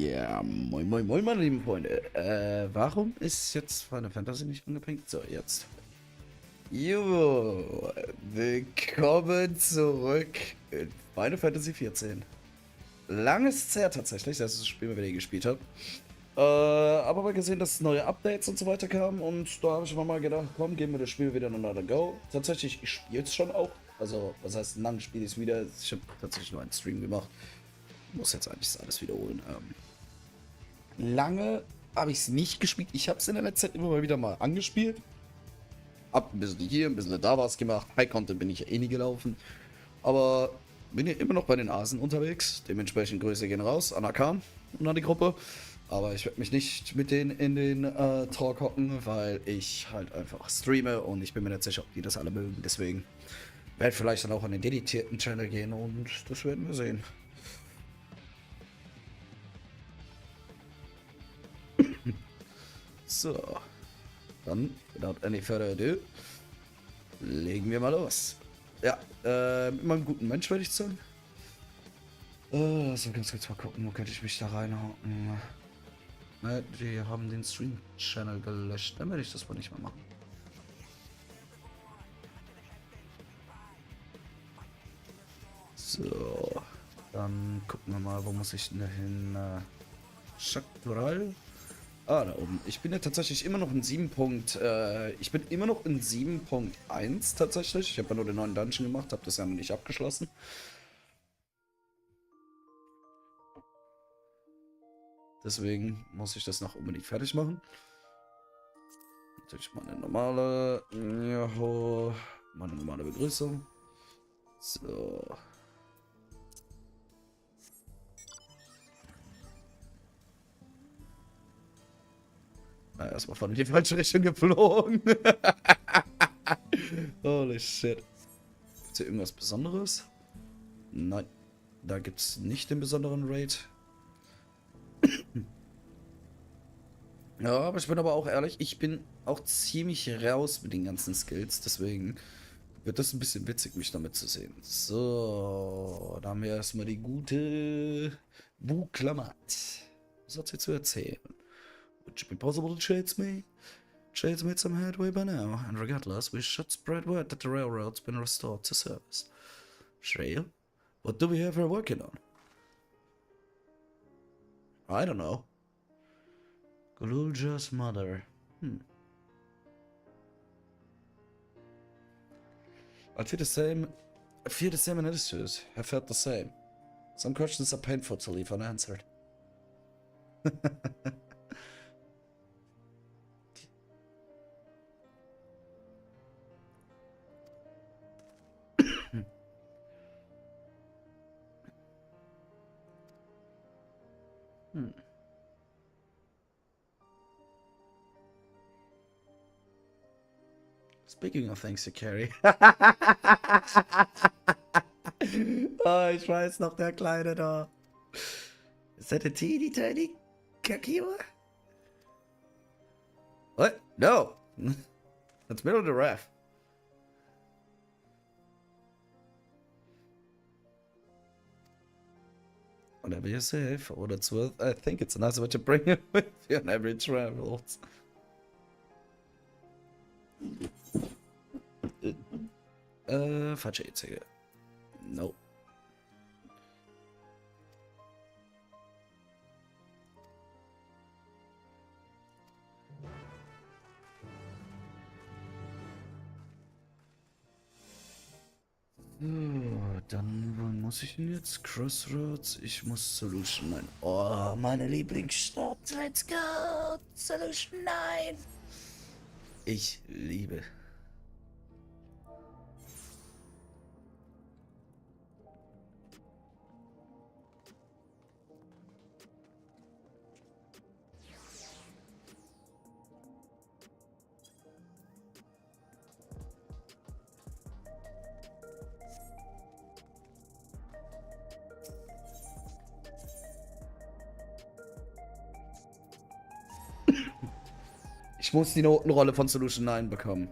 Ja, moin moin moin meine lieben Freunde. Warum ist jetzt Final Fantasy nicht angepinkt? So, jetzt. Jo, willkommen zurück in Final Fantasy XIV. Langes her tatsächlich, das ist das Spiel, das ich gespielt habe. Aber mal gesehen, dass neue Updates und so weiter kamen und da habe ich mir mal gedacht, komm, geben wir das Spiel wieder another go. Tatsächlich, ich spiele es schon auch. Also, was heißt, lang spiele ich es wieder. Ich habe tatsächlich nur einen Stream gemacht. Muss jetzt eigentlich alles wiederholen. Lange habe ich es nicht gespielt. Ich habe es in der letzten Zeit immer mal wieder mal angespielt. Hab ein bisschen hier, ein bisschen da was gemacht. High Content bin ich ja eh nie gelaufen. Aber bin ja immer noch bei den Asen unterwegs. Dementsprechend Grüße gehen raus an Akan und an die Gruppe. Aber ich werde mich nicht mit denen in den Talk hocken, weil ich halt einfach streame und ich bin mir nicht sicher, ob die das alle mögen. Deswegen werde ich vielleicht dann auch an den dedizierten Channel gehen und das werden wir sehen. So, dann, without any further ado, legen wir mal los. Ja, mit meinem guten Mensch würde ich sagen. So, ganz kurz mal gucken, wo könnte ich mich da reinhauen. Ne, die haben den Stream-Channel gelöscht. Dann werde ich das wohl nicht mehr machen. So, dann gucken wir mal, wo muss ich denn hin? Chakral? Ah, da oben. Ich bin ja tatsächlich immer noch in 7. Ich bin immer noch in 7.1 tatsächlich. Ich habe ja nur den neuen Dungeon gemacht, habe das ja noch nicht abgeschlossen. Deswegen muss ich das noch unbedingt fertig machen. Natürlich meine normale, meine normale Begrüßung. So. Na, erstmal von in die falsche Richtung geflogen. Holy shit. Gibt's hier irgendwas Besonderes? Nein. Da gibt's nicht den besonderen Raid. Ja, aber ich bin aber auch ehrlich, ich bin auch ziemlich raus mit den ganzen Skills, deswegen wird das ein bisschen witzig, mich damit zu sehen. So, da haben wir erstmal die gute Buklamat. Was hat sie zu erzählen? Would it be possible to chase me? Chase made some headway by now, and regardless, we should spread word that the railroad's been restored to service. Trail? What do we have her working on? I don't know. Gululja's mother. I feel the same in attitude. I felt the same. Some questions are painful to leave unanswered. Speaking of things to carry. Oh, ich weiß noch, der Kleine da. Is that a teeny tiny Kakiwa? What? No. That's middle of the ref. Whatever you say, for what it's worth, I think it's a nice way to bring it with you on every travels. Falsche E-Zige. Nope. So, dann, wo muss ich denn jetzt? Crossroads? Ich muss Solution 9. Oh, meine Lieblingsstadt. Let's go! Solution 9. Ich liebe. Ich muss die Notenrolle von Solution 9 bekommen.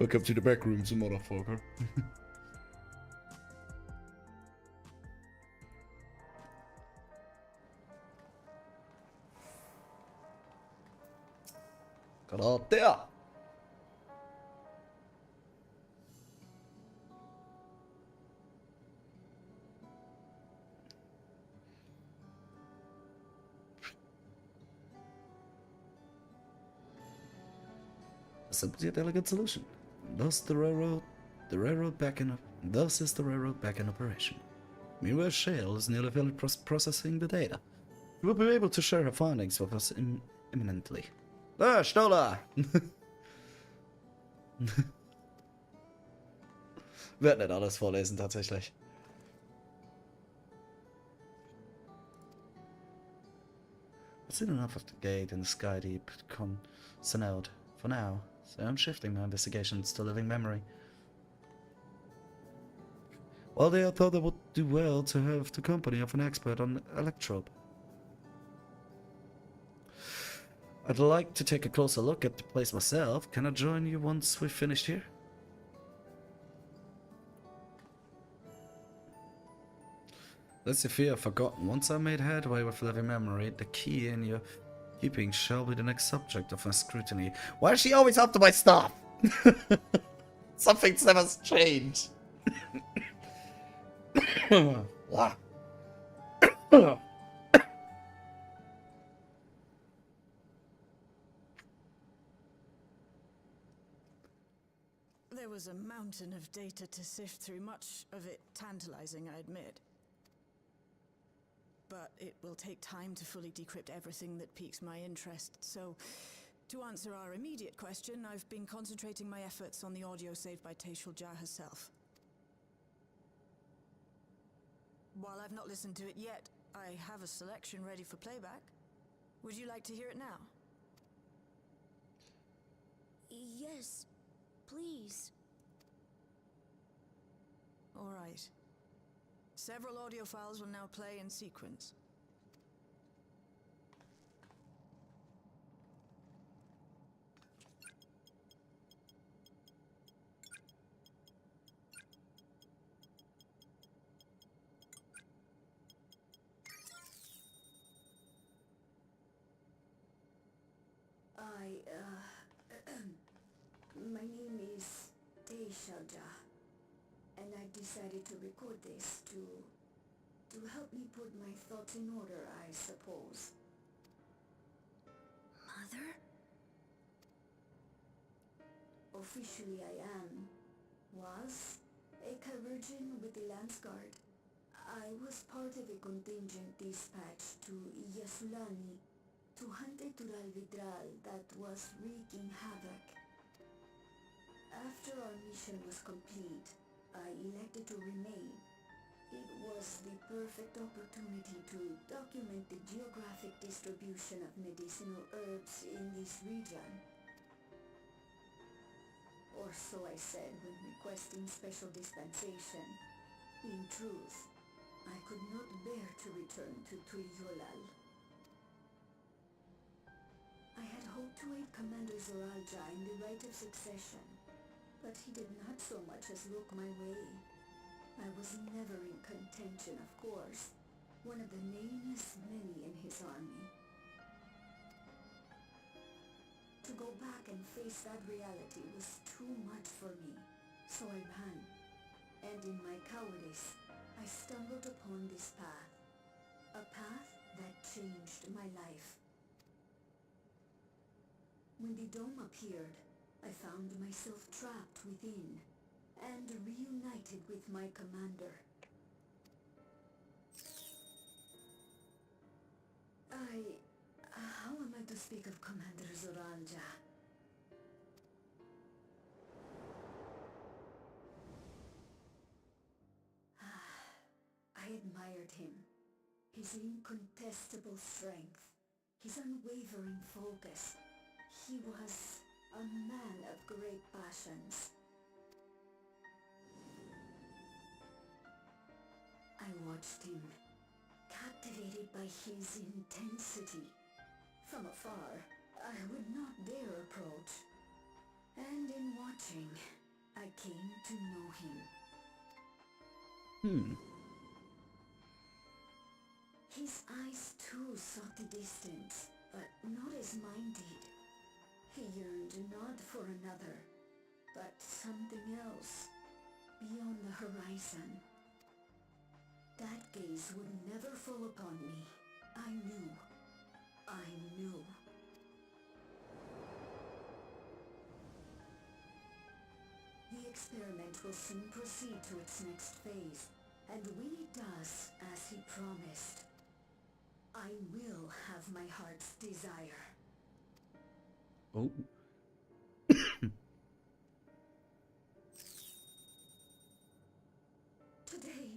Welcome to the back rooms, motherfucker. Karate! A simple yet elegant solution. Thus the railroad back in, thus is the railroad back in operation. Meanwhile, Shale is nearly finished processing the data. We will be able to share her findings with us imminently. Ah, Stoller! Wird nicht alles vorlesen, tatsächlich. I've seen enough of the gate in the sky deep out for now, so I'm shifting my investigations to living memory. Well, I thought I would do well to have the company of an expert on electrope. I'd like to take a closer look at the place myself. Can I join you once we've finished here? Let's see if you have forgotten. Once I made headway with living memory, the key in your keeping shall be the next subject of my scrutiny. Why is she always up to my stuff? Something's never changed. There was a mountain of data to sift through, much of it tantalizing, I admit. But it will take time to fully decrypt everything that piques my interest, so to answer our immediate question, I've been concentrating my efforts on the audio saved by Teishulja herself. While I've not listened to it yet, I have a selection ready for playback. Would you like to hear it now? Yes, please. All right. Several audio files will now play in sequence. My name is Teishulja, and I decided to record this to help me put my thoughts in order, I suppose. Mother? Officially I was a Virgin with the Lance Guard. I was part of a contingent dispatched to Yasulani to hunt a Tural Vidral that was wreaking havoc. After our mission was complete, I elected to remain. It was the perfect opportunity to document the geographic distribution of medicinal herbs in this region. Or so I said when requesting special dispensation. In truth, I could not bear to return to Turyolal. I had hoped to aid Commander Zoralja in the right of succession, but he did not so much as look my way. I was never in contention, of course, one of the nameless many in his army. To go back and face that reality was too much for me, so I ran, and in my cowardice, I stumbled upon this path, a path that changed my life. When the dome appeared, I found myself trapped within, and reunited with my commander. How am I to speak of Commander Zoralja? I admired him. His incontestable strength, his unwavering focus. He was a man of great passions. I watched him, captivated by his intensity. From afar, I would not dare approach. And in watching, I came to know him. His eyes too sought the distance, but not as mine did. He yearned not for another, but something else, beyond the horizon. That gaze would never fall upon me. I knew. The experiment will soon proceed to its next phase, and when it does, as he promised, I will have my heart's desire. Oh. Today.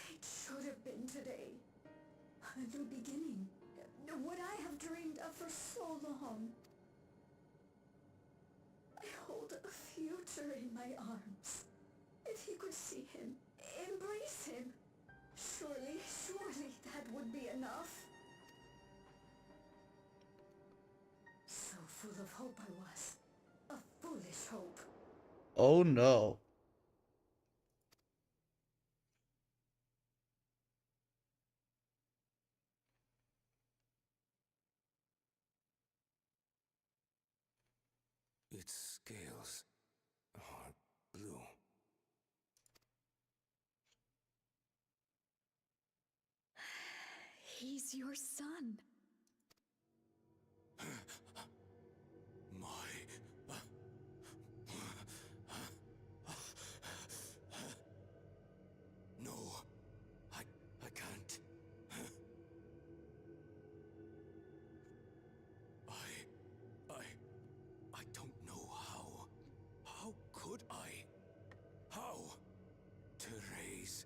It should have been today. The beginning. What I have dreamed of for so long. I hold a future in my arms. If he could see him, embrace him, surely that would be enough. So full of hope I was. A foolish hope. Oh no. Its scales are blue. He's your son. No, I can't. I don't know how. How could I? How? To raise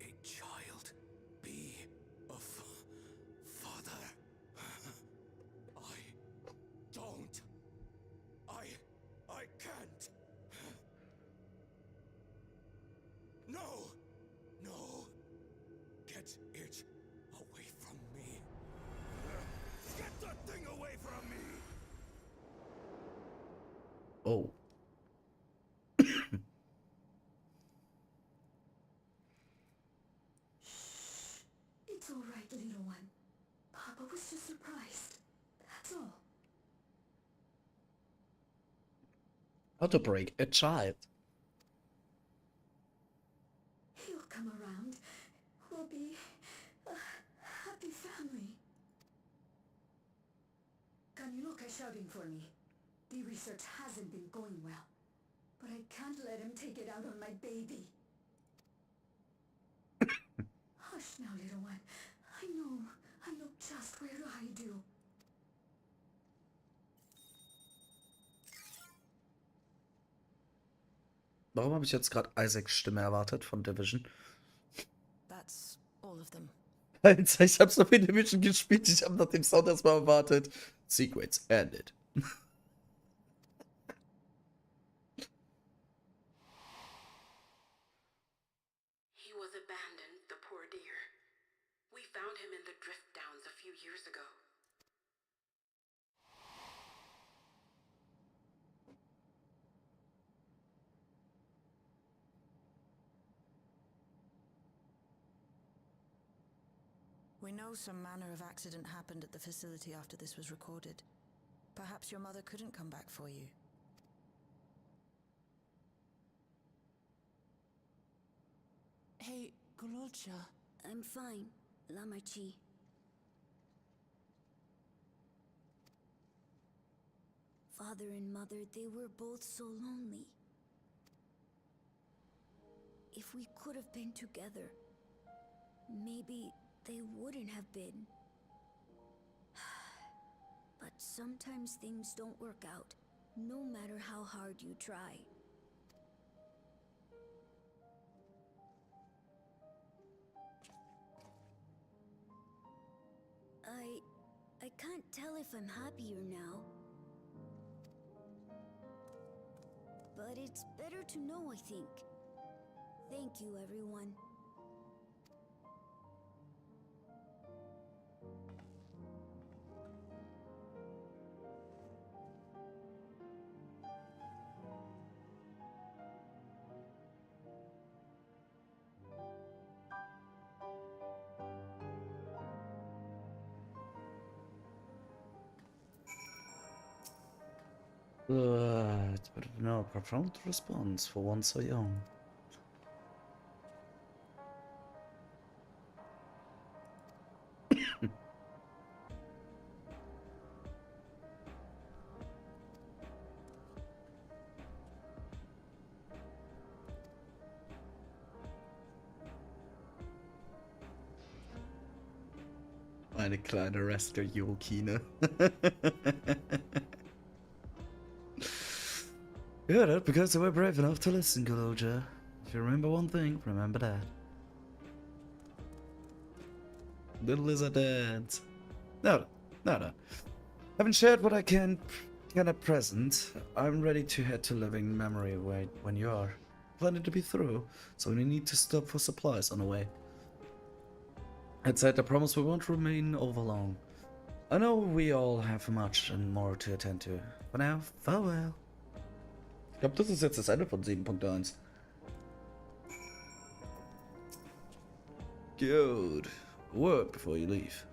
a child, be a father. I don't. I can't. No! Get it away from me. Get that thing away from me! Oh. It's all right, little one. Papa was just surprised. That's all. How to break a child. He'll come around. We'll be a happy family. Kaniloka shouting for me. The research hasn't been going well, but I can't let him take it out on my baby. Hush now, little one. I know just where to hide you. Warum habe ich jetzt gerade Isaacs Stimme erwartet von Division? That's all of them. Alter, ich habe so viel Division gespielt, ich habe nach dem Sound erstmal erwartet. Sequence ended. He was abandoned, the poor dear. We found him in the drift downs a few years ago. We know some manner of accident happened at the facility after this was recorded. Perhaps your mother couldn't come back for you. Hey, Gololcha. I'm fine, Lamachi. Father and mother, they were both so lonely. If we could have been together, maybe they wouldn't have been. But sometimes things don't work out, no matter how hard you try. I can't tell if I'm happier now. But it's better to know, I think. Thank you, everyone. But no profound response for one so young. Eine kleine Rescue-Julkine. Good, because they were brave enough to listen, Galoja. If you remember one thing, remember that. The lizard dance. No. Having shared what I can at present, I'm ready to head to living memory when you are. Planning to be through, so we need to stop for supplies on the way. Outside, I promise we won't remain over long. I know we all have much and more to attend to. For now, farewell. Ich glaube, das ist jetzt das Ende von 7.1. Good. Word before you leave.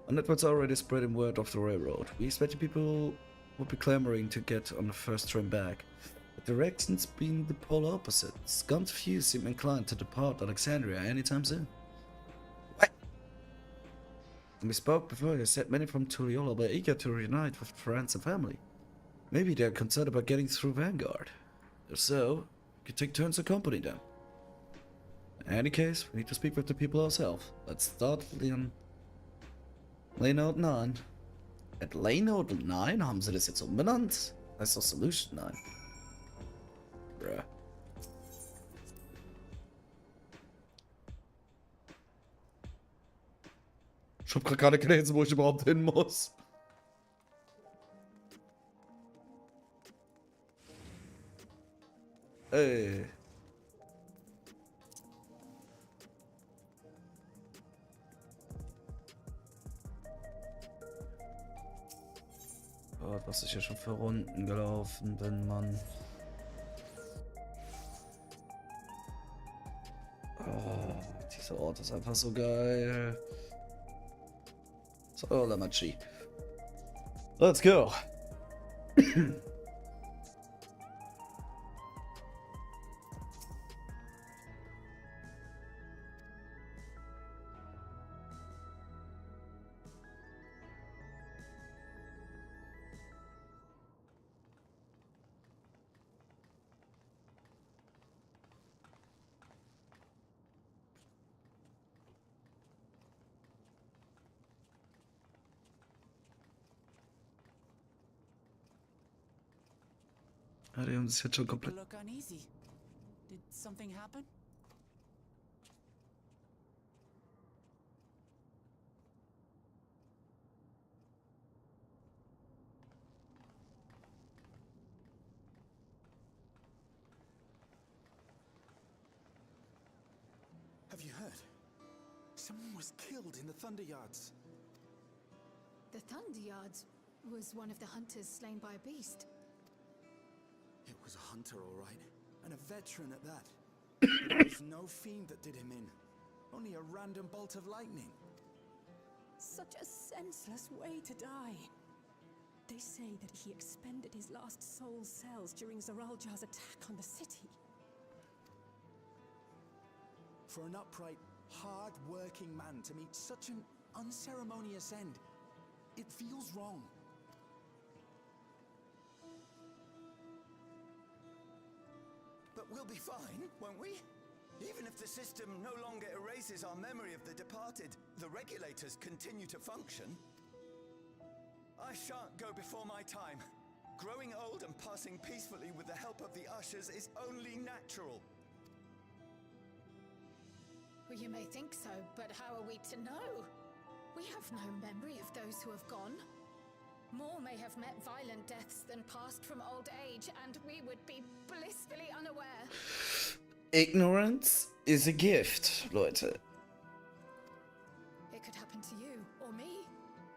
Our network's already spreading word of the railroad. We expected people would be clamoring to get on the first train back. The direction's been the polar opposite. Scant few seem inclined to depart Alexandria anytime soon. What? When we spoke before, you said many from Tuliyola were eager to reunite with friends and family. Maybe they're concerned about getting through Vanguard. If so, we could take turns accompanying them. In any case, we need to speak with the people ourselves. Let's start on Layout 9. At Layout 9 haben sie das jetzt umbenannt? Das ist doch Solution 9. Bruh. Ich hab grad gar nicht gelesen, wo ich überhaupt hin muss. Ey. Oh, was ich ja schon für Runden gelaufen bin, Mann. Oh, dieser Ort ist einfach so geil. So, Lamachi. Let's go. Ja, die haben es jetzt schon komplett. You look uneasy. Did something happen? Have you heard? Someone was killed in the Thunder Yards. The Thunder Yards was one of the hunters slain by a beast. It was a hunter, all right, and a veteran at that. But it was no fiend that did him in, only a random bolt of lightning. Such a senseless way to die. They say that he expended his last soul cells during Zaraljar's attack on the city. For an upright, hard-working man to meet such an unceremonious end, it feels wrong. But we'll be fine, won't we? Even if the system no longer erases our memory of the departed, the regulators continue to function. I shan't go before my time. Growing old and passing peacefully with the help of the ushers is only natural. Well, you may think so, but how are we to know? We have no memory of those who have gone. More may have met violent deaths than passed from old age, and we would be blissfully unaware. Ignorance is a gift, Leute. It could happen to you, or me,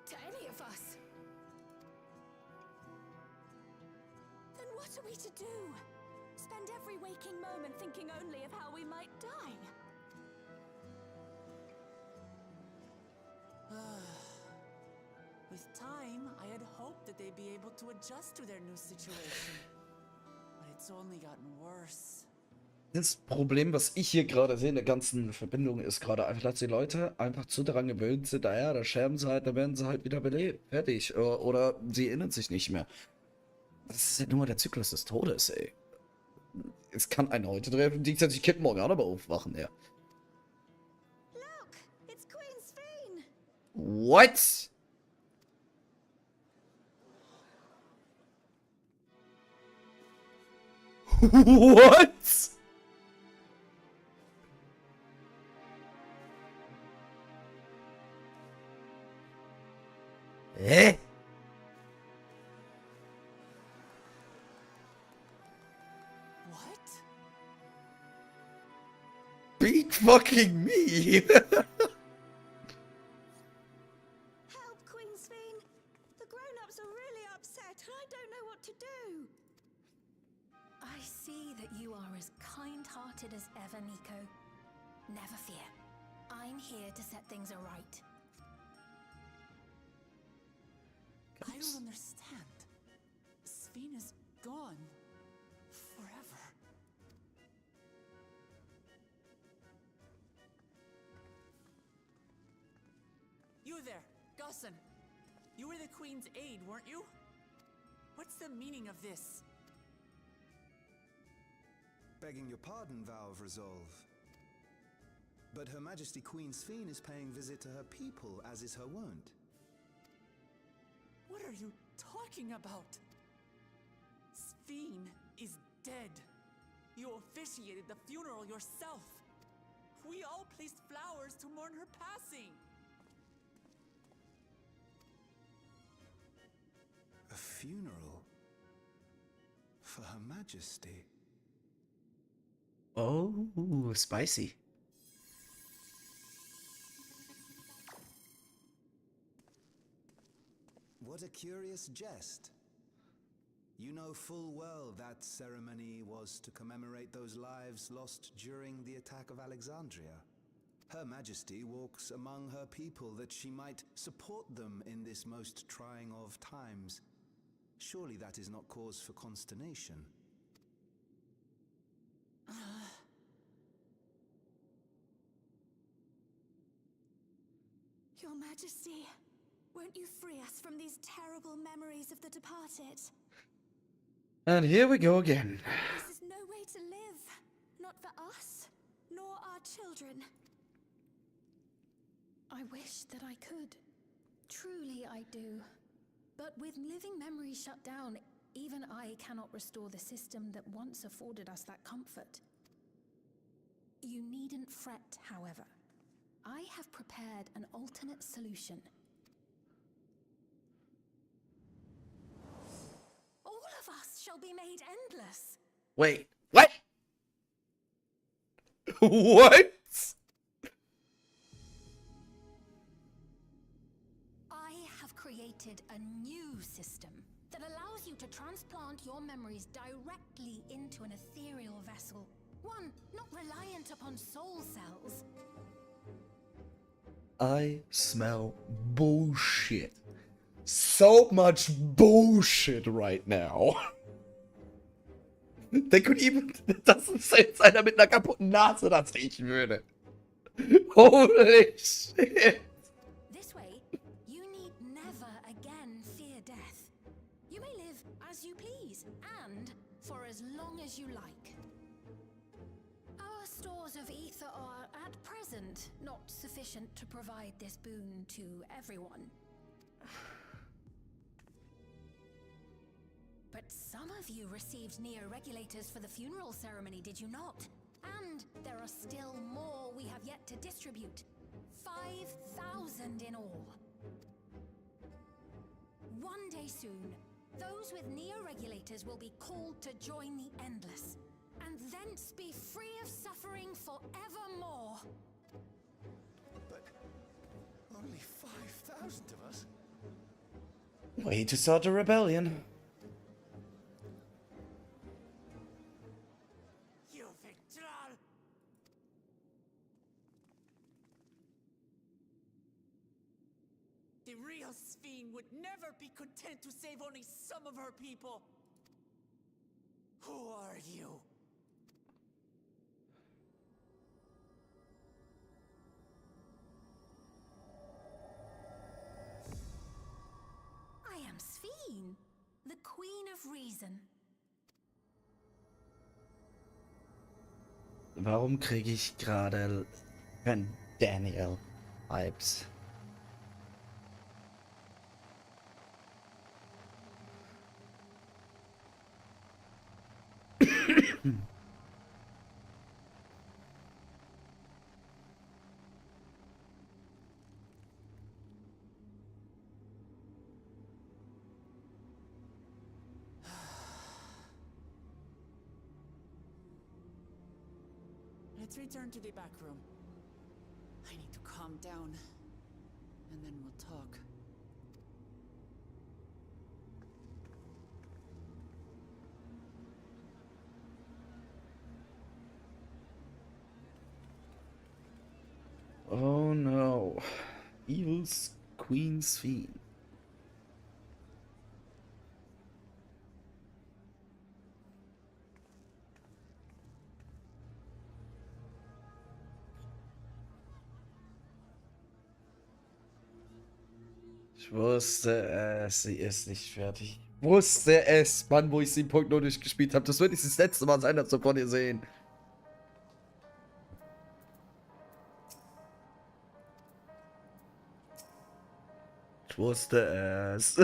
to any of us. Then what are we to do? Spend every waking moment thinking only of how we might die? With time, I had hoped that they'd be able to adjust to their new situation. But it's only gotten worse. Das Problem, was ich hier gerade sehe in der ganzen Verbindung, ist gerade einfach, dass die Leute einfach zu daran gewöhnt sind, naja, da sterben sie halt, da werden sie halt wieder belebt. Fertig. Oder sie erinnern sich nicht mehr. Das ist ja nur der Zyklus des Todes, ey. Es kann einen heute treffen, die ich könnte morgen auch noch mal aufwachen, ja. Look, it's Queen Sphene. What? What? Hä? What? Big fucking me! Help, Queen Sphene. The grown-ups are really upset, and I don't know what to do. I see that you are as kind-hearted as ever, Nico. Never fear. I'm here to set things aright. I don't understand. Sphene is gone. Forever. You there, Gusson. You were the Queen's aide, weren't you? What's the meaning of this? Begging your pardon, Vow of Resolve. But Her Majesty Queen Sphene is paying visit to her people, as is her wont. What are you talking about? Sphene is dead. You officiated the funeral yourself. We all placed flowers to mourn her passing. A funeral? For Her Majesty? Oh, spicy. What a curious jest. You know full well that ceremony was to commemorate those lives lost during the attack of Alexandria. Her Majesty walks among her people that she might support them in this most trying of times. Surely that is not cause for consternation. Your Majesty, won't you free us from these terrible memories of the departed? And here we go again. This is no way to live. Not for us, nor our children. I wish that I could. Truly I do. But with living memories shut down, even I cannot restore the system that once afforded us that comfort. You needn't fret, however. I have prepared an alternate solution. All of us shall be made endless. Wait, what? What? I have created a new system that allows you to transplant your memories directly into an ethereal vessel. One not reliant upon soul cells. I smell bullshit. So much bullshit right now. Der könnte eben, das ist jetzt einer mit einer kaputten Nase, das riechen würde. Holy shit. This way, you need never again fear death. You may live as you please, and for as long as you like. Our stores of ether are, at present, not sufficient to provide this boon to everyone. But some of you received neo-regulators for the funeral ceremony, did you not? And there are still more we have yet to distribute. 5,000 in all. One day soon, those with neo-regulators will be called to join the Endless, and thence be free of suffering forevermore. But only 5,000 of us? Way to start a rebellion. You Victral! The real Sphene would never be content to save only some of her people. Who are you? I am Sphene, the Queen of Reason. Warum kriege ich gerade Daniel-Vibes? Let's return to the back room. I need to calm down, and then we'll talk. Oh no. Evil's Queen Sphene. Ich wusste es, sie ist nicht fertig. Ich wusste es, Mann, wo ich 7.0 durchgespielt habe. Das wird nicht das letzte Mal sein, dass wir von ihr sehen. Ich wusste es.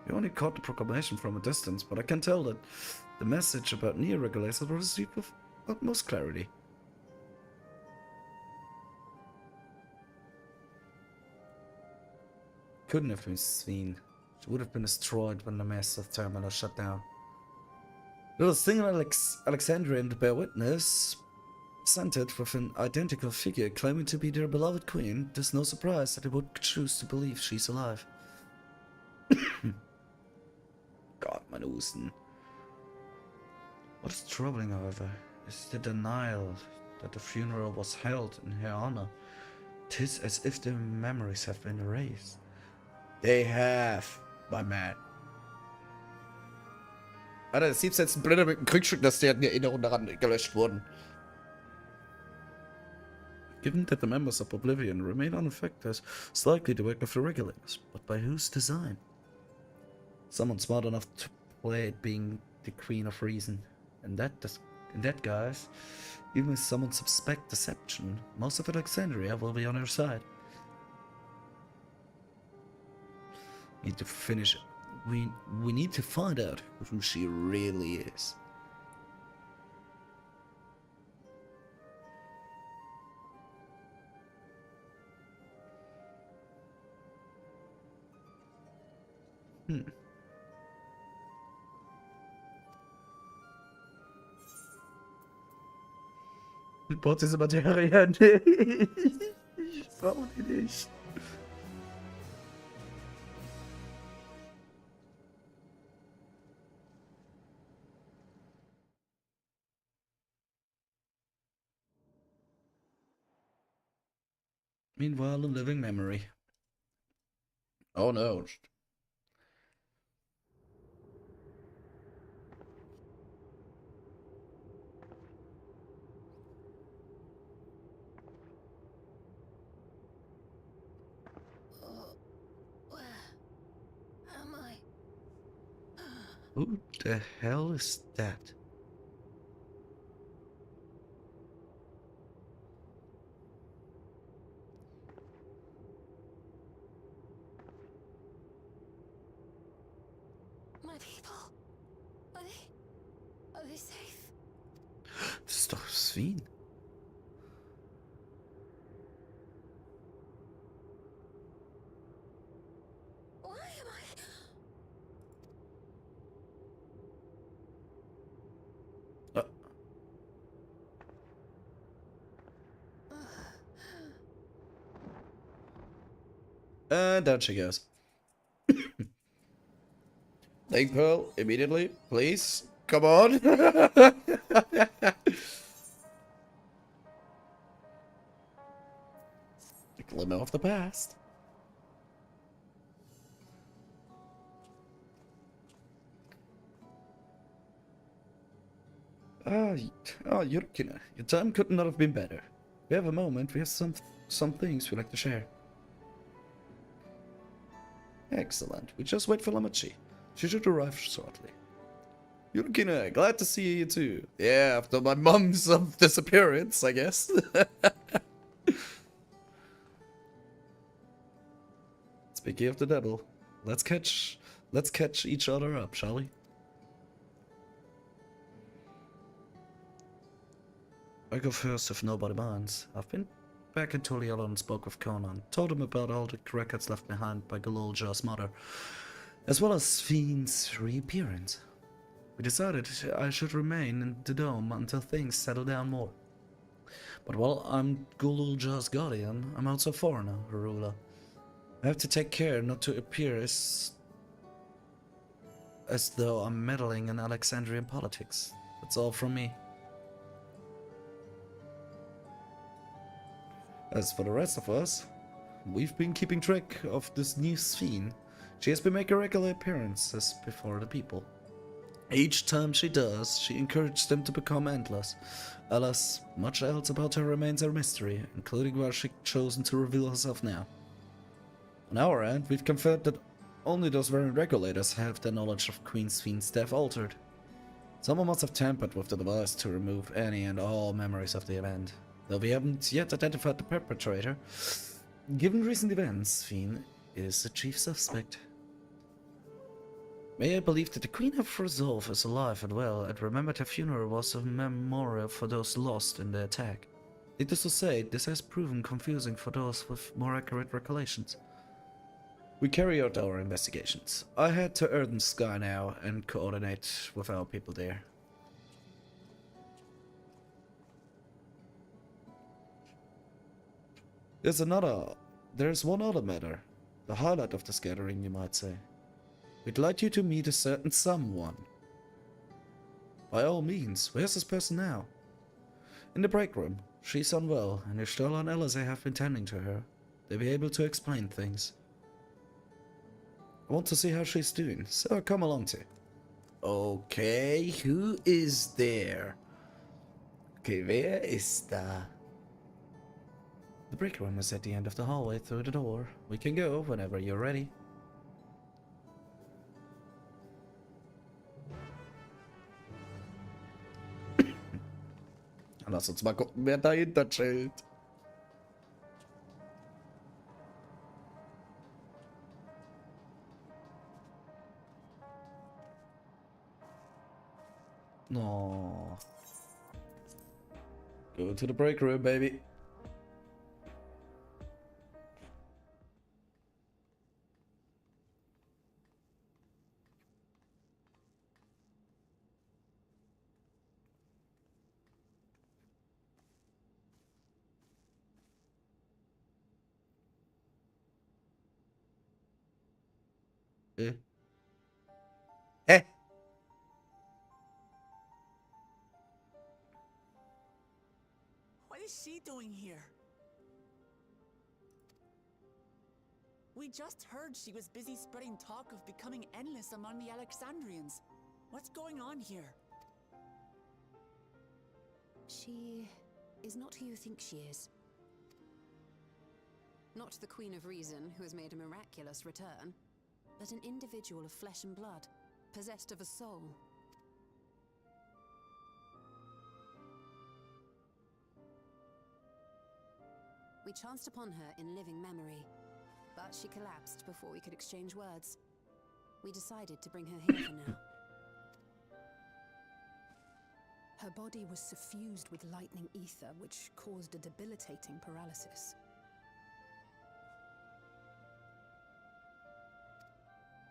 We only caught the proclamation from a distance, but I can tell that the message about near regulators was received with utmost clarity. Couldn't have been seen. She would have been destroyed when the massive terminal shut down. Little single Alexandria and bear witness presented with an identical figure claiming to be their beloved queen. There's no surprise that they would choose to believe she's alive. God, meine Husten. What is troubling, however, is the denial that the funeral was held in her honor. 'Tis as if their memories have been erased. They have, my man. Alter, das sieht jetzt ein Blöder mit dem Kriegsstück, dass die Erinnerungen daran gelöscht wurden. Given that the members of Oblivion remain unaffected, it's likely the work of the regulators, but by whose design? Someone smart enough to play it being the Queen of Reason. And that, guys, even if someone suspect deception, most of Alexandria will be on her side. Need to finish. We need to find out who she really is. Baut diese Materie nicht. Ich brauche die nicht. Meanwhile, a living memory. Oh no. Where am I? Who the hell is that? My people. Are they safe? Das ist doch Sphene. Why am And down she goes. Take Pearl immediately, please. Come on. A glimmer of the past. Yurkina, your time could not have been better. We have a moment, we have some things we'd like to share. Excellent. We just wait for Lamachi. She should arrive shortly. Yurkina, glad to see you too. Yeah, after my months of disappearance, I guess. Speaking of the devil, let's catch each other up, shall we? I go first if nobody minds. I've been back in Tuliel and spoke with Conan. Told him about all the records left behind by Galulja's mother, as well as Fiend's reappearance. We decided I should remain in the dome until things settle down more. But while I'm Galulja's guardian, I'm also a foreigner, a ruler. I have to take care not to appear as though I'm meddling in Alexandrian politics. That's all from me. As for the rest of us, we've been keeping track of this new Sphene. She has been making regular appearances before the people. Each time she does, she encourages them to become endless. Alas, much else about her remains a mystery, including why she's chosen to reveal herself now. On our end, we've confirmed that only those very regulators have their knowledge of Queen Sphene's death altered. Someone must have tampered with the device to remove any and all memories of the event. Though we haven't yet identified the perpetrator, given recent events, Sphene is the chief suspect. May I believe that the Queen of Resolve is alive and well, and remembered her funeral was a memorial for those lost in the attack. Needless to say, this has proven confusing for those with more accurate recollections. We carry out our investigations. I head to Erden's Sky now and coordinate with our people there. There's one other matter. The highlight of this gathering, you might say. We'd like you to meet a certain someone. By all means, where's this person now? In the break room. She's unwell, and if Stola and Elise have been tending to her, they'll be able to explain things. I want to see how she's doing, so come along too. Okay, who is there? Okay, wer ist da? The break room is at the end of the hallway through the door. We can go whenever you're ready. Lass uns mal gucken, wer dahinter chillt. No. Go to the break room, baby. Eh? Eh? What is she doing here? We just heard she was busy spreading talk of becoming endless among the Alexandrians. What's going on here? She is not who you think she is. Not the Queen of Reason, who has made a miraculous return, but an individual of flesh and blood, possessed of a soul. We chanced upon her in living memory, but she collapsed before we could exchange words. We decided to bring her here for now. Her body was suffused with lightning ether, which caused a debilitating paralysis.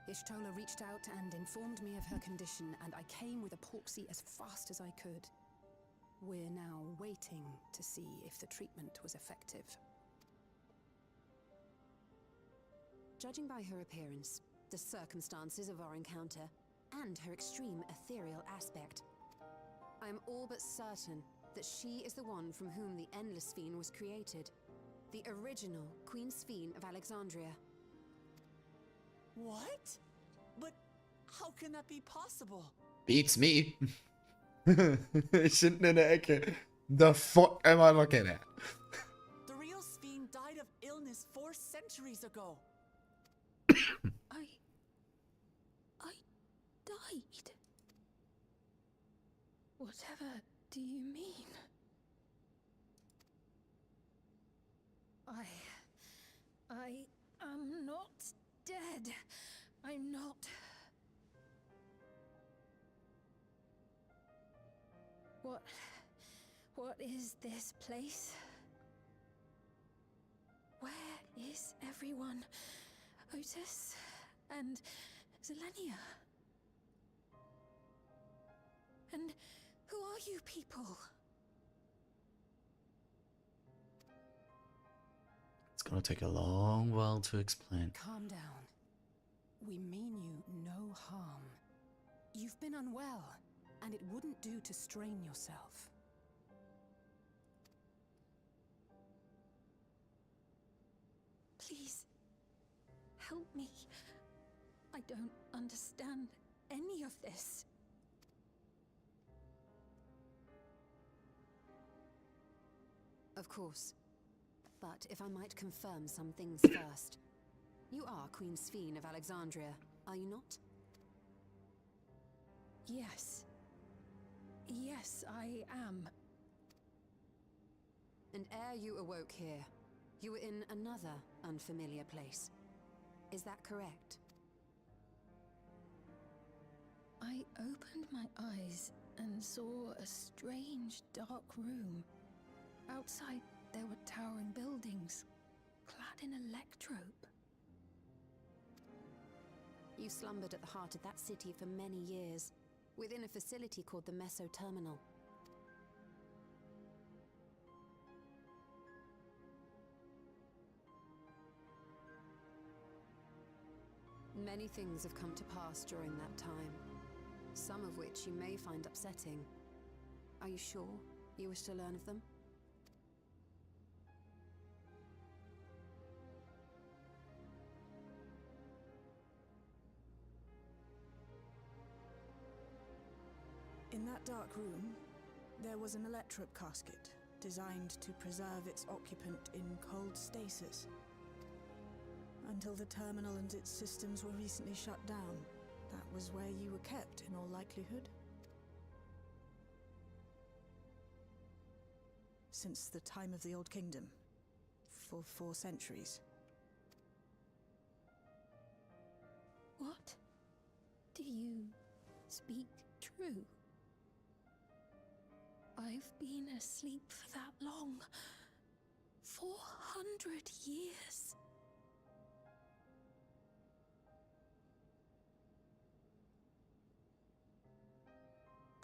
Ishtola reached out and informed me of her condition, and I came with a proxy as fast as I could. We're now waiting to see if the treatment was effective. Judging by her appearance, the circumstances of our encounter, and her extreme ethereal aspect. I am all but certain that she is the one from whom the Endless Fiend was created. The original Queen Sphene of Alexandria. What? But how can that be possible? Beats me. Ich hinten in der Ecke. The fuck am I looking at? The real Sphene died of illness 4 centuries ago. I died. Whatever do you mean? I am not dead. I'm not. What is this place? Where is everyone? Otis and Zelenia? And who are you people? It's gonna take a long while to explain. Calm down. We mean you no harm. You've been unwell, and it wouldn't do to strain yourself. Please, help me. I don't understand any of this. Of course. But if I might confirm some things first. You are Queen Sphene of Alexandria, are you not? Yes. Yes, I am. And ere you awoke here, you were in another unfamiliar place. Is that correct? I opened my eyes and saw a strange dark room. Outside there were towering buildings, clad in electrope. You slumbered at the heart of that city for many years, within a facility called the Meso Terminal. Many things have come to pass during that time, some of which you may find upsetting. Are you sure you wish to learn of them? In that dark room, there was an electrope casket designed to preserve its occupant in cold stasis. Until the terminal and its systems were recently shut down, that was where you were kept in all likelihood. Since the time of the Old Kingdom, for 4 centuries. What? Do you speak true? I've been asleep for that long. 400 years.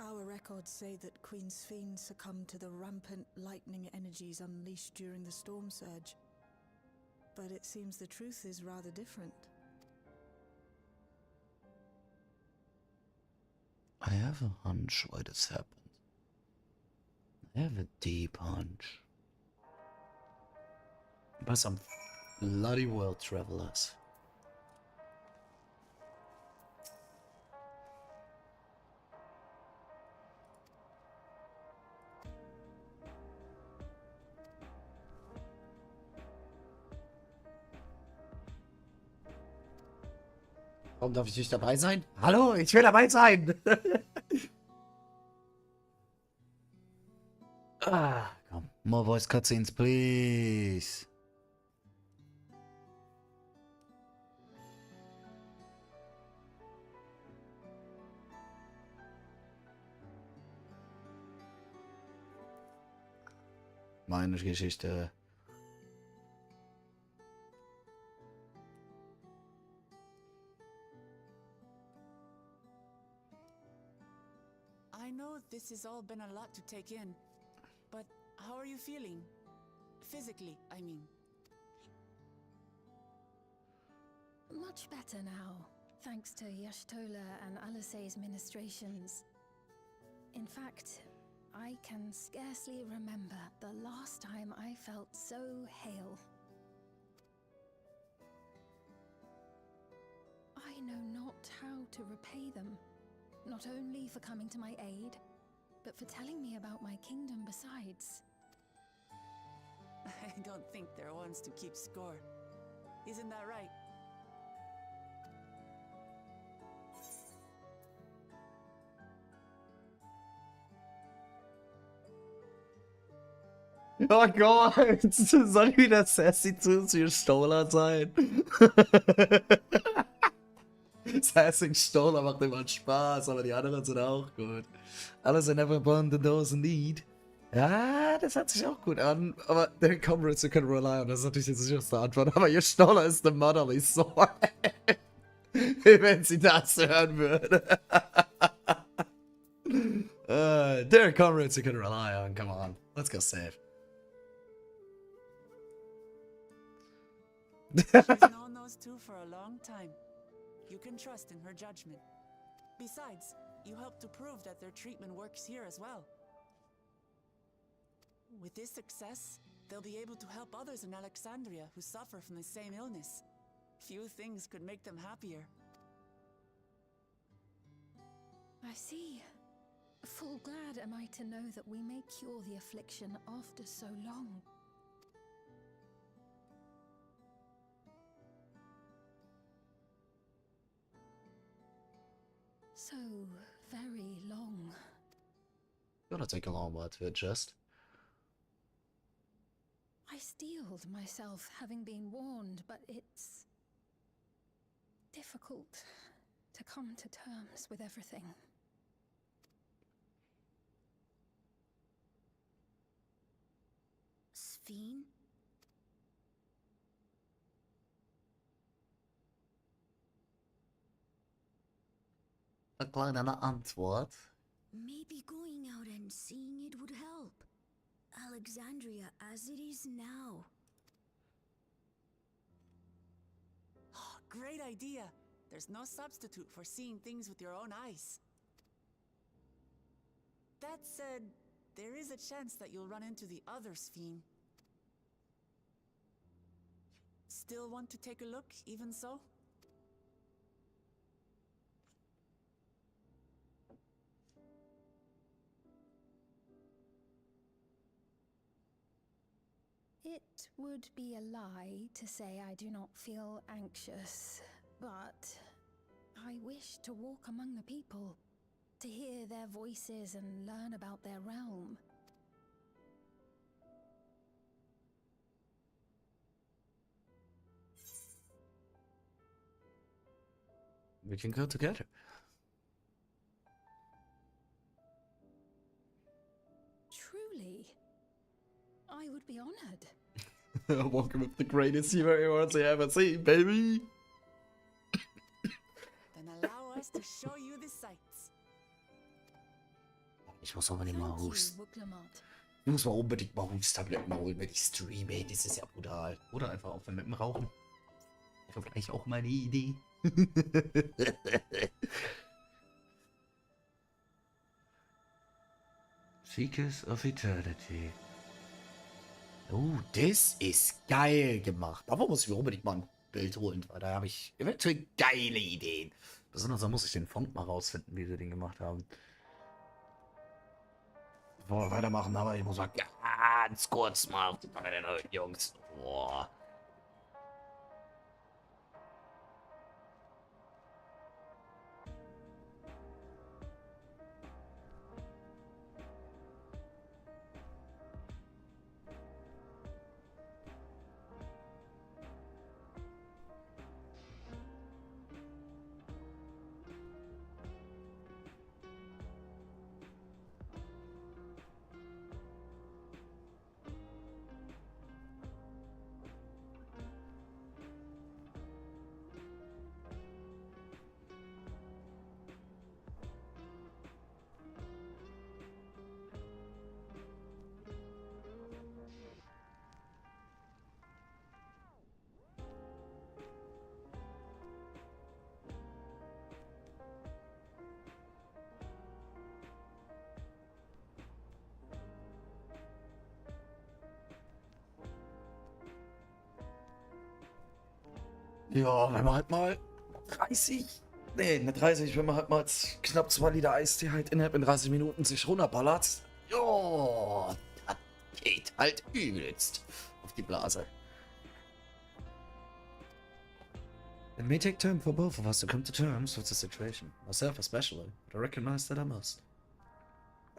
Our records say that Queen Sphene succumbed to the rampant lightning energies unleashed during the storm surge. But it seems the truth is rather different. I have a hunch why this happened. I have a deep hunch. By some bloody world travelers. Warum darf ich nicht dabei sein? Hallo, ich will dabei sein! Ah, komm. More voice cutscenes, please. Meine Geschichte. I know this has all been a lot to take in, but how are you feeling? Physically, I mean. Much better now, thanks to Yashtola and Alice's ministrations. In fact, I can scarcely remember the last time I felt so hale. I know not how to repay them, not only for coming to my aid, but for telling me about my kingdom besides. I don't think they're ones to keep score. Isn't that right? Oh Gott, soll wieder Sassy zu Stoller sein? Sassy Stoller macht immer Spaß, aber die anderen sind auch gut. Alles in never abandon those in need. Ja, das hört sich auch gut an, aber der Comrades you can rely on, das ist natürlich die sicherste Antwort, aber ihr Stoller ist the motherly soul. Wenn sie das hören würde. There comrades you can rely on, come on, let's go save. She's known those two for a long time. You can trust in her judgment. Besides, you helped to prove that their treatment works here as well. With this success, they'll be able to help others in Alexandria who suffer from the same illness. Few things could make them happier. I see. Full glad am I to know that we may cure the affliction after so long. So very long. Gonna take a long while to adjust. I steeled myself, having been warned, but it's difficult to come to terms with everything. Sphene? Eine kleine Antwort. Maybe going out and seeing it would help. Alexandria as it is now. Oh, great idea! There's no substitute for seeing things with your own eyes. That said, there is a chance that you'll run into the other Sphene. Still want to take a look, even so? It would be a lie to say I do not feel anxious, but I wish to walk among the people, to hear their voices and learn about their realm. We can go together. Truly, I would be honored. Welcome with the greatest heroes I ever seen, baby. Then allow us to show you the sights. Ich muss unbedingt mal Thank you, husten. Wuklamat. Ich muss mal unbedingt mal Hustabletten holen, wenn ich streame. Ey, das ist ja brutal. Oder einfach aufhören mit dem Rauchen. Ich habe gleich auch meine Idee. Seekers of Eternity. Oh, das ist geil gemacht. Aber muss ich mir unbedingt mal ein Bild holen, weil da habe ich eventuell geile Ideen. Besonders da muss ich den Font mal rausfinden, wie sie den gemacht haben. Bevor wir weitermachen, aber ich muss mal ganz kurz mal auf die beiden Jungs. Boah. Ja, wenn man halt mal 30. Nee, nicht 30, wenn man halt mal knapp 2 Liter Eistee halt innerhalb in 30 Minuten sich runterballert. Ja, das geht halt übelst auf die Blase. It may take time for both of us to come to terms with the situation. Myself especially, but I recognize that I must.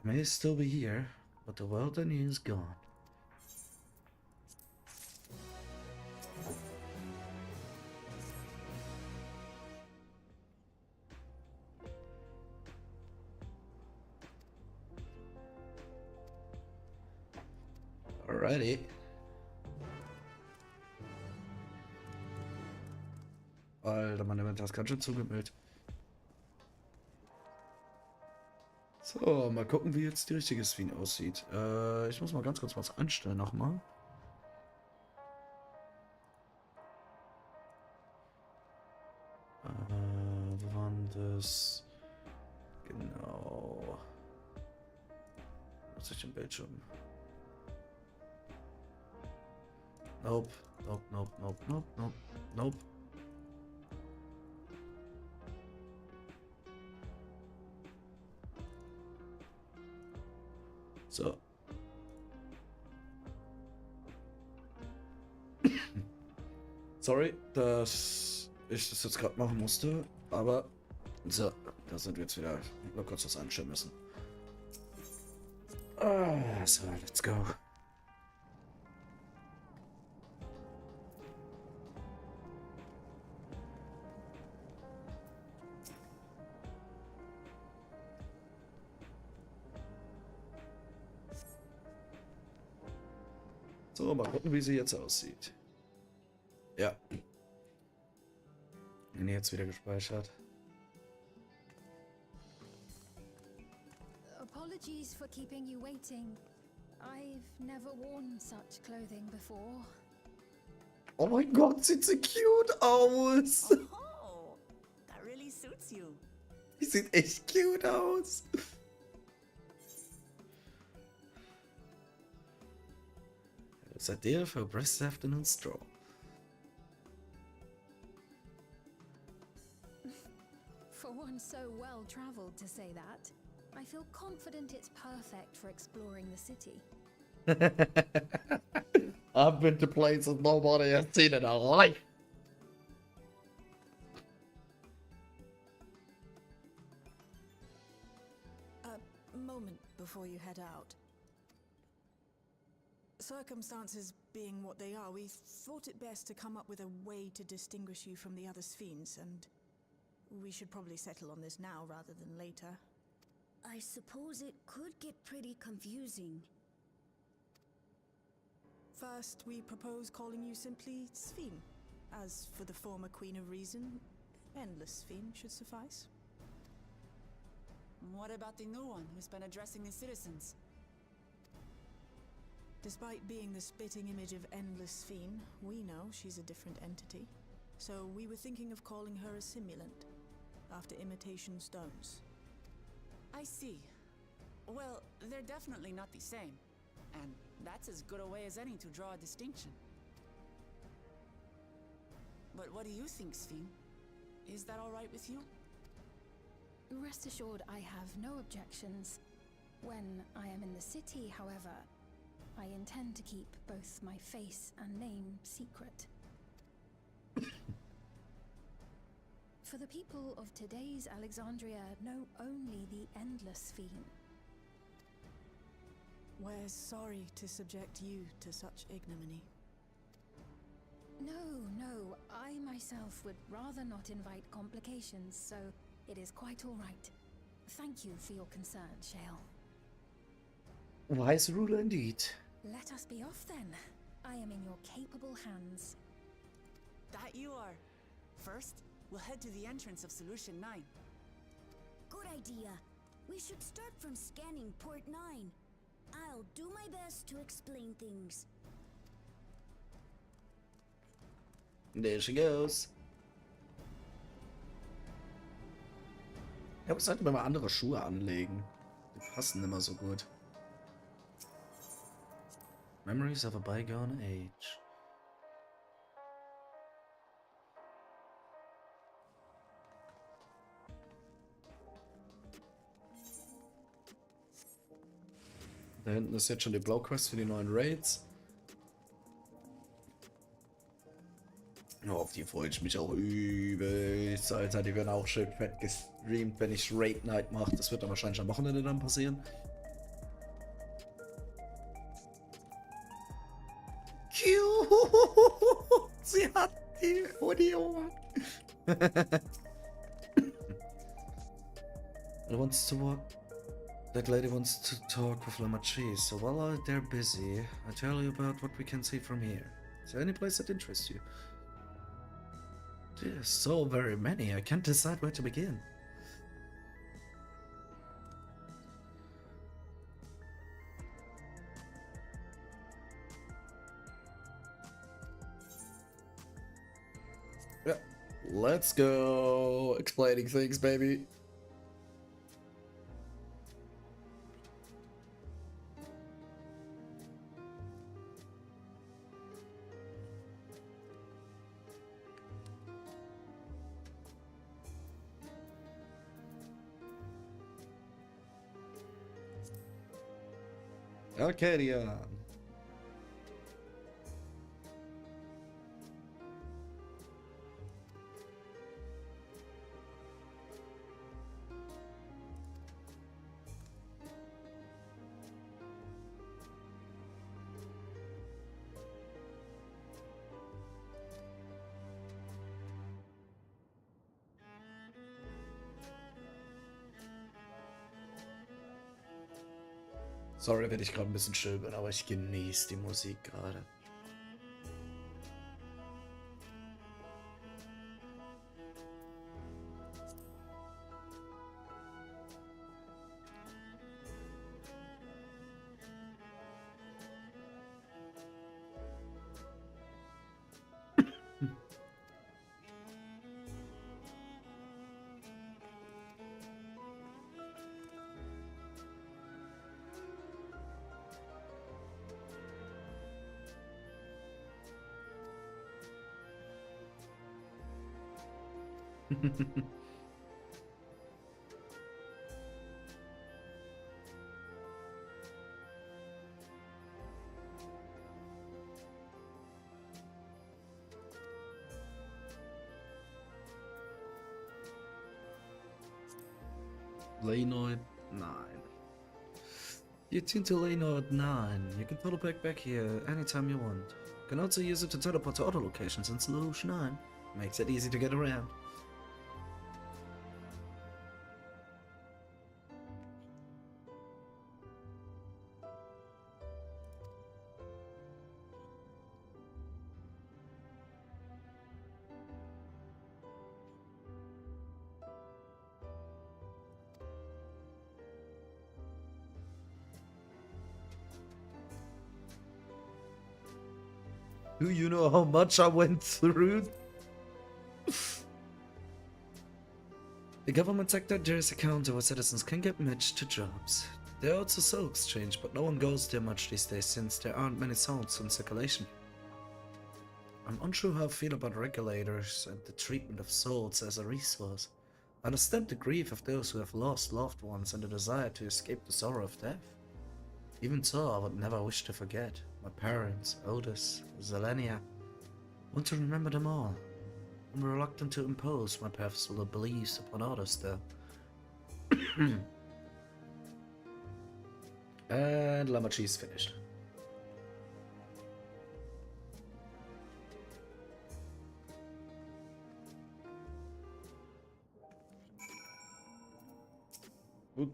I may still be here, but the world I knew is gone. Alrighty. Alter, mein Inventar ist ganz schön zugemüllt. So, mal gucken, wie jetzt die richtige Sphinx aussieht. Ich muss mal ganz kurz was anstellen nochmal. Wo war denn das? Genau. Was ist den Bildschirm? Nope, nope, nope, nope, nope, nope, nope. So. Sorry, dass ich das jetzt gerade machen musste, aber so, da sind wir jetzt wieder. Nur kurz was anstellen müssen. So, let's go. So, mal gucken, wie sie jetzt aussieht. Ja. Bin jetzt wieder gespeichert. Apologies for keeping you waiting. I've never worn such clothing before. Oh mein Gott, sieht sie cute aus. Oh, that really suits you. Die sieht echt cute aus. It's ideal for breast afternoon stroll. For one so well traveled to say that, I feel confident it's perfect for exploring the city. I've been to places nobody has seen in their life. A moment before you head out. Circumstances being what they are, we thought it best to come up with a way to distinguish you from the other Sphenes, and we should probably settle on this now rather than later. I suppose it could get pretty confusing. First, we propose calling you simply Sphene. As for the former Queen of Reason, Endless Sphene should suffice. What about the new one who's been addressing the citizens? Despite being the spitting image of Endless Sphene, we know she's a different entity. So we were thinking of calling her a simulant, after imitation stones. I see. Well, they're definitely not the same. And that's as good a way as any to draw a distinction. But what do you think, Sphene? Is that all right with you? Rest assured, I have no objections. When I am in the city, however, I intend to keep both my face and name secret. For the people of today's Alexandria know only the Endless Sphene. We're sorry to subject you to such ignominy. No, I myself would rather not invite complications, so it is quite all right. Thank you for your concern, Shale. Wise ruler indeed. Let us be off then. I am in your capable hands. That you are. First, we'll head to the entrance of Solution 9. Good idea. We should start from scanning Port 9. I'll do my best to explain things. There she goes. Ja, aber sollten wir mal andere Schuhe anlegen. Die passen immer so gut. Memories of a bygone age. Da hinten ist jetzt schon die Blau-Quest für die neuen Raids. Oh, auf die freue ich mich auch übelst. Alter, die werden auch schön fett gestreamt, wenn ich Raid Night mache. Das wird dann wahrscheinlich am Wochenende dann passieren. Cute! Sie hat die Audio. It wants to walk. That lady wants to talk with Lamachi, so while they're busy, I tell you about what we can see from here. Is there any place that interests you? There's so very many, I can't decide where to begin. Yeah, let's go explaining things, baby. Arcadia. Sorry, wenn ich gerade ein bisschen still bin, aber ich genieße die Musik gerade. Leynoid 9. You tune to Leynoid 9. You can teleport back here anytime you want. You can also use it to teleport to other locations in Solution 9. Makes it easy to get around. Do you know how much I went through? The government sector, there is a counter where citizens can get matched to jobs. There are also soul exchange, but no one goes there much these days since there aren't many souls in circulation. I'm unsure how I feel about regulators and the treatment of souls as a resource. I understand the grief of those who have lost loved ones and the desire to escape the sorrow of death. Even so, I would never wish to forget my parents, Otis, Zelenia. I want to remember them all. I'm reluctant to impose my personal beliefs upon others, though. And Lamachi is finished.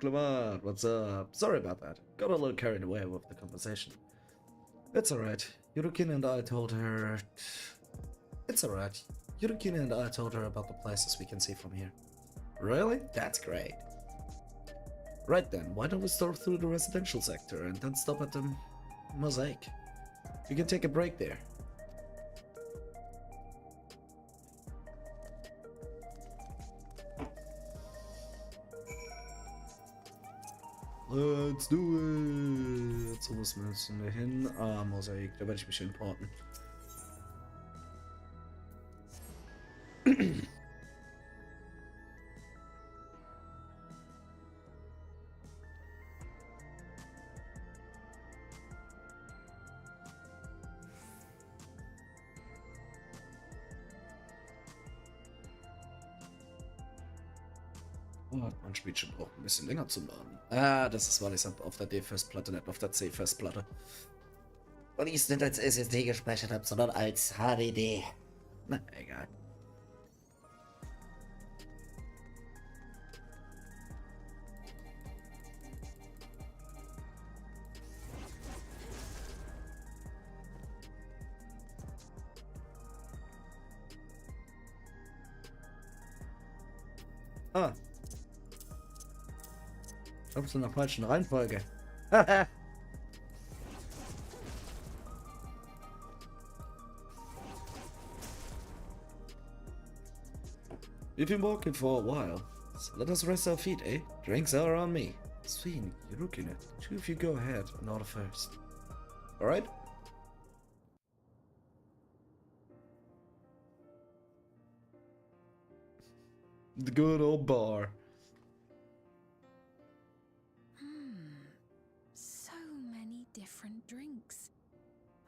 Clement, what's up? Sorry about that. Got a little carried away with the conversation. It's alright. Yurukina and I told her... It's alright. Yurukina and I told her about the places we can see from here. Really? That's great. Right then, why don't we start through the residential sector and then stop at the mosaic? You can take a break there. Let's do it! So müssen wir hin. Ah, Mosaik, da werde ich mich importen. Oh, man spielt schon auch ein bisschen länger zum Laden. Ah, das ist, weil ich es auf der D-Festplatte, nicht auf der C-Festplatte. Und ich es nicht als SSD gespeichert habe, sondern als HDD. Na, egal. Ah. Ich glaube, es ist in der falschen Reihenfolge. We've been walking for a while. So let us rest our feet, eh? Drinks are on me. Sven, you're looking at. Two of you go ahead and order first. Alright? The good old bar. So many different drinks.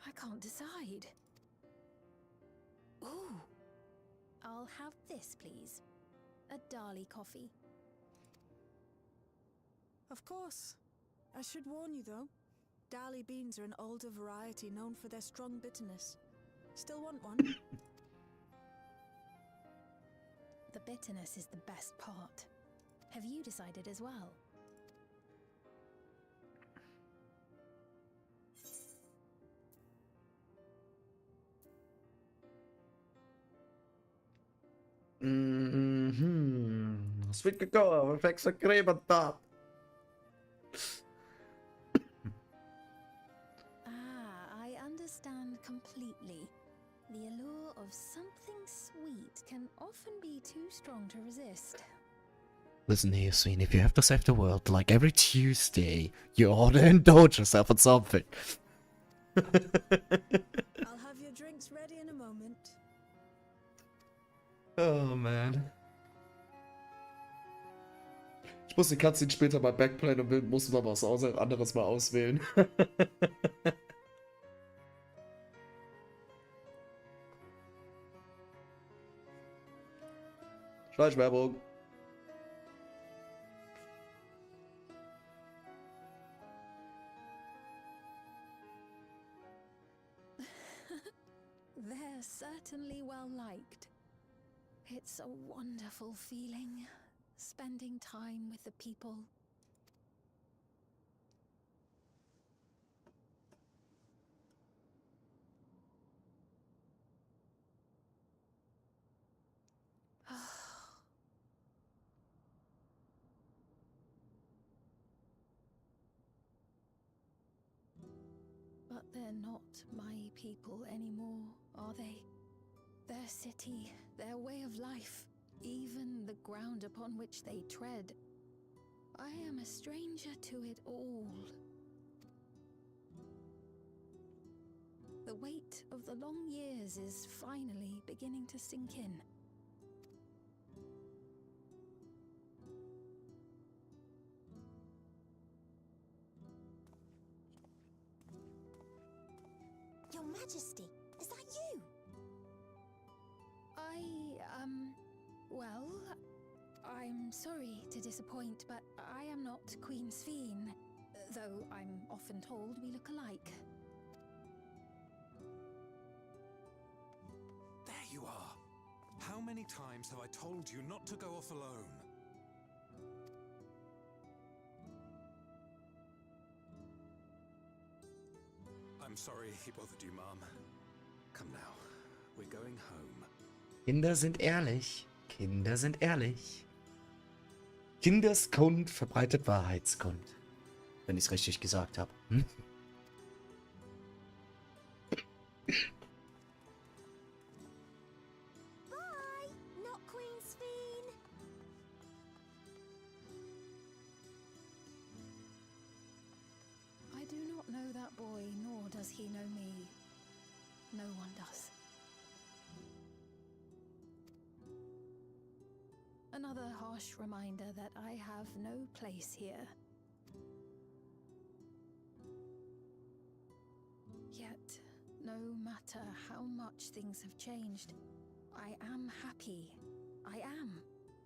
I can't decide. Ooh. I'll have this, please. A Dali coffee. Of course. I should warn you though. Dali beans are an older variety known for their strong bitterness. Still want one? The bitterness is the best part. Have you decided as well? Sweet cocoa with extra cream on top. I understand completely. The allure of something sweet can often be too strong to resist. Listen here, Sven, if you have to save the world like every Tuesday, you ought to indulge yourself in something. I'll have your drinks ready in a moment. Oh, man. Ich muss die Cutscene später mal backplayen und muss mal was anderes mal auswählen. Schleichwerbung. They're certainly well liked. It's a wonderful feeling, spending time with the people. But they're not my people anymore, are they? Their city, their way of life, even the ground upon which they tread. I am a stranger to it all. The weight of the long years is finally beginning to sink in. Your Majesty, is that you? Well, I'm sorry to disappoint, but I am not Queen Sphene, though I'm often told we look alike. There you are. How many times have I told you not to go off alone? I'm sorry he bothered you, Mom. Come now, we're going home. Kinder sind ehrlich. Kinder sind ehrlich. Kinderskund verbreitet Wahrheitskund. Wenn ich es richtig gesagt habe. Hm? Bye, not Queen Sphene. I do not know that boy, nor does he know me. No one does. Another harsh reminder that I have no place here. Yet, no matter how much things have changed, I am happy. I am.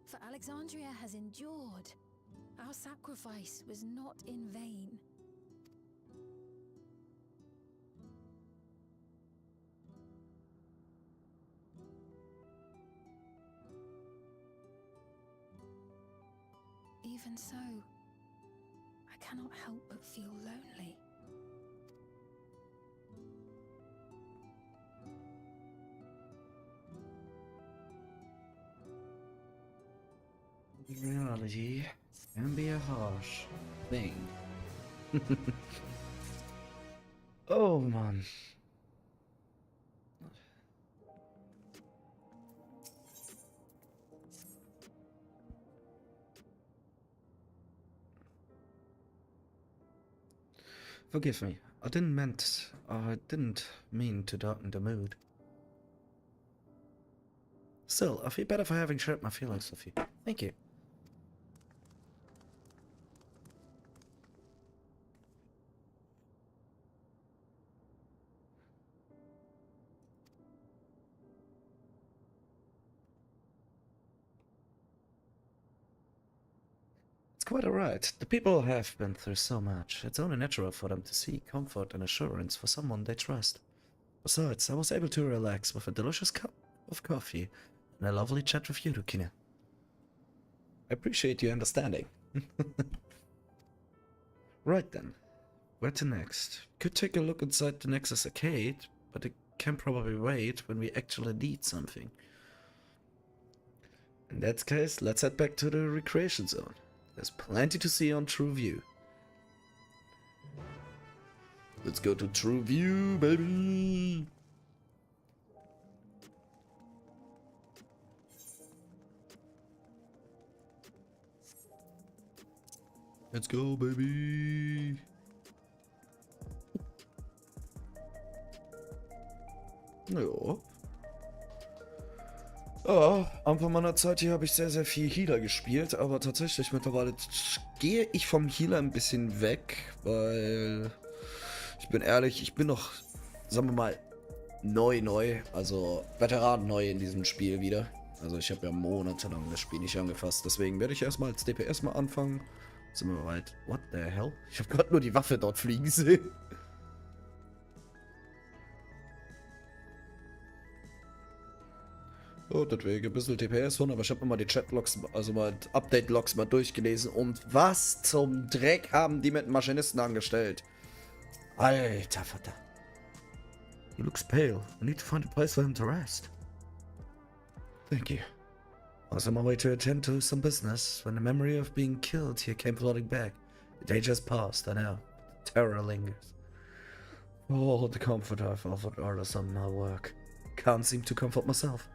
For Alexandria has endured. Our sacrifice was not in vain. Even so, I cannot help but feel lonely. Reality can be a harsh thing. Oh man. Forgive me. I didn't mean to darken the mood. Still, I feel better for having shared my feelings with you. Thank you. It's quite alright. The people have been through so much. It's only natural for them to seek comfort and assurance for someone they trust. Besides, I was able to relax with a delicious cup of coffee and a lovely chat with you, Rukina. I appreciate your understanding. Right then. Where to next? Could take a look inside the Nexus arcade, but it can probably wait when we actually need something. In that case, let's head back to the recreation zone. There's plenty to see on True View. Let's go to True View, baby! Let's go, baby! Ja. Ja, Anfang meiner Zeit hier habe ich sehr, sehr viel Healer gespielt, aber tatsächlich mittlerweile gehe ich vom Healer ein bisschen weg, weil ich bin ehrlich, ich bin noch, sagen wir mal, neu, also Veteran neu in diesem Spiel wieder. Also ich habe ja monatelang das Spiel nicht angefasst, deswegen werde ich erstmal als DPS mal anfangen. Sind wir weit? What the hell? Ich habe gerade nur die Waffe dort fliegen sehen. Oh, deswegen ein bisschen TPS von, aber ich habe mir mal die Chatlogs, also mal Update-Logs mal durchgelesen. Und was zum Dreck haben die mit dem Maschinisten angestellt? Alter Vater. He looks pale. I need to find a place for him to rest. Thank you. I was on my way to attend to some business when the memory of being killed here came flooding back. The day just passed, I know. The terror lingers. Oh, the comfort I've offered others on my work. Can't seem to comfort myself.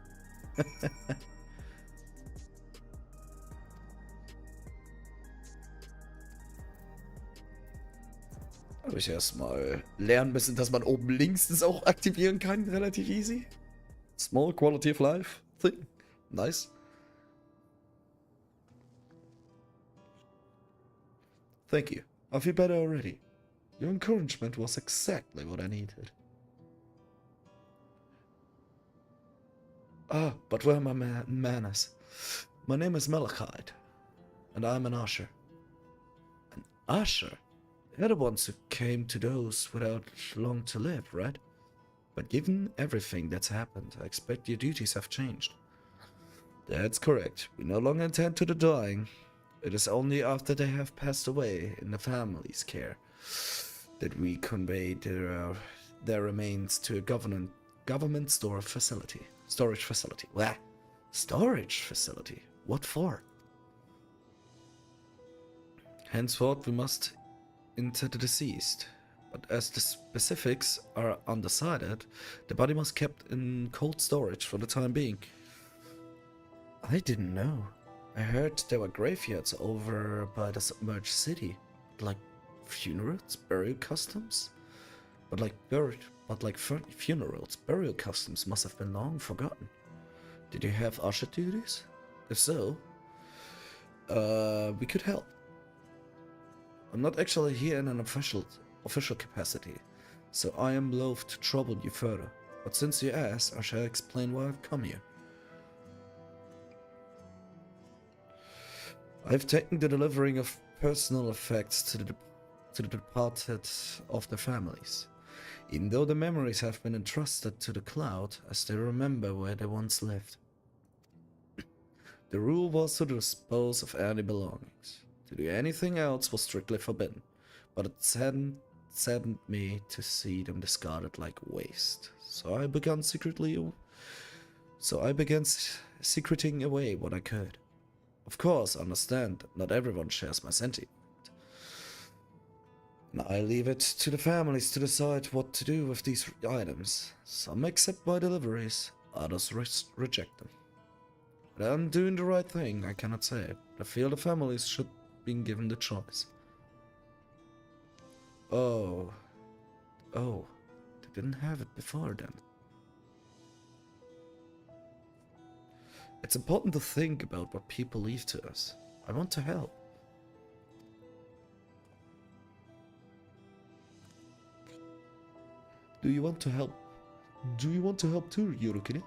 Habe ich erstmal lernen müssen, dass man oben links das auch aktivieren kann, relativ easy. Small quality of life thing. Nice. Thank you. I feel better already. Your encouragement was exactly what I needed. Ah, but where are my manners? My name is Malachite, and I'm an usher. An usher? They're the ones who came to those without long to live, right? But given everything that's happened, I expect your duties have changed. That's correct. We no longer attend to the dying. It is only after they have passed away in the family's care that we convey their remains to a government storage facility. What? Storage facility? What for? Henceforth, we must inter the deceased. But as the specifics are undecided, the body must be kept in cold storage for the time being. I didn't know. I heard there were graveyards over by the submerged city. Like funerals, burial customs? But funerals, burial customs must have been long forgotten. Did you have usher duties? If so, we could help. I'm not actually here in an official capacity, so I am loath to trouble you further. But since you asked, I shall explain why I've come here. I've taken the delivering of personal effects to the departed of their families, even though the memories have been entrusted to the cloud as they remember where they once lived. The rule was to dispose of any belongings. To do anything else was strictly forbidden, but it saddened me to see them discarded like waste. So I began secreting away what I could. Of course, understand that not everyone shares my sentiment. And I leave it to the families to decide what to do with these items. Some accept my deliveries, others reject them. But I'm doing the right thing, I cannot say. I feel the families should be given the choice. Oh, they didn't have it before then. It's important to think about what people leave to us. I want to help. Do you want to help? Do you want to help too, Yurukini?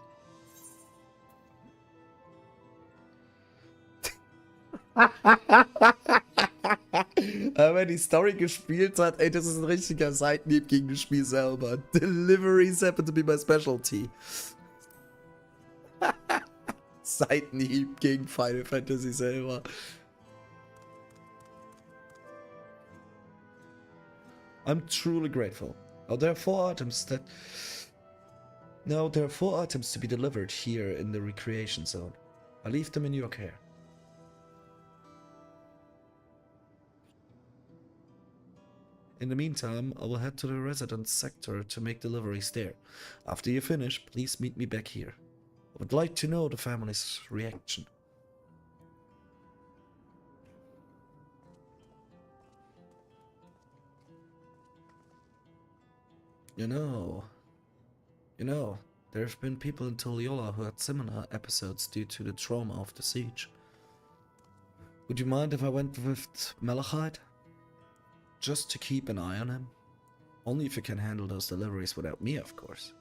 Aber wenn die Story gespielt hat, ey, das ist ein richtiger Seitenhieb gegen das Spiel selber. Deliveries happen to be my specialty. Seitenhieb gegen Final Fantasy selber. I'm truly grateful. Now there are 4 items to be delivered here in the recreation zone. I leave them in your care. In the meantime, I will head to the residence sector to make deliveries there. After you finish, please meet me back here. I would like to know the family's reaction. You know, there have been people in Toliola who had similar episodes due to the trauma of the siege. Would you mind if I went with Malachite? Just to keep an eye on him? Only if you can handle those deliveries without me, of course.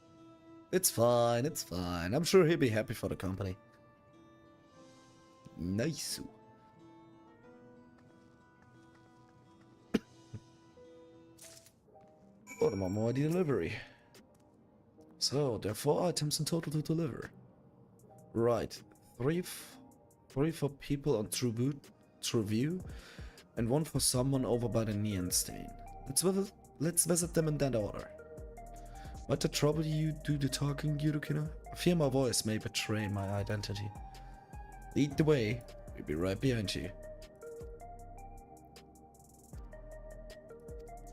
It's fine, it's fine. I'm sure he'll be happy for the company. Nice. Order more delivery. So, there are 4 items in total to deliver. Right. 3 for people on True View, and 1 for someone over by the neon stain. Let's visit them in that order. Might the trouble you do the talking, Yurukina? I fear my voice may betray my identity. Lead the way. We'll be right behind you.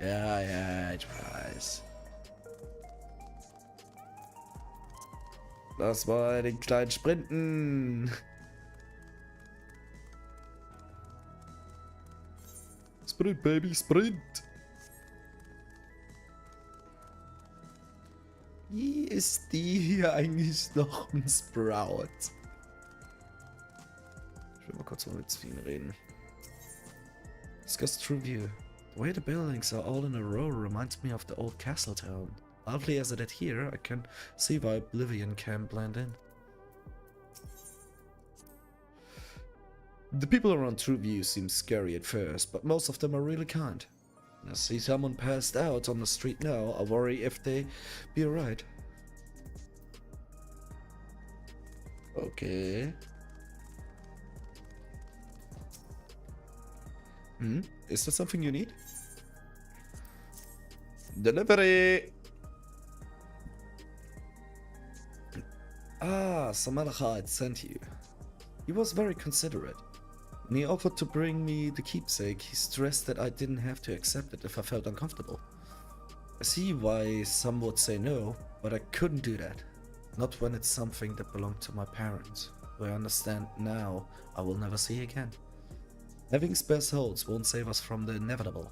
Ja, ich weiß. Lass mal den kleinen sprinten. Sprint, Baby, Sprint. Wie ist die hier eigentlich noch ein Sprout? Ich will mal kurz mit Sven reden. Discuss True View. The way the buildings are all in a row reminds me of the old castle town. Lovely as it is here, I can see why Oblivion can blend in. The people around True View seem scary at first, but most of them are really kind. I see someone passed out on the street now. I worry if they be alright. Okay. Is there something you need? Delivery! Ah, Samalachite sent you. He was very considerate. When he offered to bring me the keepsake, he stressed that I didn't have to accept it if I felt uncomfortable. I see why some would say no, but I couldn't do that. Not when it's something that belonged to my parents, who I understand now I will never see again. Having spare souls won't save us from the inevitable.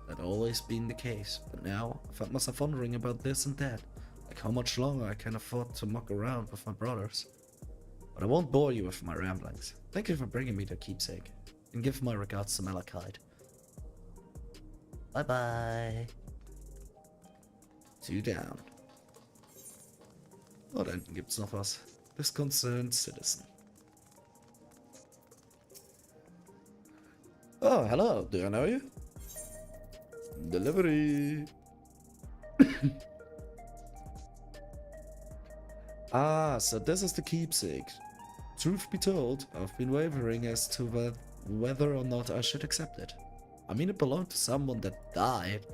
That always been the case, but now I found myself wondering about this and that, like how much longer I can afford to muck around with my brothers. But I won't bore you with my ramblings. Thank you for bringing me the keepsake, and give my regards to Malachite. Bye bye. 2 down. Oh, da hinten gibt's noch was. Disconcerned Citizen. Oh, hello. Do I know you? Delivery. Ah, so this is the keepsake. Truth be told, I've been wavering as to whether or not I should accept it. I mean, it belonged to someone that died.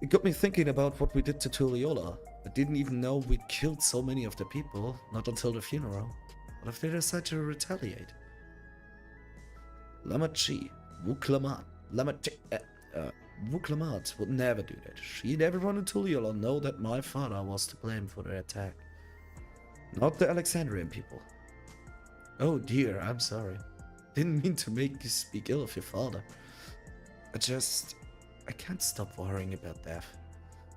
It got me thinking about what we did to Tulliola. I didn't even know we'd killed so many of the people, not until the funeral. What if they decide to retaliate? Lamachi, Wuklamat, Wuklamat would never do that. She and everyone in Tulliola know that my father was to blame for the attack. Not the Alexandrian people. Oh dear, I'm sorry. Didn't mean to make you speak ill of your father. I can't stop worrying about death.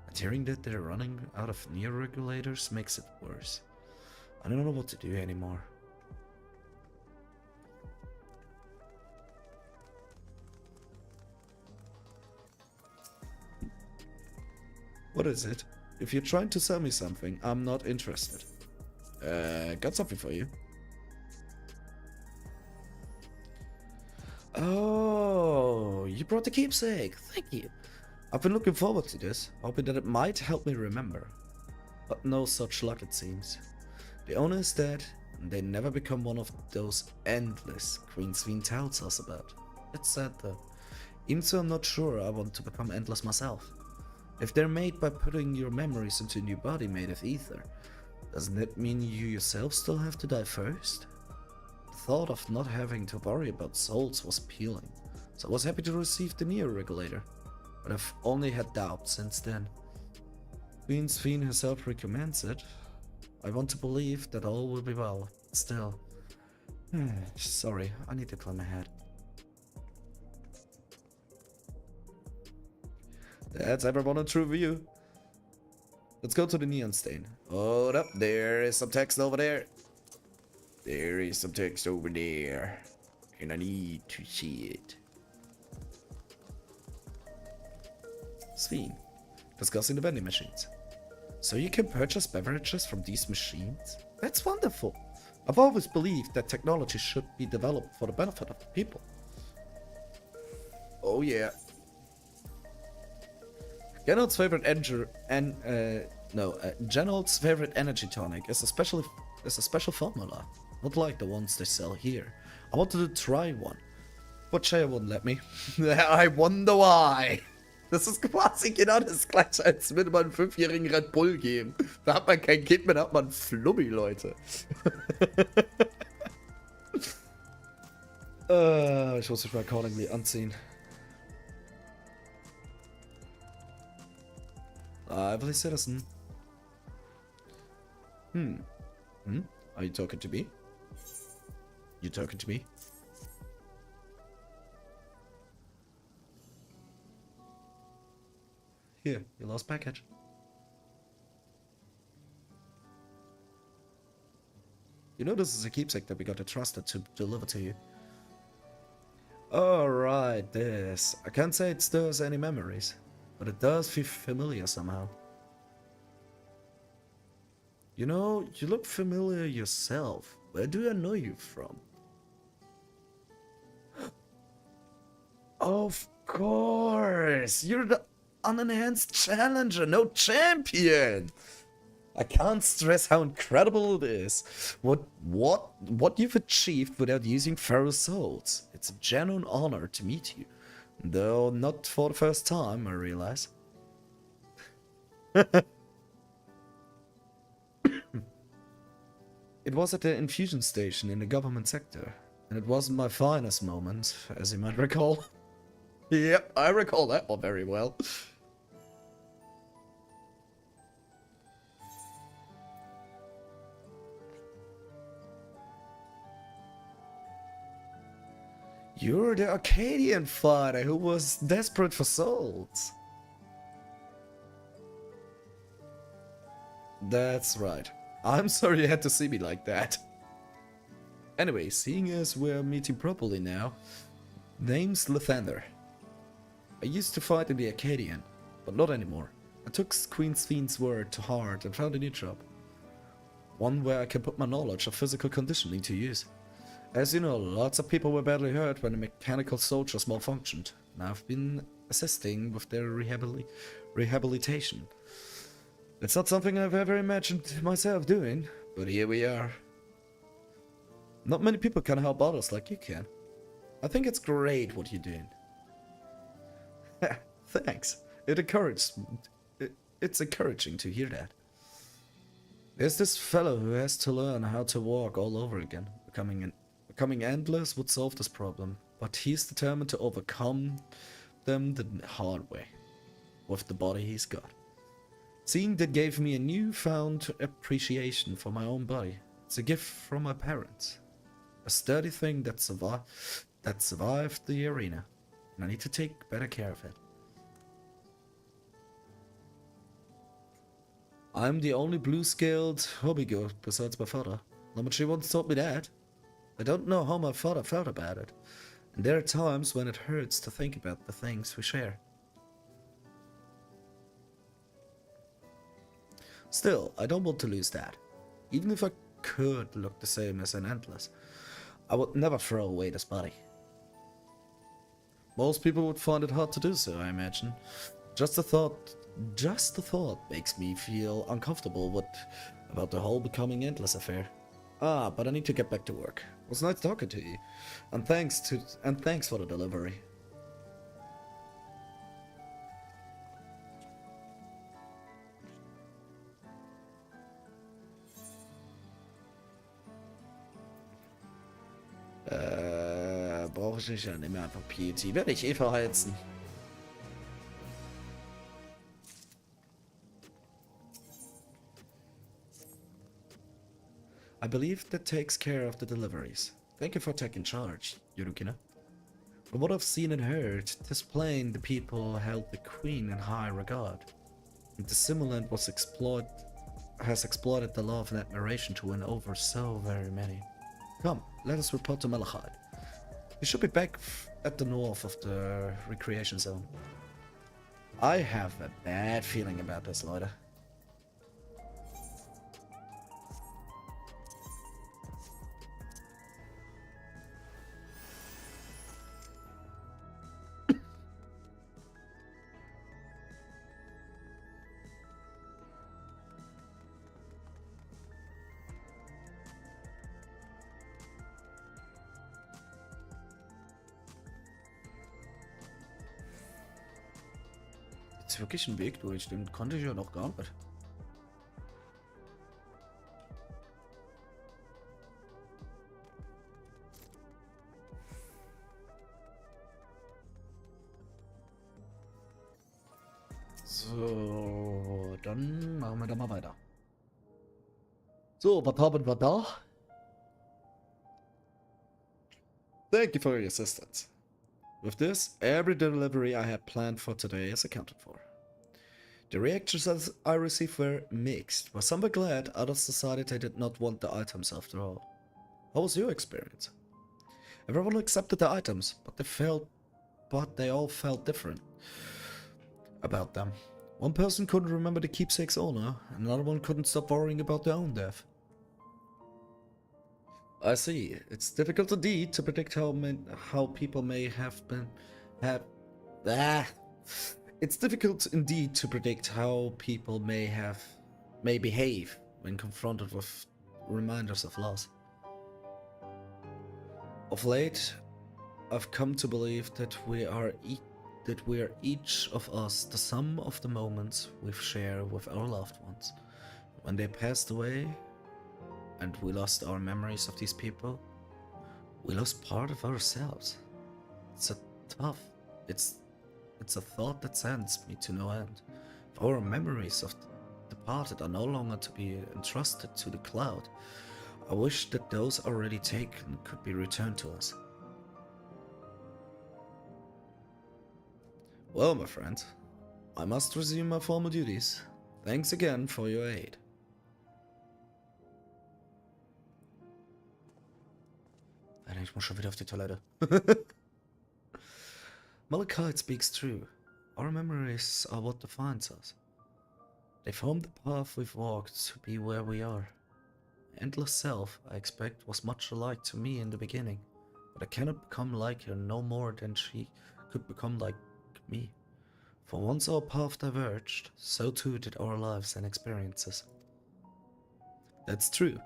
And hearing that they're running out of near regulators makes it worse. I don't know what to do anymore. What is it? If you're trying to sell me something, I'm not interested. Got something for you. Oh, you brought the keepsake. Thank you. I've been looking forward to this, hoping that it might help me remember. But no such luck, it seems. The owner is dead, and they never become one of those endless Queen's Fiend tells us about. It's sad though. Even so, I'm not sure I want to become endless myself. If they're made by putting your memories into a new body made of ether, doesn't that mean you yourself still have to die first? The thought of not having to worry about souls was appealing, so I was happy to receive the Neo Regulator, but I've only had doubts since then. Queen's Fiend herself recommends it. I want to believe that all will be well, still. Sorry, I need to clear my head. That's everyone on True View. Let's go to the neon stain. Hold up, there is some text over there. There is some text over there. And I need to see it. Sveen. Discussing the vending machines. So you can purchase beverages from these machines? That's wonderful. I've always believed that technology should be developed for the benefit of the people. Oh yeah. Gerald's favorite Gerald's favorite energy tonic is a special formula, not like the ones they sell here. I wanted to try one, but Shea wouldn't let me. I wonder why. Das ist quasi genau das gleiche, als würde man einen 5-jährigen Red Bull geben. Da hat man kein Kind mehr, da hat man Flummi, Leute. Ich muss mich mal accordingly anziehen. Lively citizen. Are you talking to me? You talking to me? Here, your last package. You know this is a keepsake that we got entrusted to deliver to you. Alright, this. I can't say it stirs any memories, but it does feel familiar somehow. You know, you look familiar yourself. Where do I know you from? Of course! You're the unenhanced challenger, no champion! I can't stress how incredible it is. What you've achieved without using Pharaoh's souls. It's a genuine honor to meet you. Though not for the first time, I realize. It was at the infusion station in the government sector, and it wasn't my finest moment, as you might recall. Yep, I recall that one very well. You're the Arcadian fighter who was desperate for souls. That's right. I'm sorry you had to see me like that. Anyway, seeing as we're meeting properly now, name's Lathander. I used to fight in the Arcadian, but not anymore. I took Queen's Fiend's word to heart and found a new job. One where I can put my knowledge of physical conditioning to use. As you know, lots of people were badly hurt when the mechanical soldiers malfunctioned, and I've been assisting with their rehabilitation. It's not something I've ever imagined myself doing, but here we are. Not many people can help others like you can. I think it's great what you're doing. Thanks. It's encouraging to hear that. There's this fellow who has to learn how to walk all over again. Becoming endless would solve this problem, but he's determined to overcome them the hard way, with the body he's got. Seeing that gave me a newfound appreciation for my own body. It's a gift from my parents. A sturdy thing that survived the arena, and I need to take better care of it. I'm the only blue-scaled hobby goat besides my father. Not much he once taught me that. I don't know how my father felt about it, and there are times when it hurts to think about the things we share. Still, I don't want to lose that. Even if I could look the same as an Endless, I would never throw away this body. Most people would find it hard to do so, I imagine. Just the thought makes me feel uncomfortable about the whole becoming Endless affair. But I need to get back to work. It was nice talking to you, and thanks for the delivery. Brauche ich nicht, dann nehmen wir einfach PET. Werde ich eh verheizen. I believe that takes care of the deliveries. Thank you for taking charge, Yurukina. From what I've seen and heard, this plane the people held the Queen in high regard. And the simulant has exploited the love and admiration to win over so very many. Come, let us report to Malachite. We should be back at the north of the recreation zone. I have a bad feeling about this, Leute. Jetzt wirklich ein Weg durch, den konnte ich ja noch gar nicht. So, dann machen wir da mal weiter. So, was haben wir da? Thank you for your assistance. With this, every delivery I had planned for today is accounted for. The reactions I received were mixed, but some were glad, others decided they did not want the items after all. How was your experience? Everyone accepted the items, but they all felt different about them. One person couldn't remember the keepsake's owner, another one couldn't stop worrying about their own death. I see. It's difficult indeed to predict how people may It's difficult indeed to predict how people may behave when confronted with reminders of loss. Of late, I've come to believe that we are each of us the sum of the moments we've shared with our loved ones. When they passed away, and we lost our memories of these people, we lost part of ourselves. It's a thought that saddens me to no end. If our memories of the departed are no longer to be entrusted to the cloud, I wish that those already taken could be returned to us. Well, my friend, I must resume my former duties. Thanks again for your aid. Ich muss schon wieder auf die Toilette. Malachite speaks true. Our memories are what defines us. They form the path we've walked to be where we are. Endless self, I expect, was much alike to me in the beginning, but I cannot become like her no more than she could become like me. For once our path diverged, so too did our lives and experiences. That's true.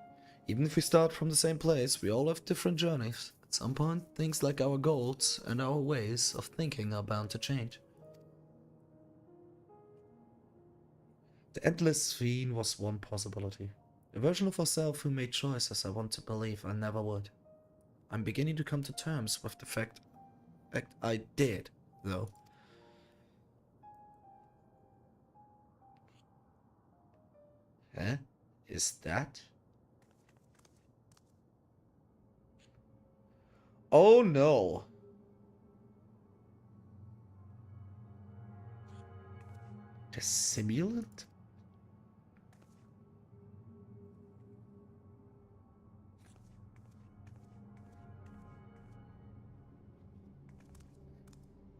Even if we start from the same place, we all have different journeys. At some point, things like our goals and our ways of thinking are bound to change. The Endless Fiend was one possibility. A version of ourselves who made choices I want to believe I never would. I'm beginning to come to terms with the fact I did, though. Huh? Is that? Oh no! The simulant?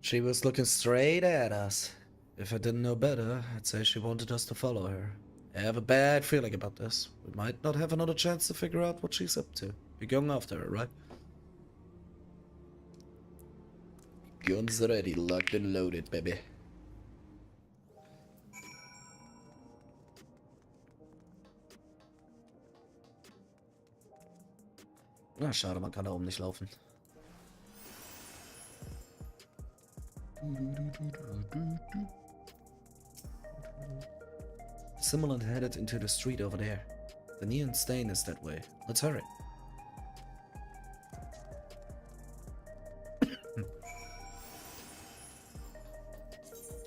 She was looking straight at us. If I didn't know better, I'd say she wanted us to follow her. I have a bad feeling about this. We might not have another chance to figure out what she's up to. We're going after her, right? Guns ready, locked and loaded, baby. Na, schade, man kann da oben nicht laufen. Simulant headed into the street over there. The neon stain is that way. Let's hurry.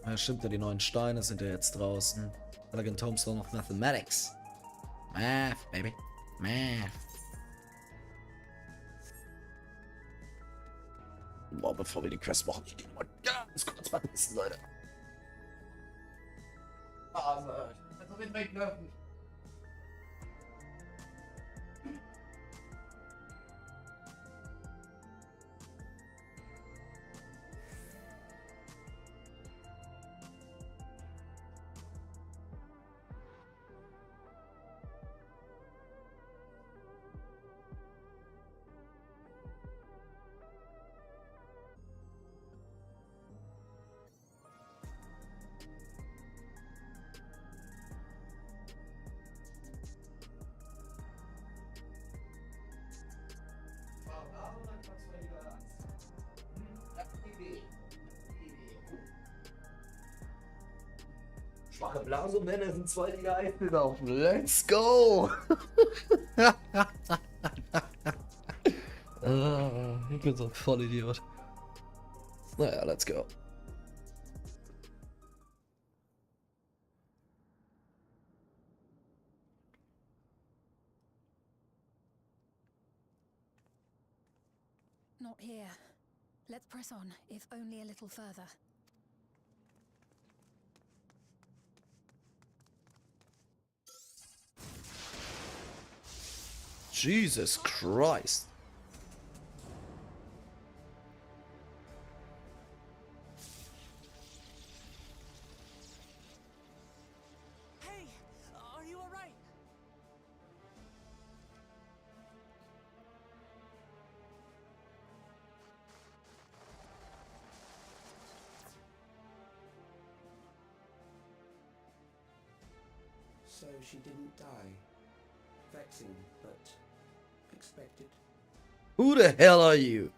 Ja, stimmt ja, die neuen Steine sind ja jetzt draußen. Elegant Tombstone of Mathematics. Math, baby. Math. Boah, bevor wir die Quest machen, ich geh mal ganz kurz mal pissen, Leute. Also, ich kann so mit weglaufen. Schwache Blase und Männer sind 2 Liga Eis gelaufen. Let's go! Ich bin so ein Vollidiot. Naja, let's go. Not here. Let's press on, if only a little further. Jesus Christ. Hey, are you all right? So she didn't die. Vexing, but expected. Who the hell are you?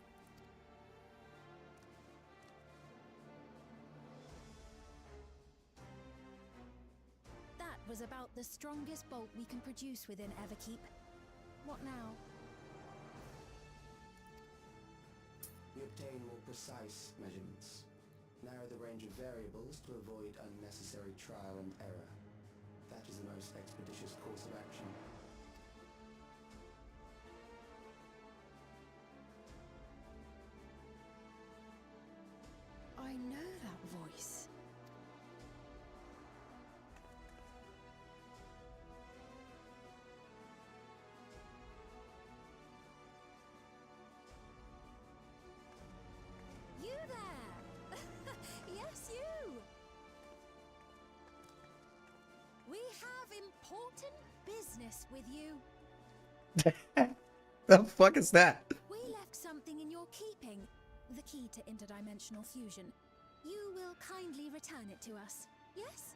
That was about the strongest bolt we can produce within Everkeep. What now? We obtain more precise measurements. Narrow the range of variables to avoid unnecessary trial and error. That is the most expeditious course of action. I know that voice. You there! Yes, you! We have important business with you. The fuck is that? We left something in your keeping. The key to interdimensional fusion. You will kindly return it to us, yes?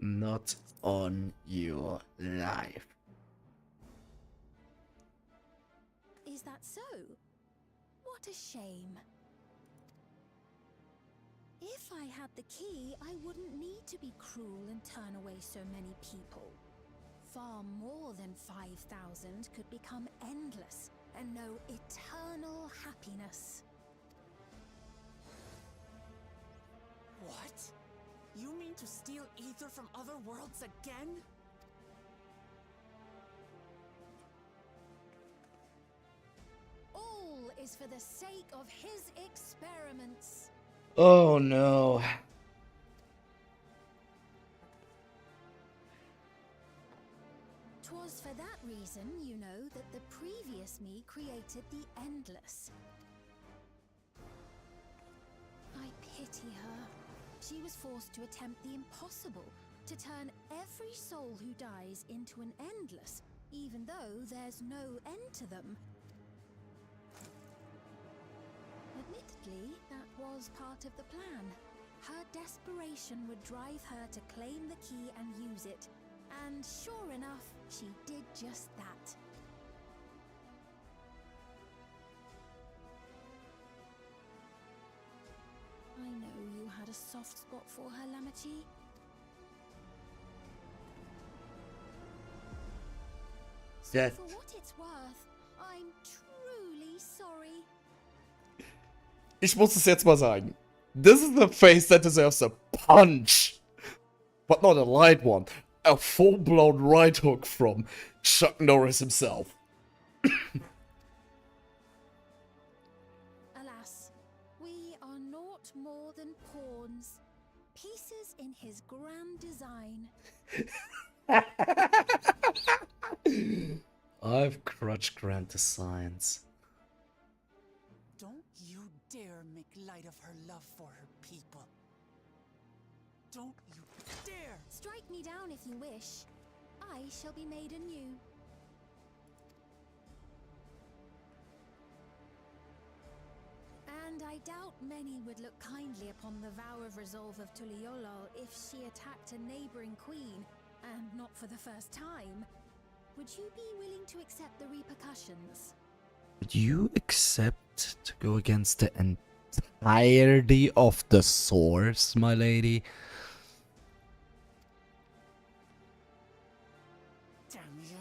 Not on your life. Is that so? What a shame. If I had the key, I wouldn't need to be cruel and turn away so many people. Far more than 5,000 could become endless and know eternal happiness. What? You mean to steal ether from other worlds again? All is for the sake of his experiments. Oh no. 'Twas for that reason, you know, that the previous me created the Endless. I pity her. She was forced to attempt the impossible, to turn every soul who dies into an Endless, even though there's no end to them. Admittedly, that was part of the plan. Her desperation would drive her to claim the key and use it. And sure enough, she did just that. I know you had a soft spot for her, Lamachi. So That- for what it's worth, I'm truly sorry. Ich muss es jetzt mal sagen. This is the face that deserves a punch. But not a light one. A full-blown right hook from Chuck Norris himself. Alas, we are naught more than pawns, pieces in his grand design. I've crushed grand designs. Don't you dare make light of her love for her people. Don't you dare! Strike me down if you wish. I shall be made anew. And I doubt many would look kindly upon the vow of resolve of Tuliolol if she attacked a neighboring queen, and not for the first time. Would you be willing to accept the repercussions? Would you accept to go against the entirety of the source, my lady? Damn you!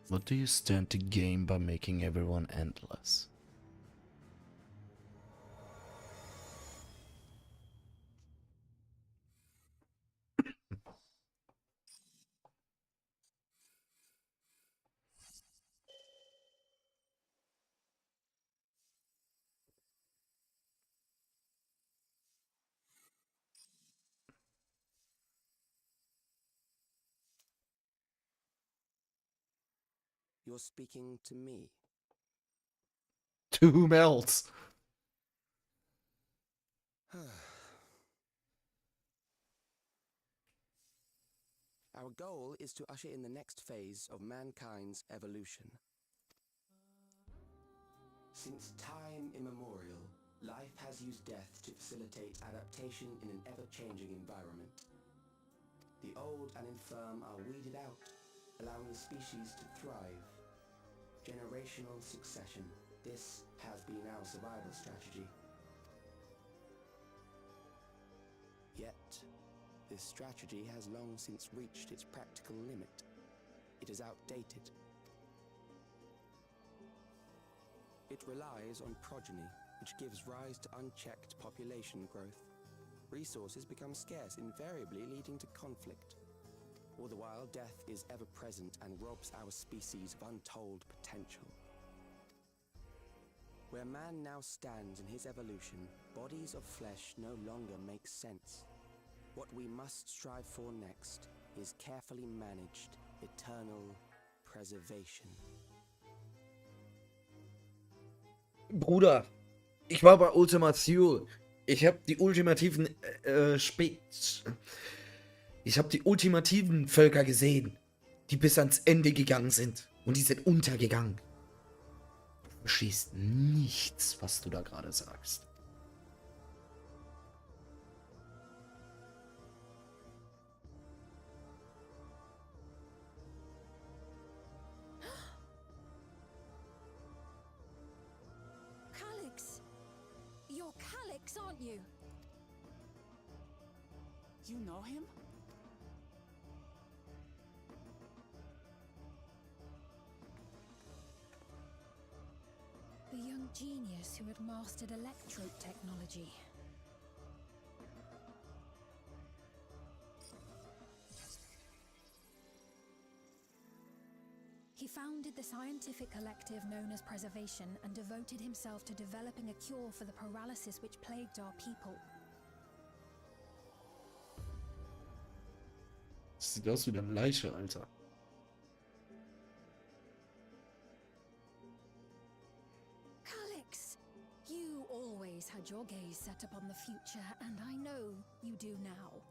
What do you stand to gain by making everyone endless? You're speaking to me. To whom else? Our goal is to usher in the next phase of mankind's evolution. Since time immemorial, life has used death to facilitate adaptation in an ever-changing environment. The old and infirm are weeded out, allowing the species to thrive. Generational succession. This has been our survival strategy. Yet, this strategy has long since reached its practical limit. It is outdated. It relies on progeny, which gives rise to unchecked population growth. Resources become scarce, invariably leading to conflict. All the while, death is ever present and robs our species of untold potential. Where man now stands in his evolution, bodies of flesh no longer make sense. What we must strive for next is carefully managed eternal preservation. Bruder, ich war bei Ultimatio. Ich habe die ultimativen Ich habe die ultimativen Völker gesehen, die bis ans Ende gegangen sind. Und die sind untergegangen. Du verstehst nichts, was du da gerade sagst. Calyx! You're Calyx, aren't you? You know him? The young genius who had mastered electrope technology. He founded the scientific collective known as Preservation and devoted himself to developing a cure for the paralysis which plagued our people. Das sieht aus wie eine Leiche, Alter. Calyx, you always had your gaze set upon the future, and I know you do now.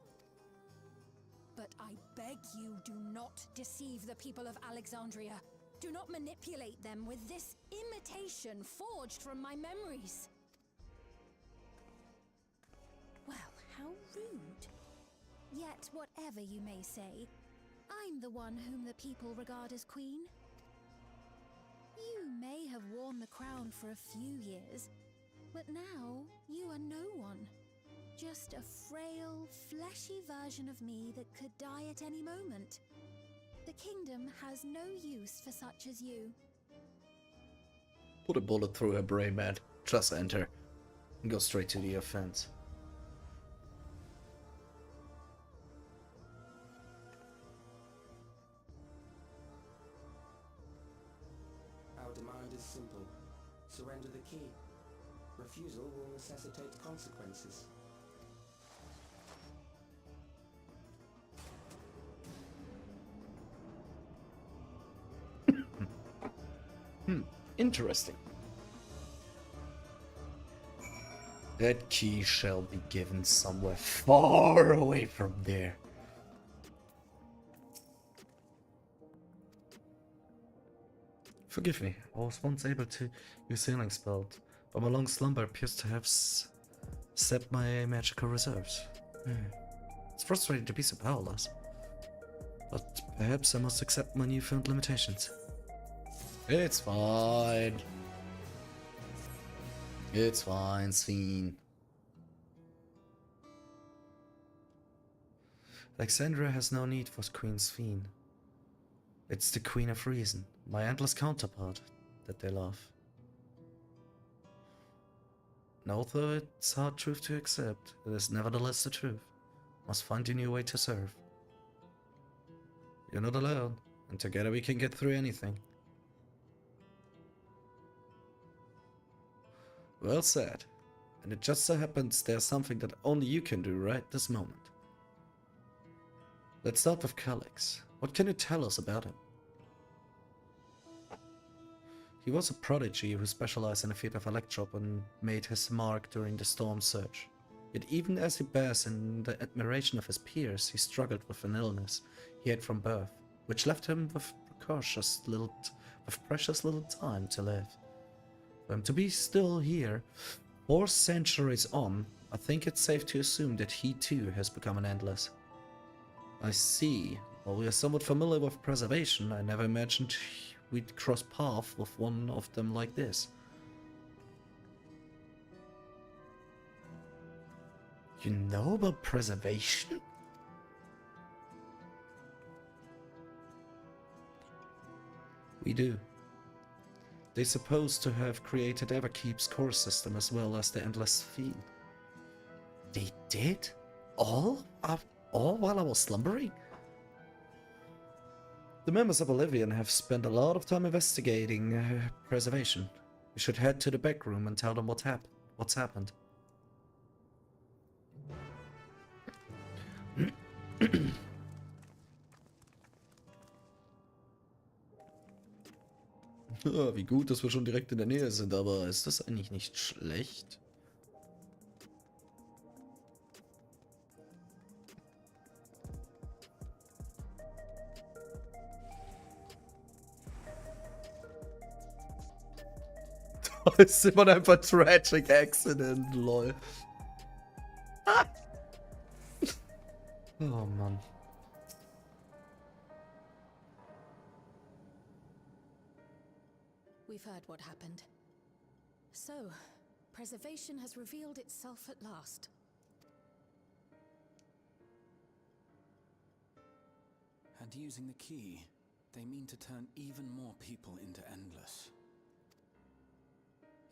But I beg you, do not deceive the people of Alexandria. Do not manipulate them with this imitation forged from my memories. Well, how rude. Yet, whatever you may say, I'm the one whom the people regard as queen. You may have worn the crown for a few years, but now you are no one. Just a frail, fleshy version of me that could die at any moment. The kingdom has no use for such as you. Put a bullet through her brain, man. Just enter. And go straight to the offense. Our demand is simple. Surrender the key. Refusal will necessitate consequences. Interesting. That key shall be given somewhere far away from there. Forgive me, I was once able to use healing spells, but my long slumber appears to have sapped my magical reserves. It's frustrating to be so powerless, but perhaps I must accept my newfound limitations. It's fine. It's fine, Sven. Alexandria has no need for Queen Sven. It's the Queen of Reason, my endless counterpart, that they love. And although it's hard truth to accept, it is nevertheless the truth. Must find a new way to serve. You're not alone, and together we can get through anything. Well said. And it just so happens there's something that only you can do right this moment. Let's start with Calyx. What can you tell us about him? He was a prodigy who specialized in the field of electrop and made his mark during the Storm Surge. Yet even as he bears in the admiration of his peers, he struggled with an illness he had from birth, which left him with precious little time to live. For him to be still here, 4 centuries on, I think it's safe to assume that he too has become an endless. I see. While we are somewhat familiar with preservation, I never imagined we'd cross paths with one of them like this. You know about preservation? We do. They're supposed to have created Everkeep's core system as well as the Endless Field. They did? All while I was slumbering? The members of Oblivion have spent a lot of time investigating preservation. We should head to the back room and tell them what's happened. Ja, wie gut, dass wir schon direkt in der Nähe sind, aber ist das eigentlich nicht schlecht? Da ist immer einfach Tragic Accident, lol. Oh Mann. We've heard what happened. So, preservation has revealed itself at last. And using the key, they mean to turn even more people into Endless.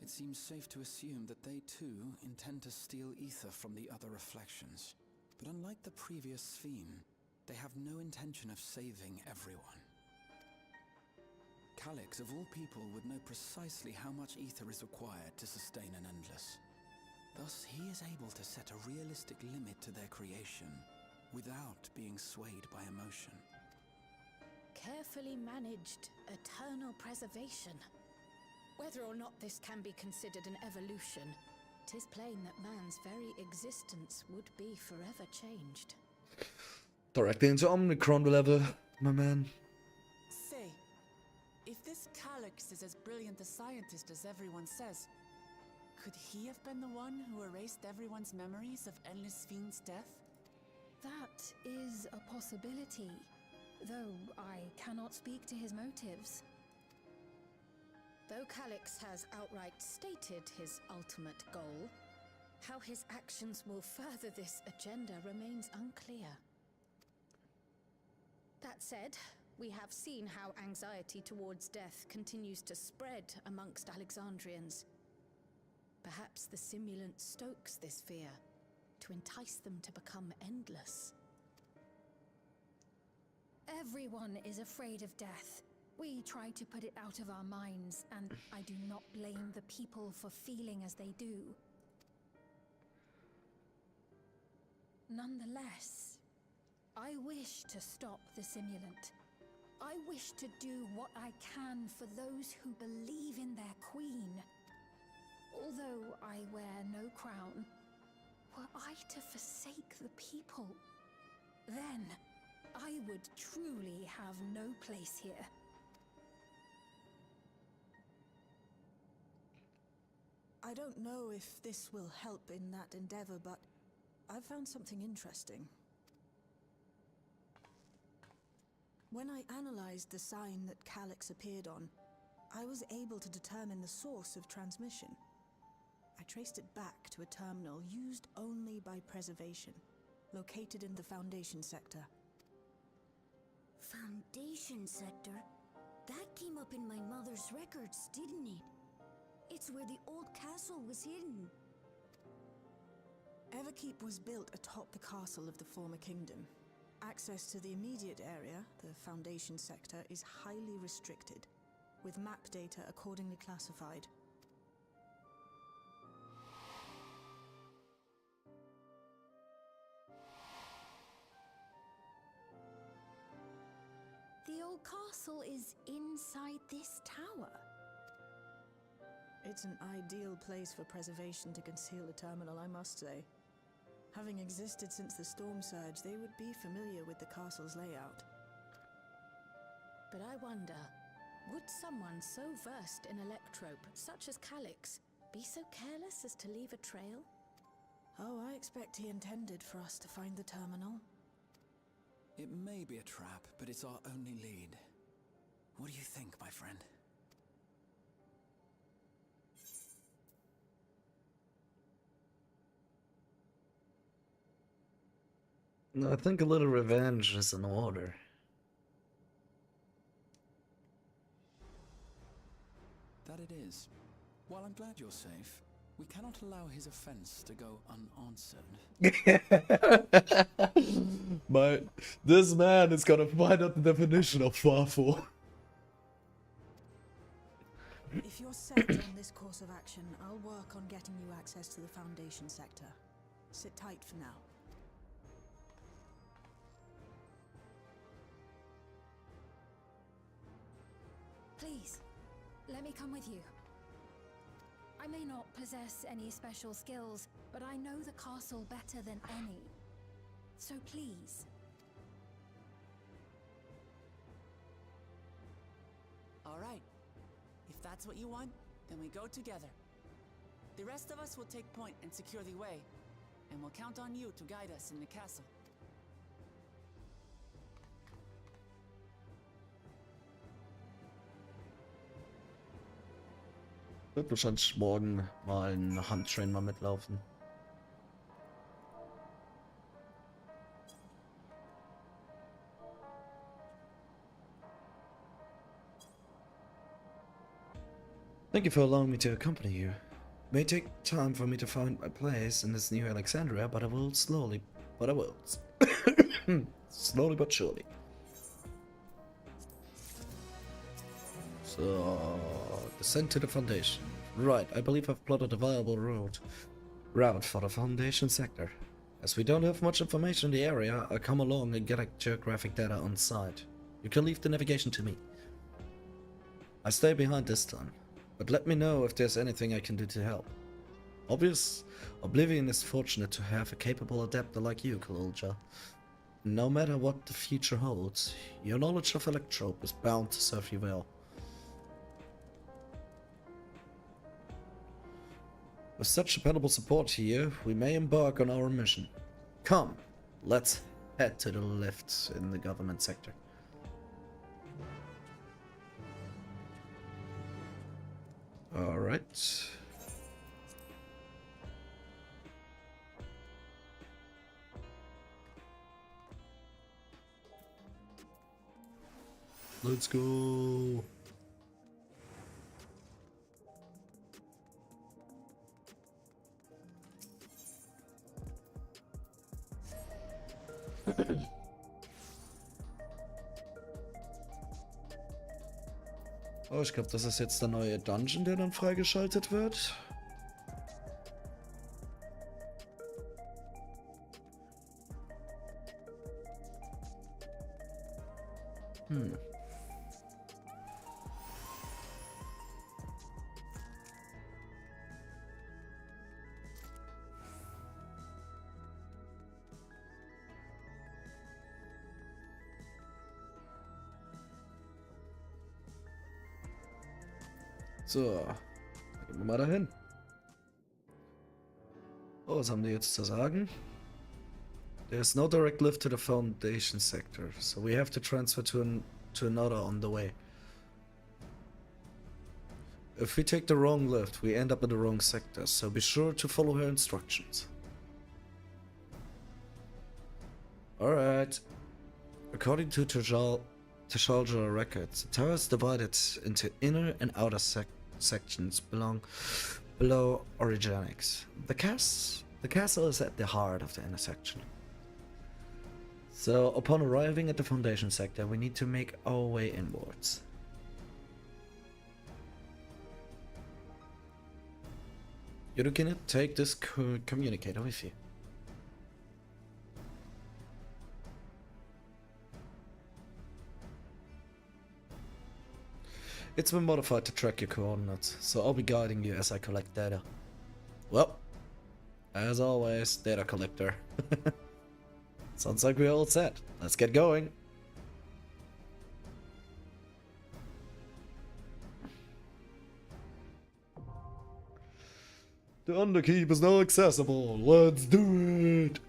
It seems safe to assume that they too intend to steal ether from the other reflections. But unlike the previous Sphene, they have no intention of saving everyone. Calyx, of all people, would know precisely how much ether is required to sustain an Endless. Thus, he is able to set a realistic limit to their creation, without being swayed by emotion. Carefully managed eternal preservation. Whether or not this can be considered an evolution, 'tis plain that man's very existence would be forever changed. Directly into Omnicron level, my man. Say, if this Calyx is as brilliant a scientist as everyone says, could he have been the one who erased everyone's memories of Endless Sphene's death? That is a possibility, though I cannot speak to his motives. Though Calyx has outright stated his ultimate goal, how his actions will further this agenda remains unclear. That said, we have seen how anxiety towards death continues to spread amongst Alexandrians. Perhaps the simulant stokes this fear to entice them to become endless. Everyone is afraid of death. We try to put it out of our minds, and I do not blame the people for feeling as they do. Nonetheless, I wish to stop the simulant. I wish to do what I can for those who believe in their queen. Although I wear no crown, were I to forsake the people, then I would truly have no place here. I don't know if this will help in that endeavor, but I've found something interesting. When I analyzed the sign that Calyx appeared on, I was able to determine the source of transmission. I traced it back to a terminal used only by preservation, located in the Foundation sector. Foundation sector? That came up in my mother's records, didn't it? It's where the old castle was hidden. Everkeep was built atop the castle of the former kingdom. Access to the immediate area, the Foundation sector, is highly restricted, with map data accordingly classified. The old castle is inside this tower. It's an ideal place for preservation to conceal a terminal, I must say. Having existed since the Storm Surge, they would be familiar with the castle's layout. But I wonder, would someone so versed in electrope, such as Calyx, be so careless as to leave a trail? Oh, I expect he intended for us to find the terminal. It may be a trap, but it's our only lead. What do you think, my friend? I think a little revenge is in order. That it is. While I'm glad you're safe, we cannot allow his offense to go unanswered. But this man is gonna find out the definition of farful. If you're set on this course of action, I'll work on getting you access to the Foundation sector. Sit tight for now. Please, let me come with you. I may not possess any special skills, but I know the castle better than any. So please. All right. If that's what you want, then we go together. The rest of us will take point and secure the way, and we'll count on you to guide us in the castle. Wird wahrscheinlich morgen mal ein Handtrain mal mitlaufen. Thank you for allowing me to accompany you. It may take time for me to find my place in this new Alexandria, but I will slowly but surely. So, descend to the Foundation. Right, I believe I've plotted a viable route for the Foundation sector. As we don't have much information in the area, I'll come along and get geographic data on site. You can leave the navigation to me. I stay behind this time, but let me know if there's anything I can do to help. Oblivion is fortunate to have a capable adapter like you, Kalulja. No matter what the future holds, your knowledge of Electrope is bound to serve you well. With such dependable support here, we may embark on our mission. Come, let's head to the left in the government sector. Alright. Let's go. Oh, ich glaube, das ist jetzt der neue Dungeon, der dann freigeschaltet wird. So, gehen wir mal dahin. Oh, was haben die jetzt zu sagen? There's no direct lift to the Foundation sector, so we have to transfer to another on the way. If we take the wrong lift, we end up in the wrong sector, so be sure to follow her instructions. Alright. According to Tashalja records, the tower is divided into inner and outer sections below Origenics. The castle is at the heart of the inner section. So, upon arriving at the Foundation sector, we need to make our way inwards. You're gonna take this communicator with you. It's been modified to track your coordinates, so I'll be guiding you as I collect data. Well, as always, data collector. Sounds like we're all set. Let's get going. The Underkeep is now accessible. Let's do it.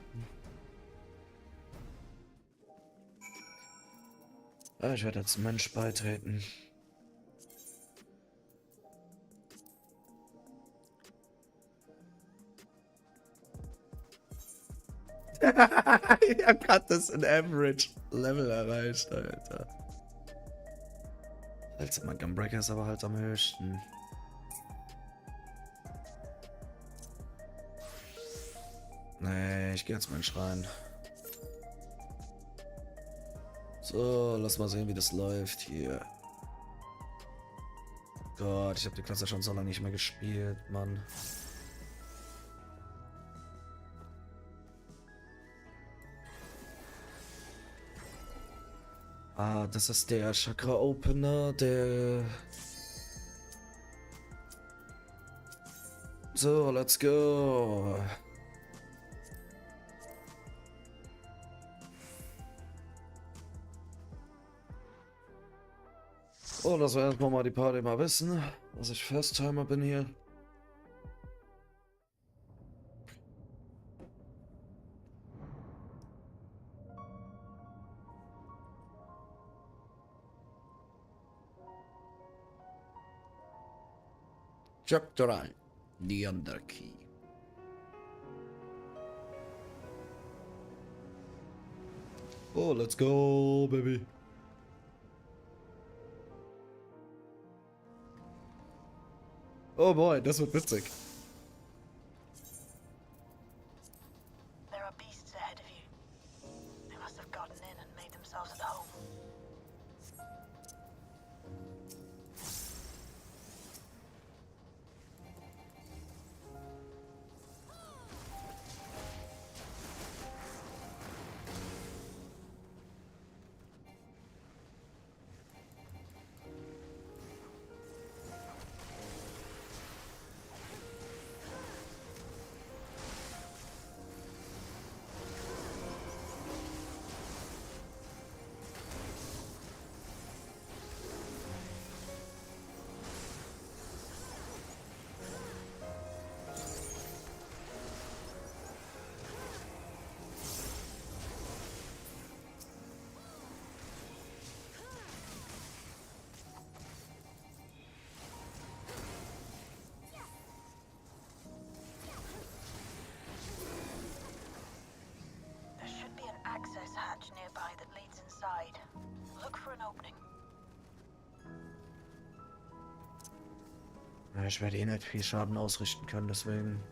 Ah, ich werde als Mensch beitreten. Ich hab grad das in Average Level erreicht, Alter. Alter, mein Gunbreaker ist aber halt am höchsten. Nee, ich geh jetzt mal in den Schrein. So, lass mal sehen, wie das läuft hier. Gott, ich habe die Klasse schon so lange nicht mehr gespielt, Mann. Ah, das ist der Chakra-Opener, der... So, let's go. Oh, dass wir erstmal mal die Party mal wissen, dass ich First-Timer bin hier. Chapter 1, The Underkey. Oh, let's go, baby. Oh boy, das wird witzig. There are beasts ahead of you. They must have gotten in and made themselves at home. Access hatch nearby that leads inside. Look for an opening. Ja, ich werde eh nicht viel Schaden ausrichten können, deswegen.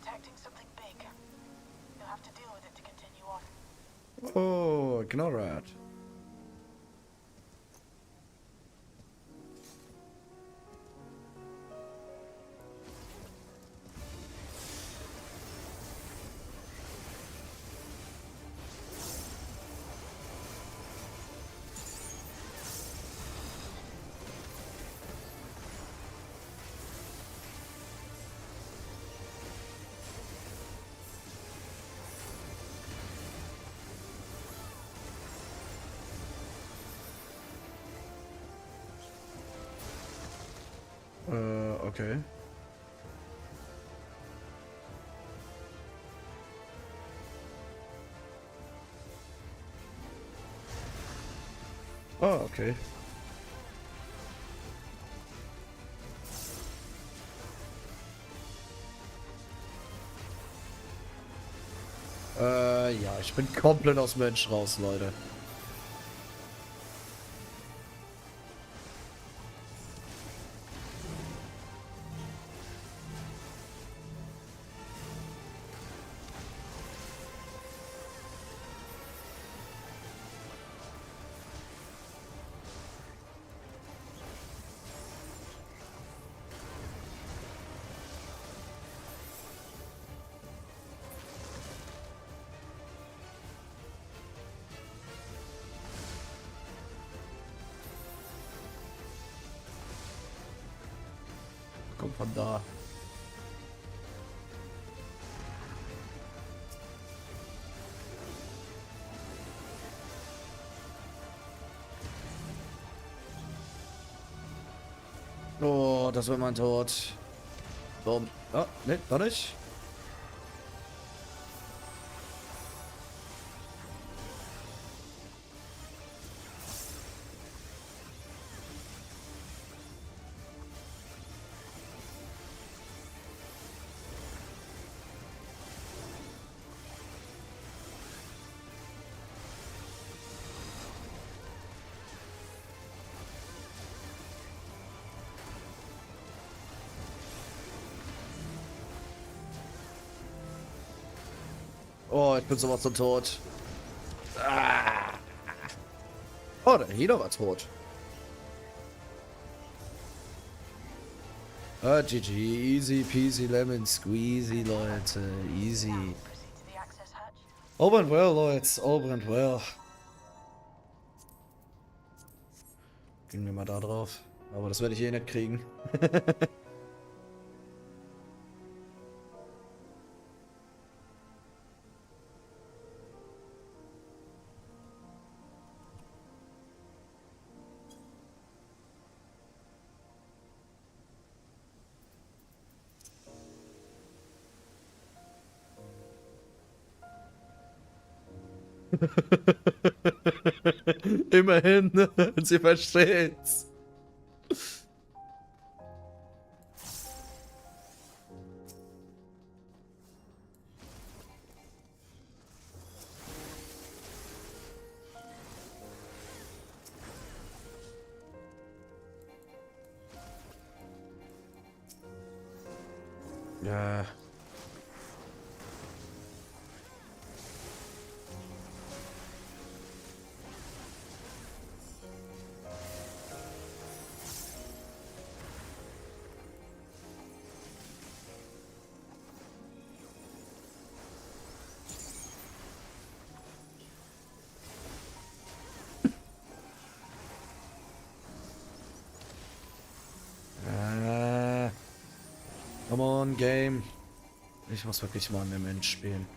Detecting something big. You'll have to deal with it to continue on. Oh, ignore it. Okay. Oh, okay. Ja, ich bin komplett aus Mensch raus, Leute. von da. Oh, das wird mein Tod. Warum? Ah, ne, war nicht. Oh, ich bin sowas von tot. Ah. Oh, der Healer war tot. Ah, GG. Easy peasy lemon squeezy, Leute. Easy. Over and well, Leute. Over and well. Gehen wir mal da drauf. Aber das werde ich eh nicht kriegen. Immerhin, sie versteht's. Ja. Come on, Game. Ich muss wirklich mal einen Mensch spielen.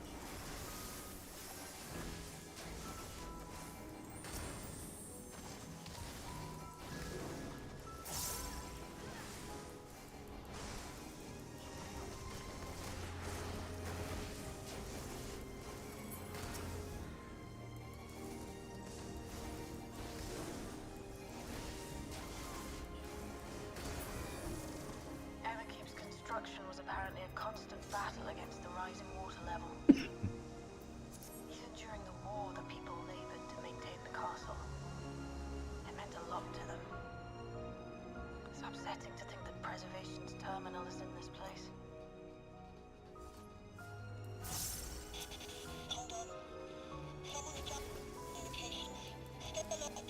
Construction was apparently a constant battle against the rising water level. Even during the war, the people labored to maintain the castle. It meant a lot to them. It's upsetting to think that preservation's terminal is in this place. Hold on. Someone's jumped communications. Step alert.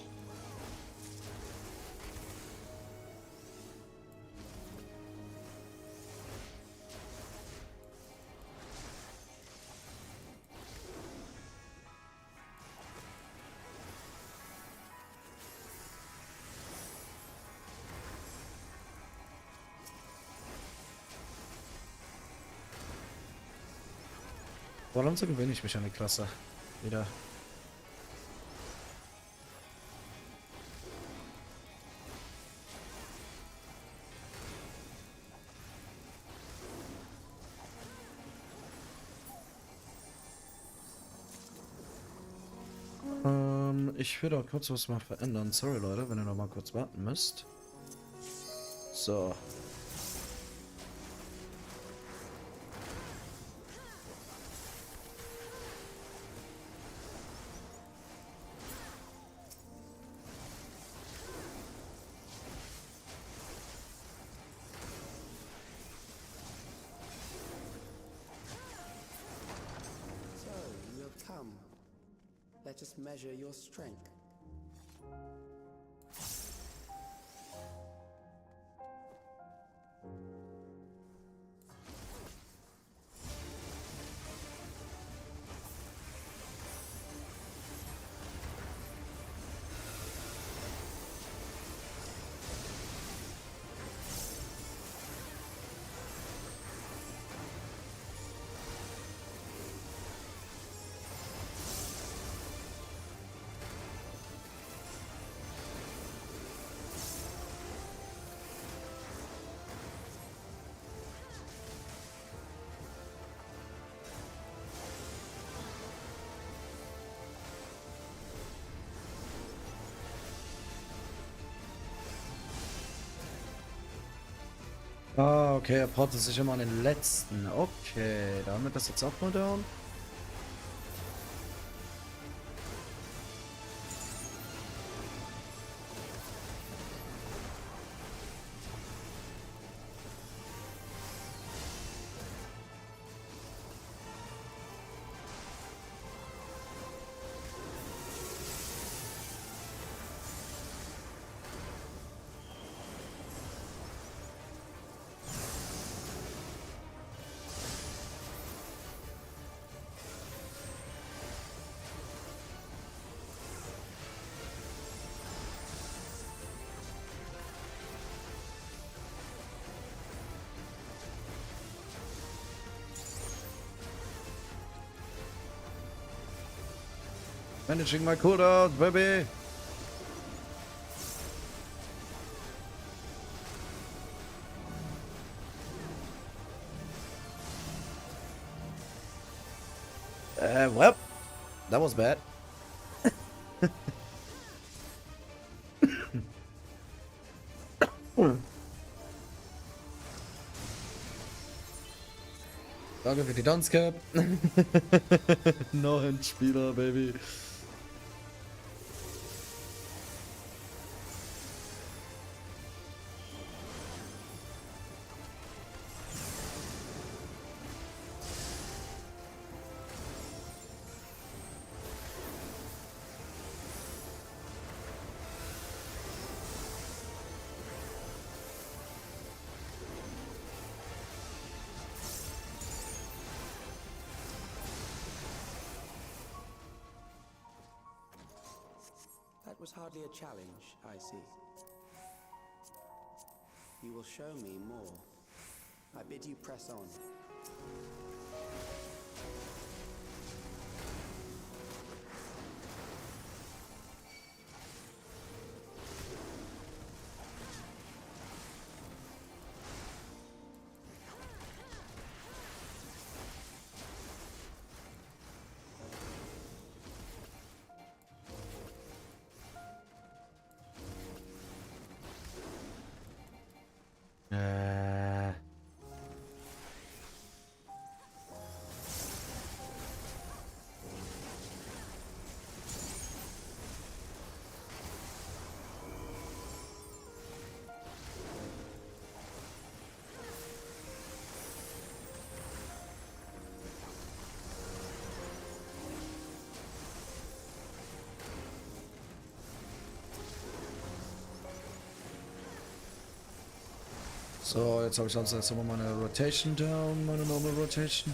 Warum so gewöhne ich mich an die Klasse? Wieder. Ich würde auch kurz was mal verändern. Sorry, Leute, wenn ihr noch mal kurz warten müsst. So. Let us measure your strength. Ah, okay, er portet sich immer an den letzten. Okay, da haben wir das jetzt auch mal down. Managing my cooldown, baby. Well, that was bad. Danke für die Dance Cap. Noch ein Spieler, Baby. That was hardly a challenge, I see. You will show me more. I bid you press on. So, jetzt habe ich sonst erst mal meine Rotation down, meine Normal Rotation.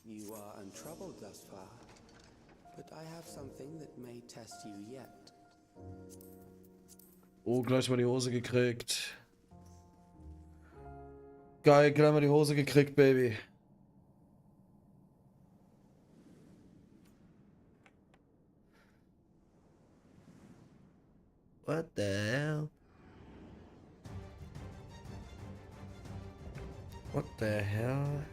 You are untroubled thus far, but I have something that may test you yet. Oh, gleich mal die Hose gekriegt. Geil, gleich mal die Hose gekriegt, Baby. What the hell? What the hell?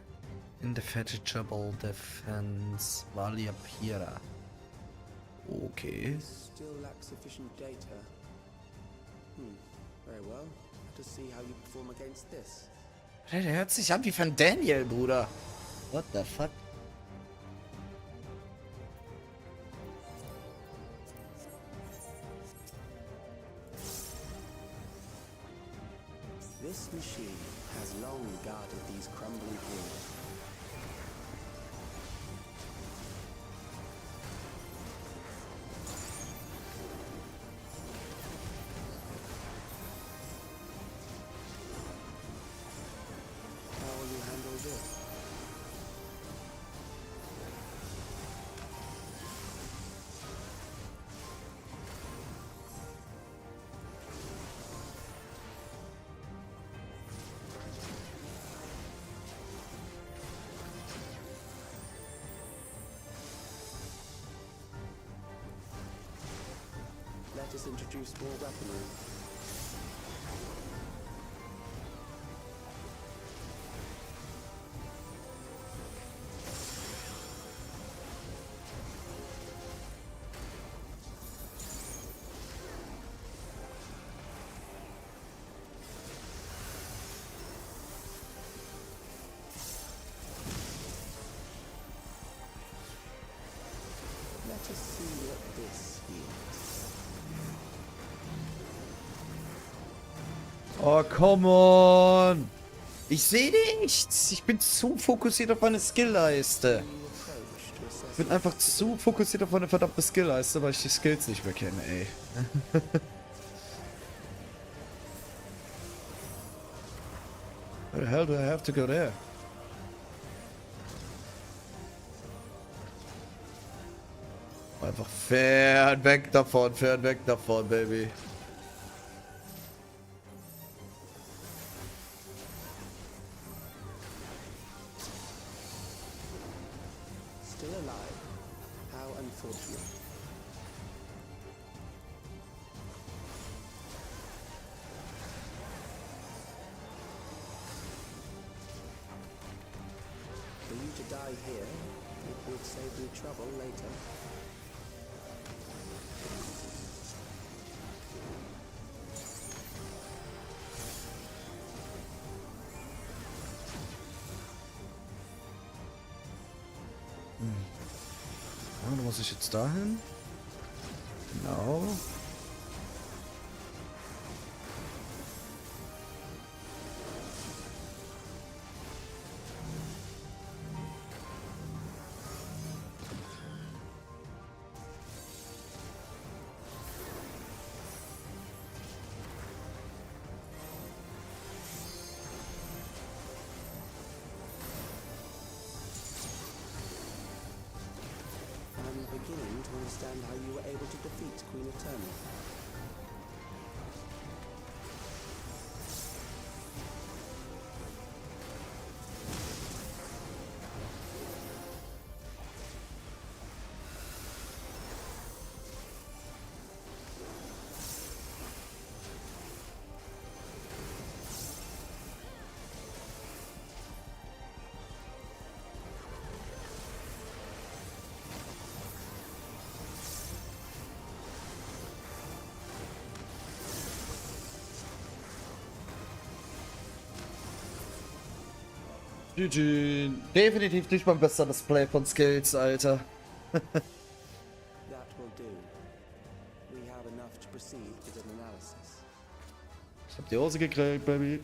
Indefatigable Defense Valia Pira. Okay. Still lacks sufficient data. Very well. Let us see how you perform against this. Der hört sich an wie von Daniel, Bruder. What the fuck? This machine has long guarded these crumbling walls. How will you handle this? Let us introduce more weaponry. Let us see what this is. Oh, come on. Ich sehe nichts. Ich bin zu fokussiert auf meine Skillleiste. Ich bin einfach zu fokussiert auf meine verdammte Skillleiste, weil ich die Skills nicht mehr kenne, ey. Where the hell do I have to go there? Einfach fern weg davon, Baby. Still alive? How unfortunate. For you to die here, it would save me trouble later. Oh, da muss ich jetzt dahin. Genau. I'm beginning to understand how you were able to defeat Queen Eternal. GG. Definitiv nicht mal ein besser Display von Skills, Alter. That will do. We have enough to proceed with an analysis. Ich hab die Hose gekriegt, Baby.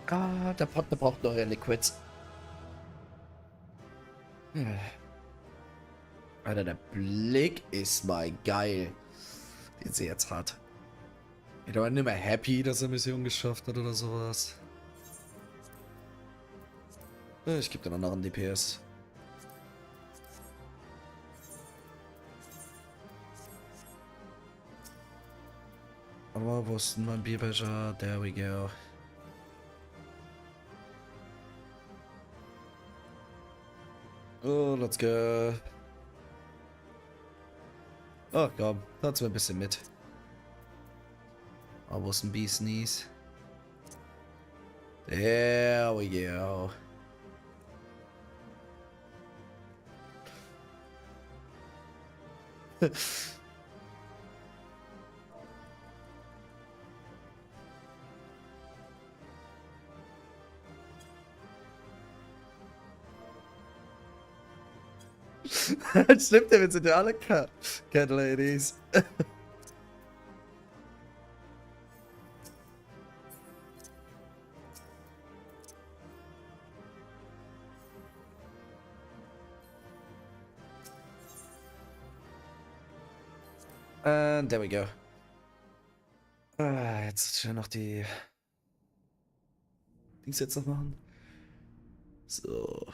Ah, der Partner braucht neue Liquids. Alter, der Blick ist mal geil. Den sie jetzt hat. Ich war nicht mehr happy, dass er Mission geschafft hat oder sowas. Ich gebe dir noch einen DPS. Aber wo ist denn mein Bierbecher? There we go. Oh, let's go. Oh, komm, tat's mir ein bisschen mit. Aber wo ist ein Beast-Sneeze? There we go. Stimmt, wir sind ja alle Cat Ladies. And there we go. Jetzt schnell noch die Dings jetzt noch machen. So.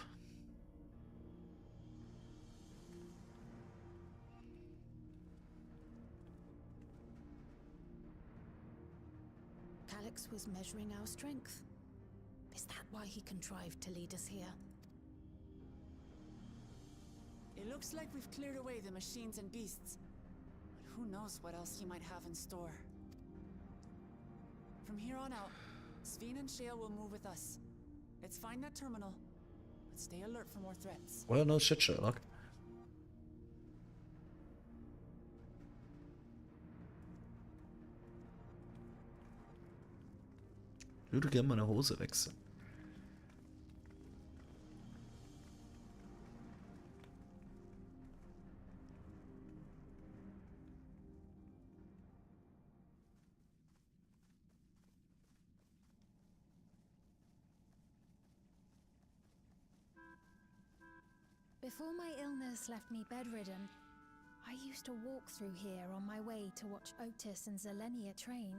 Calyx was measuring our strength. Is that why he contrived to lead us here? It looks like we've cleared away the machines and beasts. But who knows what else he might have in store. From here on out, Sveen and Shale will move with us. Let's find that terminal, but stay alert for more threats. Well, no shit, Sherlock. Ich würde gerne meine Hose wechseln. Before my illness left me bedridden, I used to walk through here on my way to watch Otis and Zelenia train.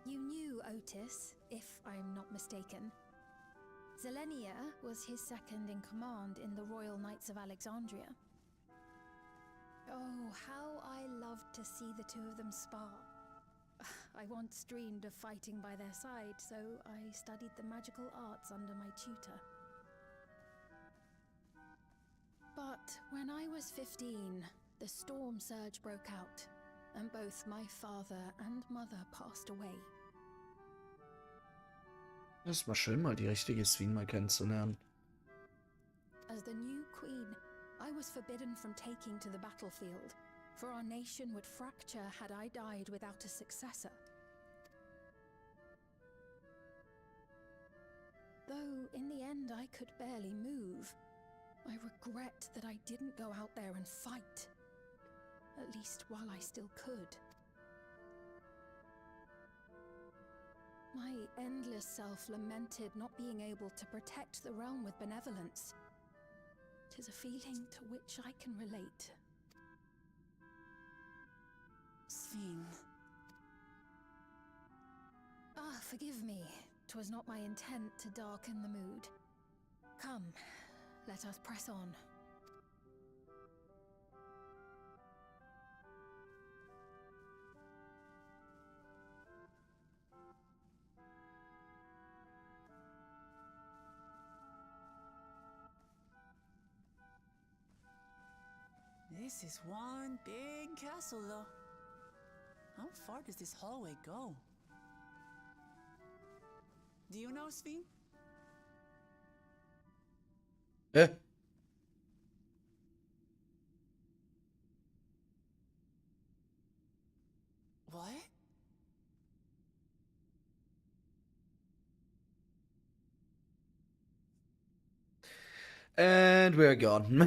You knew Otis, if I'm not mistaken. Zelenia was his second in command in the Royal Knights of Alexandria. Oh, how I loved to see the two of them spar. I once dreamed of fighting by their side, so I studied the magical arts under my tutor. But when I was 15, the storm surge broke out, and both my father and mother passed away. Das war schön, mal die richtige Sveen mal kennenzulernen. As the new queen, I was forbidden from taking to the battlefield, for our nation would fracture had I died without a successor. Though in the end I could barely move, I regret that I didn't go out there and fight. At least while I still could. My endless self lamented not being able to protect the realm with benevolence. 'Tis a feeling to which I can relate. Sveen. Ah, forgive me. 'Twas not my intent to darken the mood. Come, let us press on. This is one big castle, though. How far does this hallway go? Do you know, Sveen? What? And we're gone.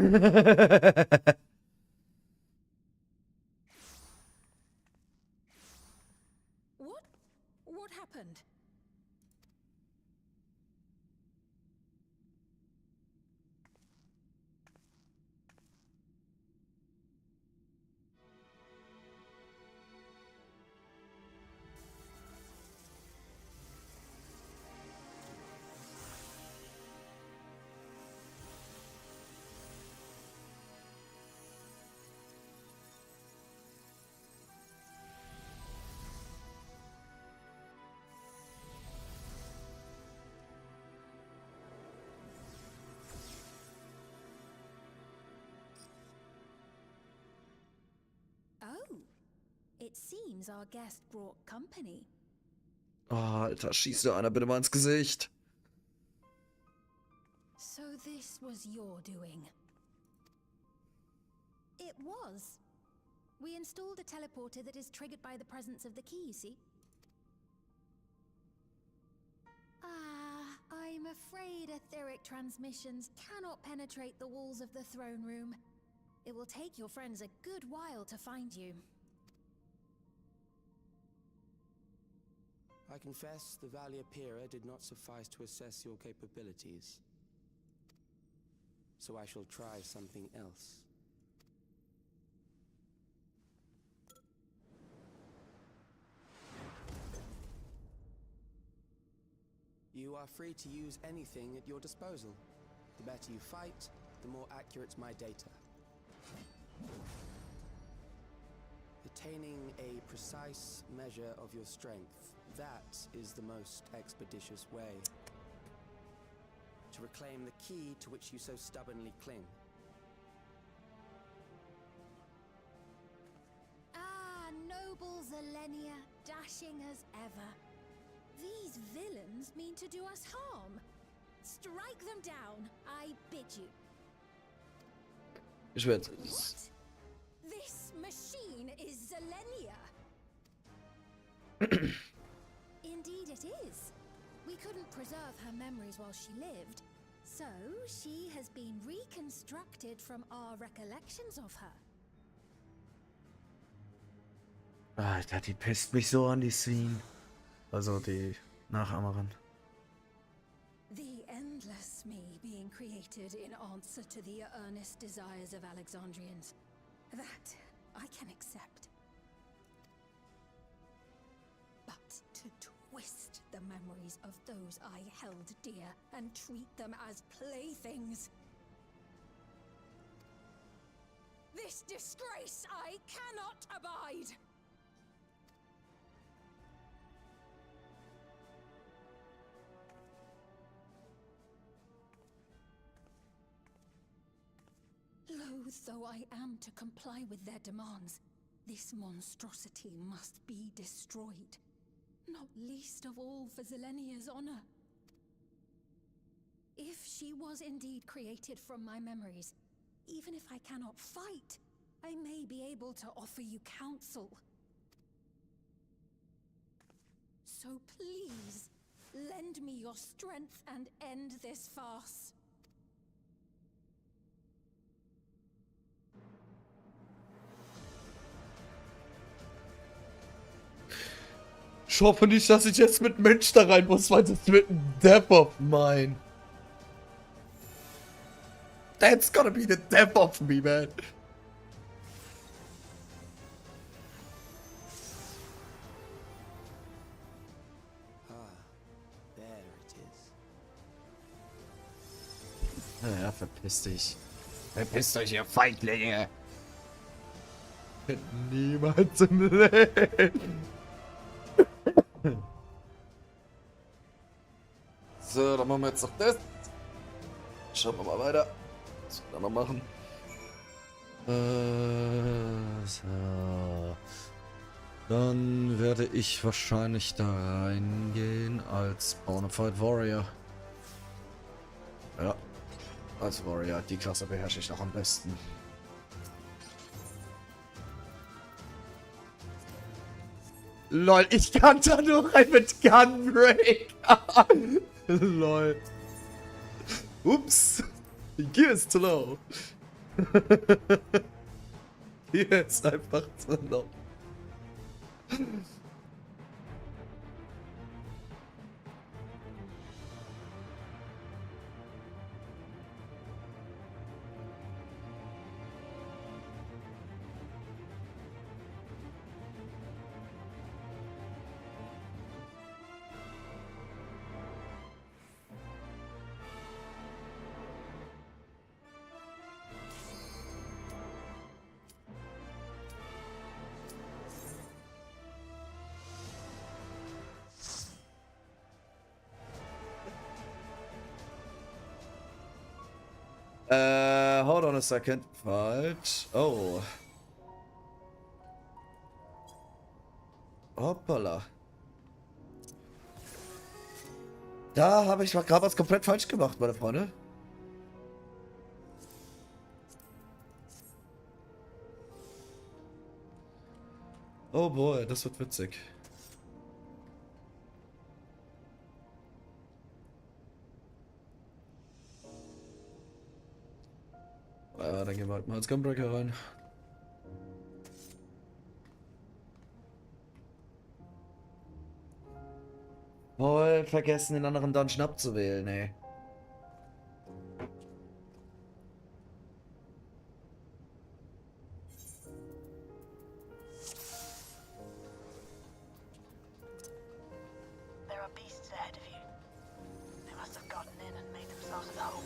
What happened? Oh, it seems our guest brought company. Oh, Alter, schieß dir einer bitte mal ins Gesicht. So this was your doing? It was. We installed a teleporter that is triggered by the presence of the key, you see? I'm afraid etheric transmissions cannot penetrate the walls of the throne room. It will take your friends a good while to find you. I confess the Valia Pira did not suffice to assess your capabilities. So I shall try something else. You are free to use anything at your disposal. The better you fight, the more accurate my data. Attaining a precise measure of your strength, that is the most expeditious way to reclaim the key to which you so stubbornly cling. Ah, noble Zelenia, dashing as ever. These villains mean to do us harm. Strike them down, I bid you. Ich werde. What? This machine is Zelenia. Indeed it is. We couldn't preserve her memories while she lived, so she has been reconstructed from our recollections of her. Alter, die pisst mich so an, die Sween. Also die Nachahmerin. The endless me being created in answer to the earnest desires of Alexandrians. That I can accept. But to twist the memories of those I held dear and treat them as playthings. This disgrace I cannot abide! Loath though I am to comply with their demands, this monstrosity must be destroyed. Not least of all for Zelenia's honor. If she was indeed created from my memories, even if I cannot fight, I may be able to offer you counsel. So please, lend me your strength and end this farce. Ich hoffe nicht, dass ich jetzt mit Mensch da rein muss, weil das wird ein Death of mine. That's gonna be the death of me, man. There it is. Ja, verpiss dich. Verpisst euch, ihr Feiglinge. Niemals im Leben. So, dann machen wir jetzt noch das. Schauen wir mal weiter. Was wir da noch machen. So. Dann werde ich wahrscheinlich da reingehen als Bonafide Warrior. Ja, als Warrior. Die Klasse beherrsche ich noch am besten. Lol, ich kann da nur rein mit Gunbreak. Lol. Ups. Gear ist zu low. Hier ist einfach zu low. Hold on a second. Falsch. Oh. Hoppala. Da habe ich mal gerade was komplett falsch gemacht, meine Freunde. Oh boy, das wird witzig. Ja, dann gehen wir halt mal als Gunbreaker rein. Voll vergessen, den anderen Dungeon abzuwählen, ey. There are beasts ahead of you. They must have gotten in and made themselves at home.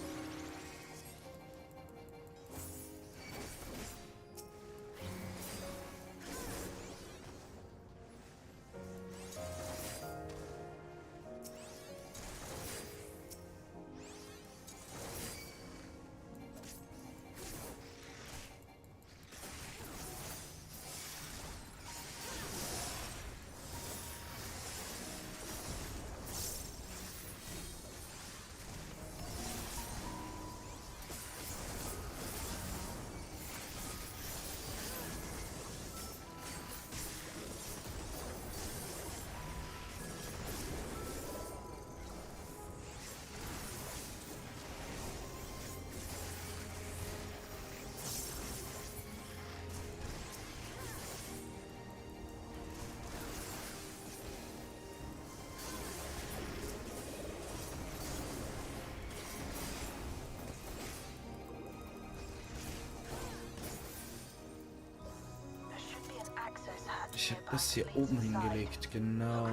Ich habe das hier oben hingelegt, genau.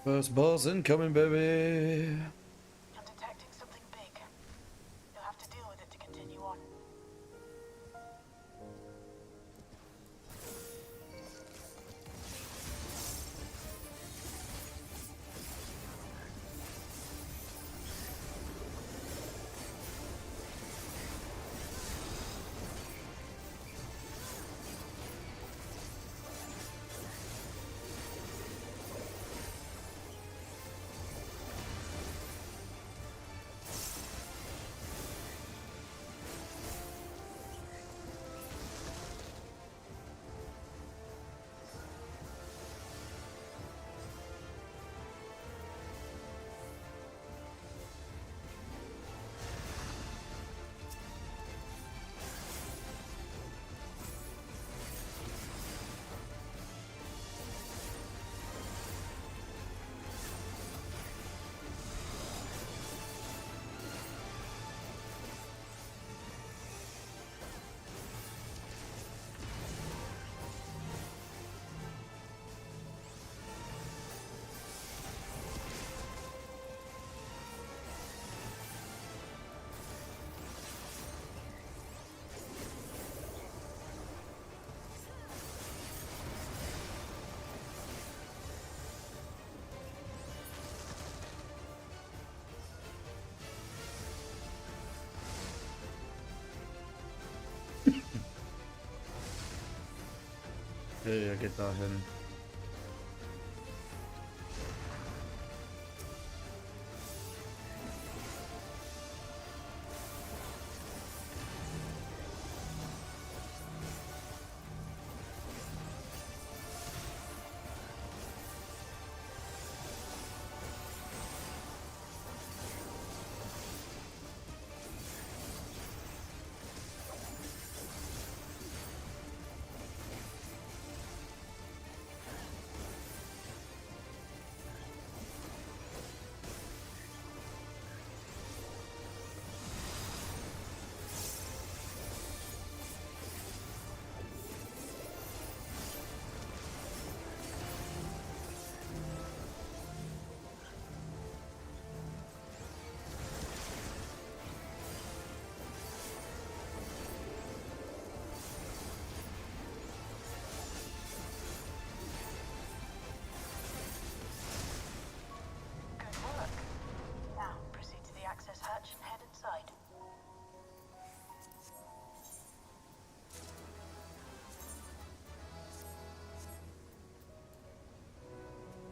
First boss incoming, baby. I'm detecting something big. You'll have to deal with it to continue on. Okay, er geht dahin. Good work. Now, proceed to the access hatch and head inside.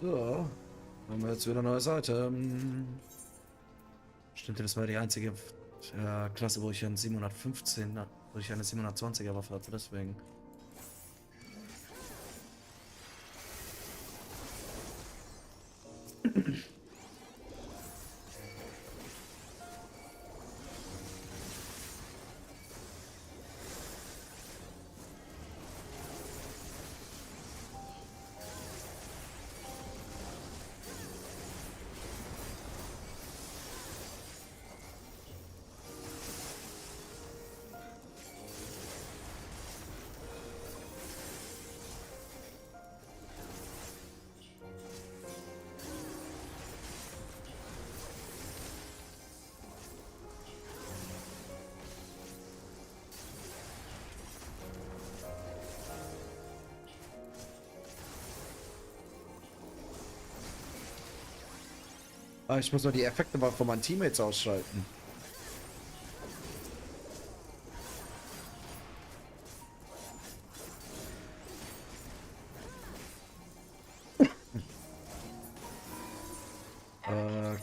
So, haben wir jetzt wieder neue Seite. Stimmt, das war die einzige Klasse, wo ich einen 715, wo ich eine 720er Waffe hatte, deswegen. Ah, ich muss noch die Effekte mal von meinen Teammates ausschalten.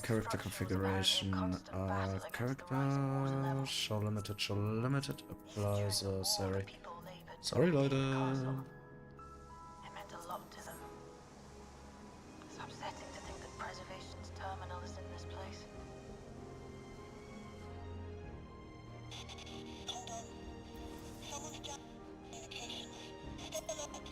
Character configuration. Character. Show limited. Show limited. Apply. So, sorry. Sorry, Leute. It meant a lot to them. It's upsetting to think that Preservation's terminal is in this place. Hold on. Someone's down communications. Step alert.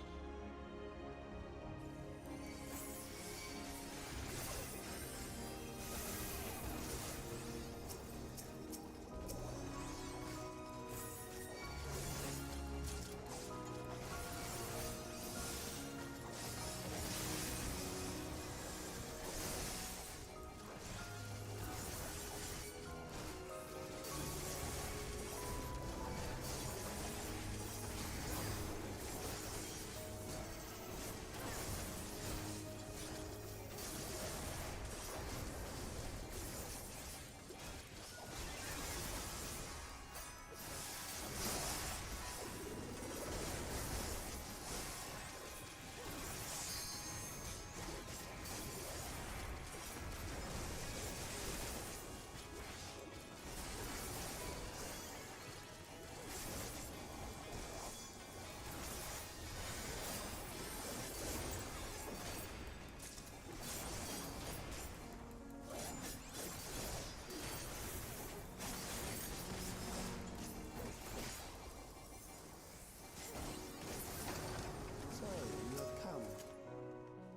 So, you have come.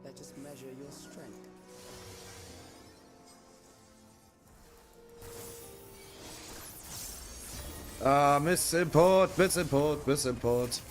Let us measure your strength. Ah, Missimport, Missimport, Missimport.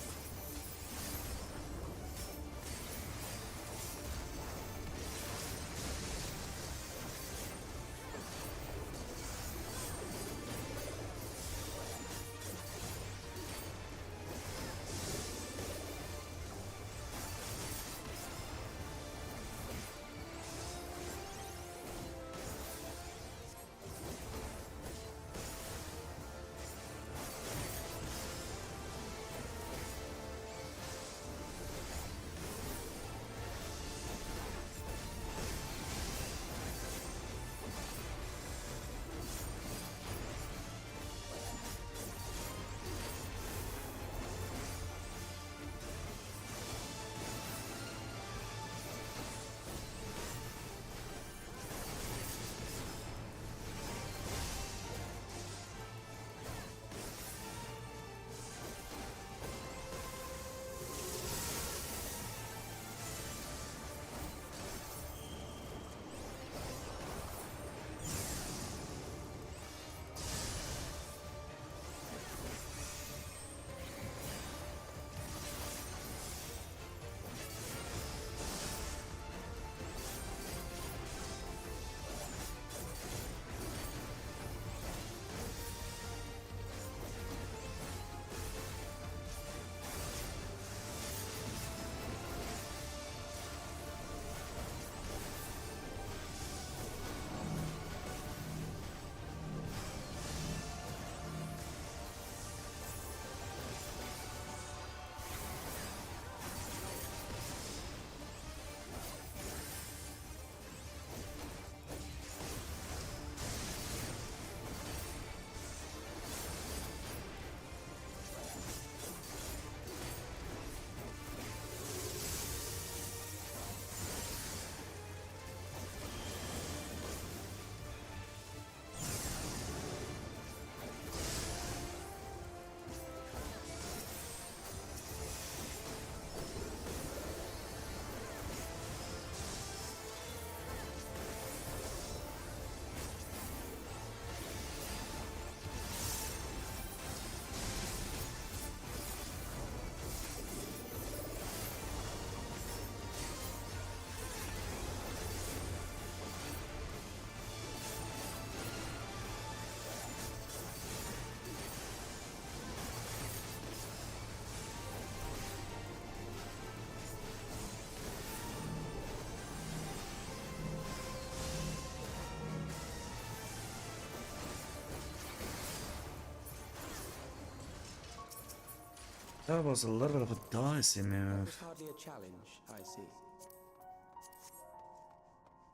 That was a little bit of a dicey That move. was hardly a challenge, I see.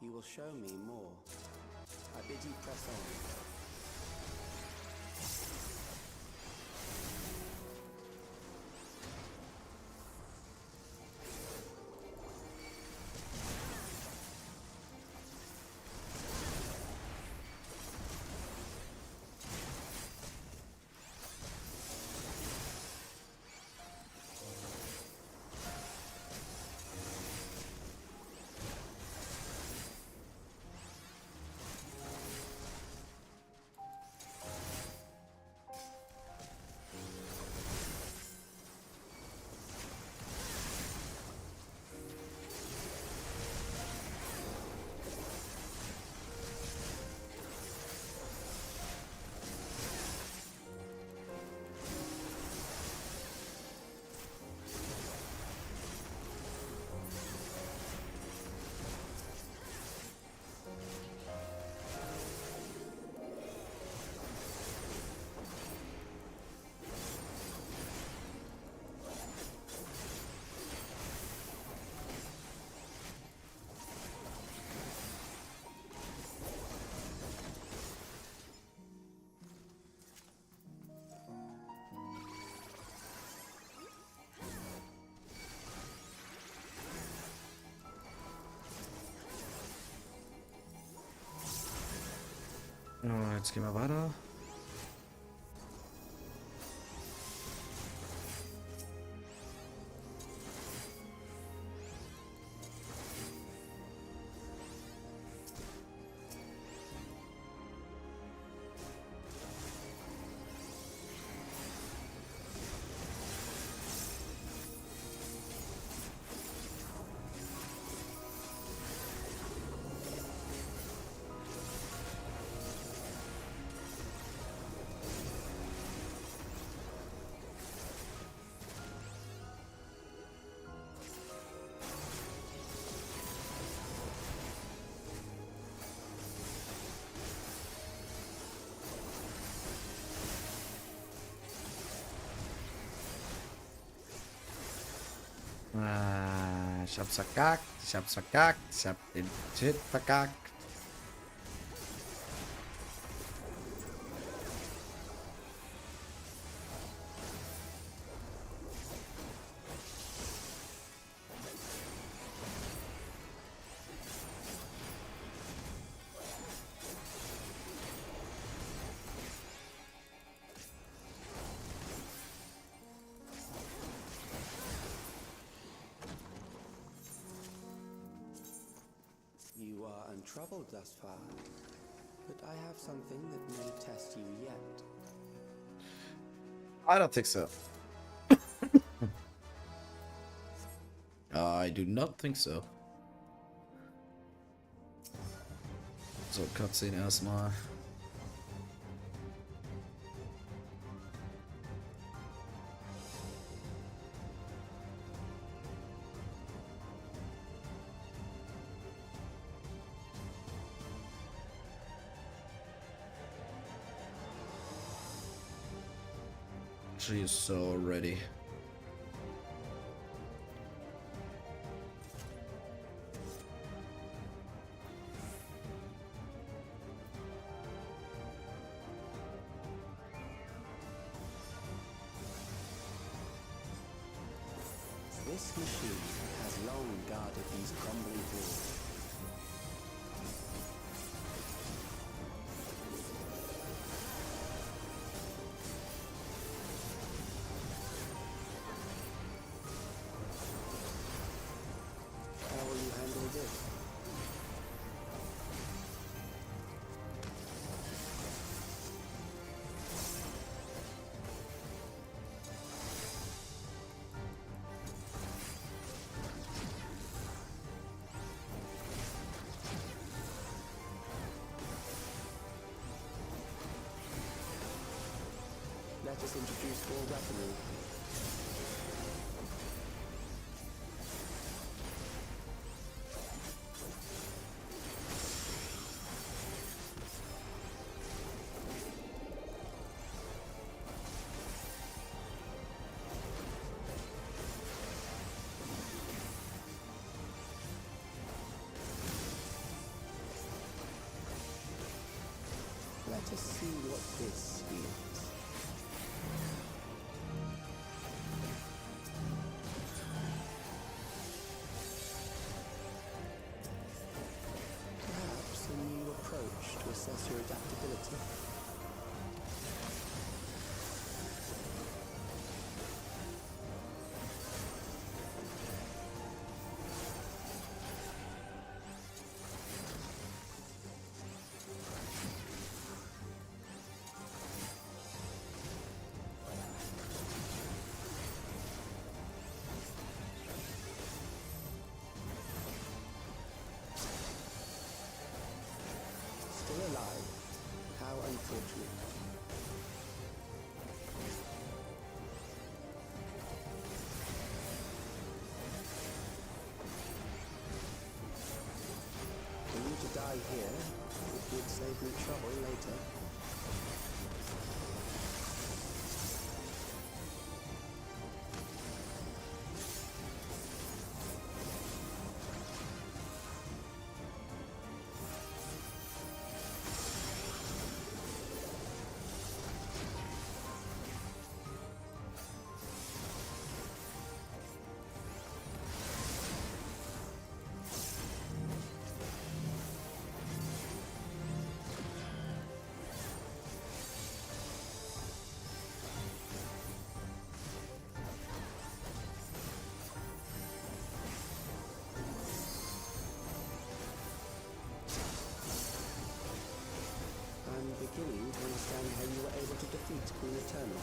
You will show me more. I bid you press on. Oh, jetzt gehen wir weiter. Ah, ich hab's verkackt, ich hab den Shit verkackt. You are untroubled thus far, but I have something that may test you yet. I don't think so. I do not think so. So, Cutscene erstmal. She is so ready. This machine has long guarded these crumbling walls. How will you handle this? Let us introduce more weaponry. Let us see what this is. Perhaps a new approach to assess your adaptability. Still alive. How unfortunate. For you to die here, it would save me trouble later. I'm beginning to understand how you were able to defeat Queen Eternal.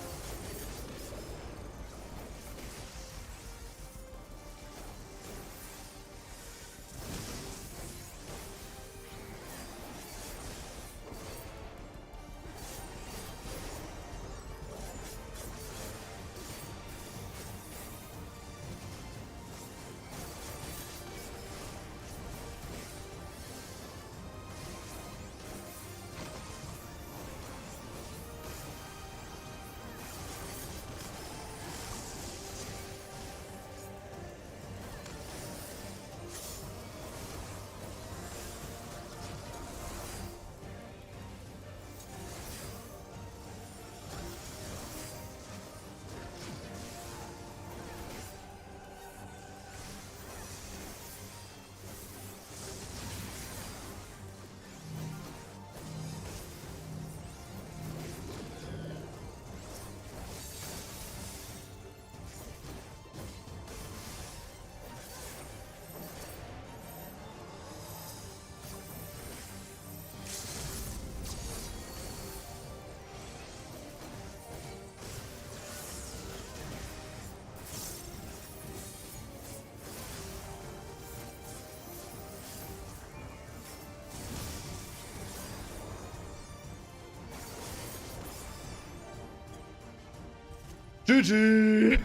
GG!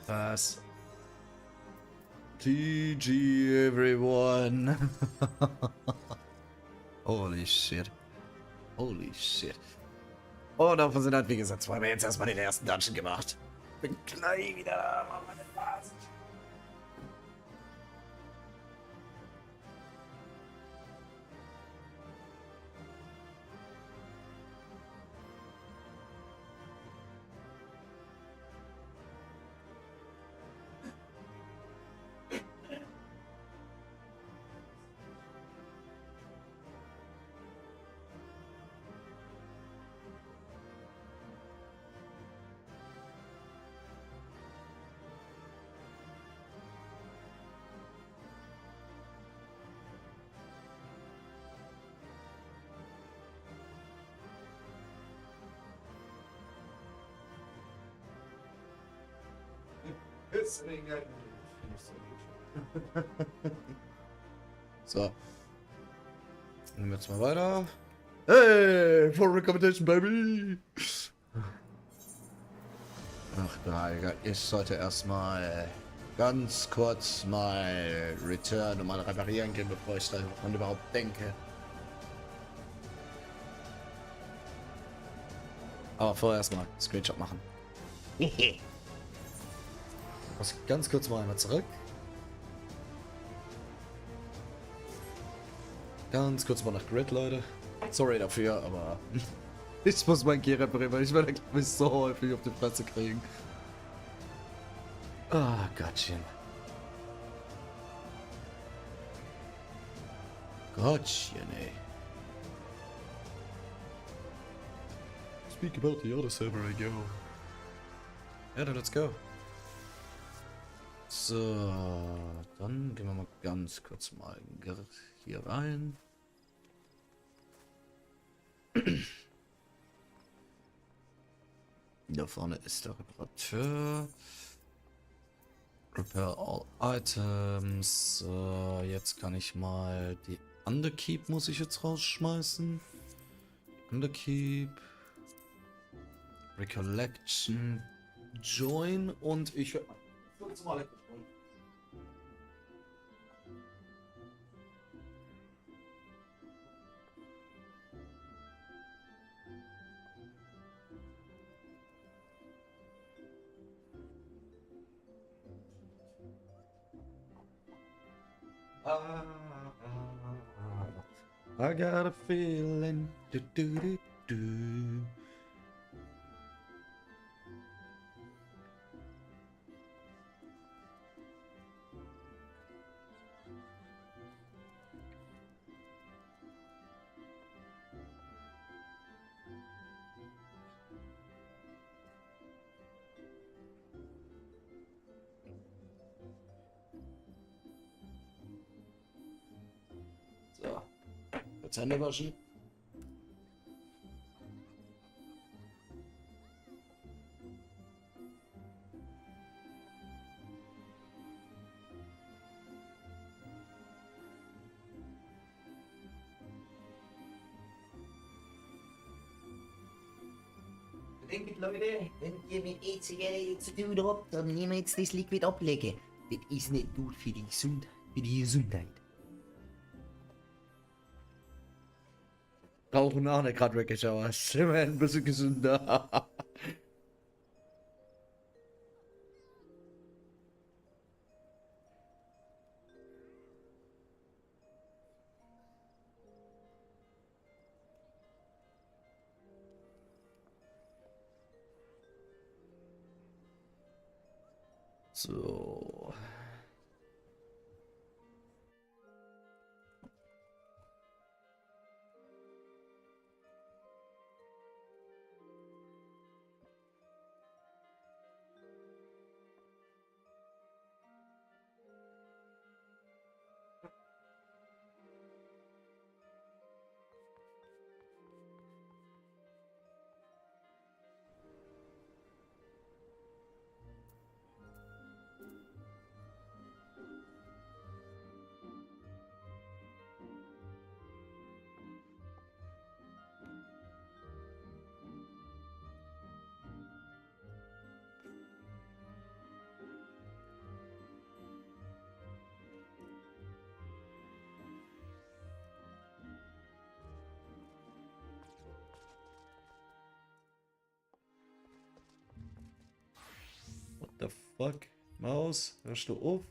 Was? GG, everyone. Holy shit. Holy shit. Und davon sind halt, wie gesagt, zwei. Wir jetzt erstmal den ersten Dungeon gemacht. Bin gleich wieder. Machen wir den Spaß. So. Nehmen wir jetzt mal weiter. Hey, for recommendation, baby! Ach, da, ich sollte erstmal ganz kurz mal return und mal reparieren gehen, bevor ich daran überhaupt denke. Aber vorher erstmal Screenshot machen. muss ganz kurz mal einmal zurück. Ganz kurz mal nach Grid, Leute. Sorry dafür, aber ich muss mein Key reparieren, weil ich werde glaube ich so häufig auf die Fresse kriegen. Ah, Gottchen. Gottchen, ey. Speak about the other server I go. Ja, dann let's go. So, dann gehen wir mal ganz kurz mal hier rein. Da vorne ist der Reparateur. Repair all items. So, jetzt kann ich mal die Underkeep muss ich jetzt rausschmeißen. Underkeep. Recollection. Join und ich werde kurz mal I got a feeling. Do, do, do, do. So, jetzt Hände waschen. Bedenkt Leute, wenn ihr mit E-Zigarette zu tun habt, dann nehmen wir jetzt das Liquid ablegen. Das ist nicht gut für die Gesundheit. Für die Gesundheit. Rauchen auch nicht gerade wirklich, aber es ist immerhin ein bisschen gesünder. So. What the fuck? Maus, hörst du auf?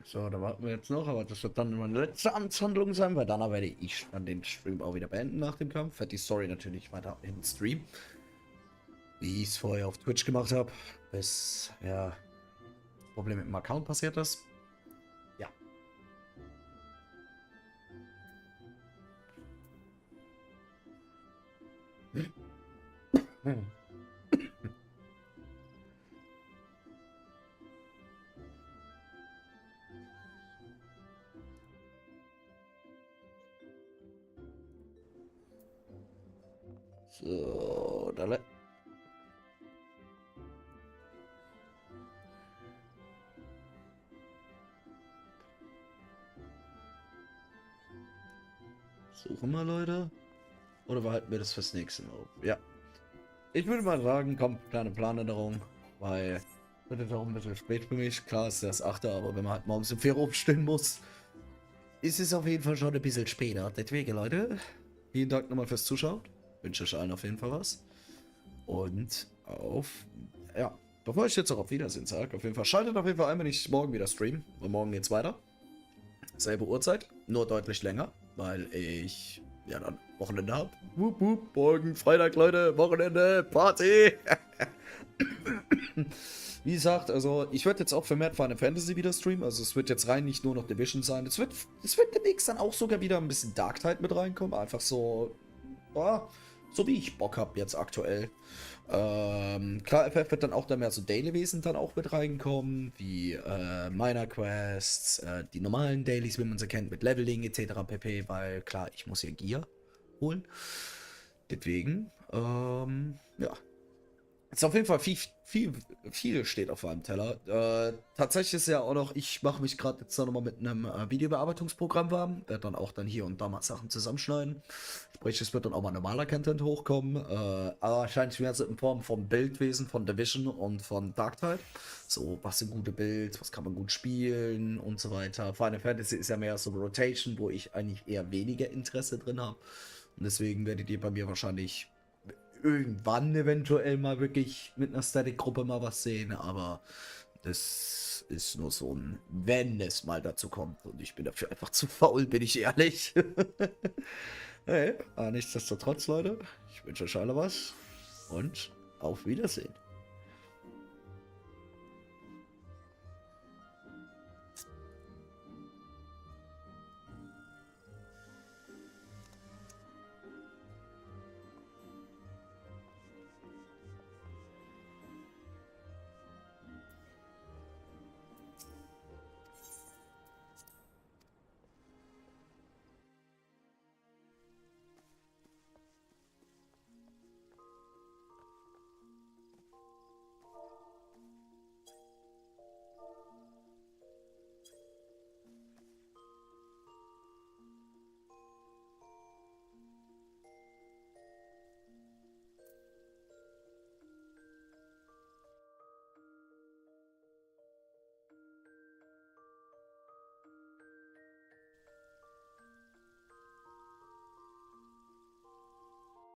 So, da warten wir jetzt noch, aber das wird dann meine letzte Amtshandlung sein, weil danach werde ich dann den Stream auch wieder beenden nach dem Kampf. Werde die Story natürlich weiter im Stream, wie ich es vorher auf Twitch gemacht habe, bis ja Problem mit dem Account passiert ist. Ja. So, dale. Suchen wir, Leute. Oder behalten wir das fürs nächste Mal auf? Ja. Ich würde mal sagen, kommt kleine Planänderung, weil wird jetzt auch ein bisschen spät für mich. Klar ist das 8. aber wenn man halt morgens um 4 Uhr aufstehen muss, ist es auf jeden Fall schon ein bisschen später. Deswegen, Leute, vielen Dank nochmal fürs Zuschauen. Wünsche euch allen auf jeden Fall was. Und auf, ja, bevor ich jetzt auch auf Wiedersehen sage, auf jeden Fall schaltet auf jeden Fall ein, wenn ich morgen wieder stream. Und morgen geht's weiter. Selbe Uhrzeit, nur deutlich länger, weil ich ja dann Wochenende habe. Wup, wup, morgen, Freitag, Leute, Wochenende, Party. Wie gesagt, also ich werde jetzt auch vermehrt Final Fantasy wieder streamen. Also es wird jetzt rein nicht nur noch Division sein. Es wird demnächst dann auch sogar wieder ein bisschen Dark Tide mit reinkommen. Einfach so, ja, so wie ich Bock habe jetzt aktuell. Klar, FF wird dann auch da mehr so Daily-Wesen dann auch mit reinkommen, wie Miner-Quests, die normalen Dailies, wie man sie kennt, mit Leveling etc. pp. Weil klar, ich muss hier Gear holen. Deswegen, ja. Ist auf jeden Fall viel steht auf meinem Teller. Tatsächlich ist ja auch noch, ich mache mich gerade jetzt nochmal mit einem Videobearbeitungsprogramm warm. Werde dann auch dann hier und da mal Sachen zusammenschneiden. Sprich, es wird dann auch mal normaler Content hochkommen. Aber wahrscheinlich mehr so in Form vom Bildwesen, von Division und von Dark Tide. So, was sind gute Builds, was kann man gut spielen und so weiter. Final Fantasy ist ja mehr so Rotation, wo ich eigentlich eher weniger Interesse drin habe. Und deswegen werdet ihr bei mir wahrscheinlich irgendwann eventuell mal wirklich mit einer Static-Gruppe mal was sehen, aber das ist nur so ein, wenn es mal dazu kommt und ich bin dafür einfach zu faul, bin ich ehrlich. Hey, aber nichtsdestotrotz, Leute, ich wünsche euch alle was und auf Wiedersehen.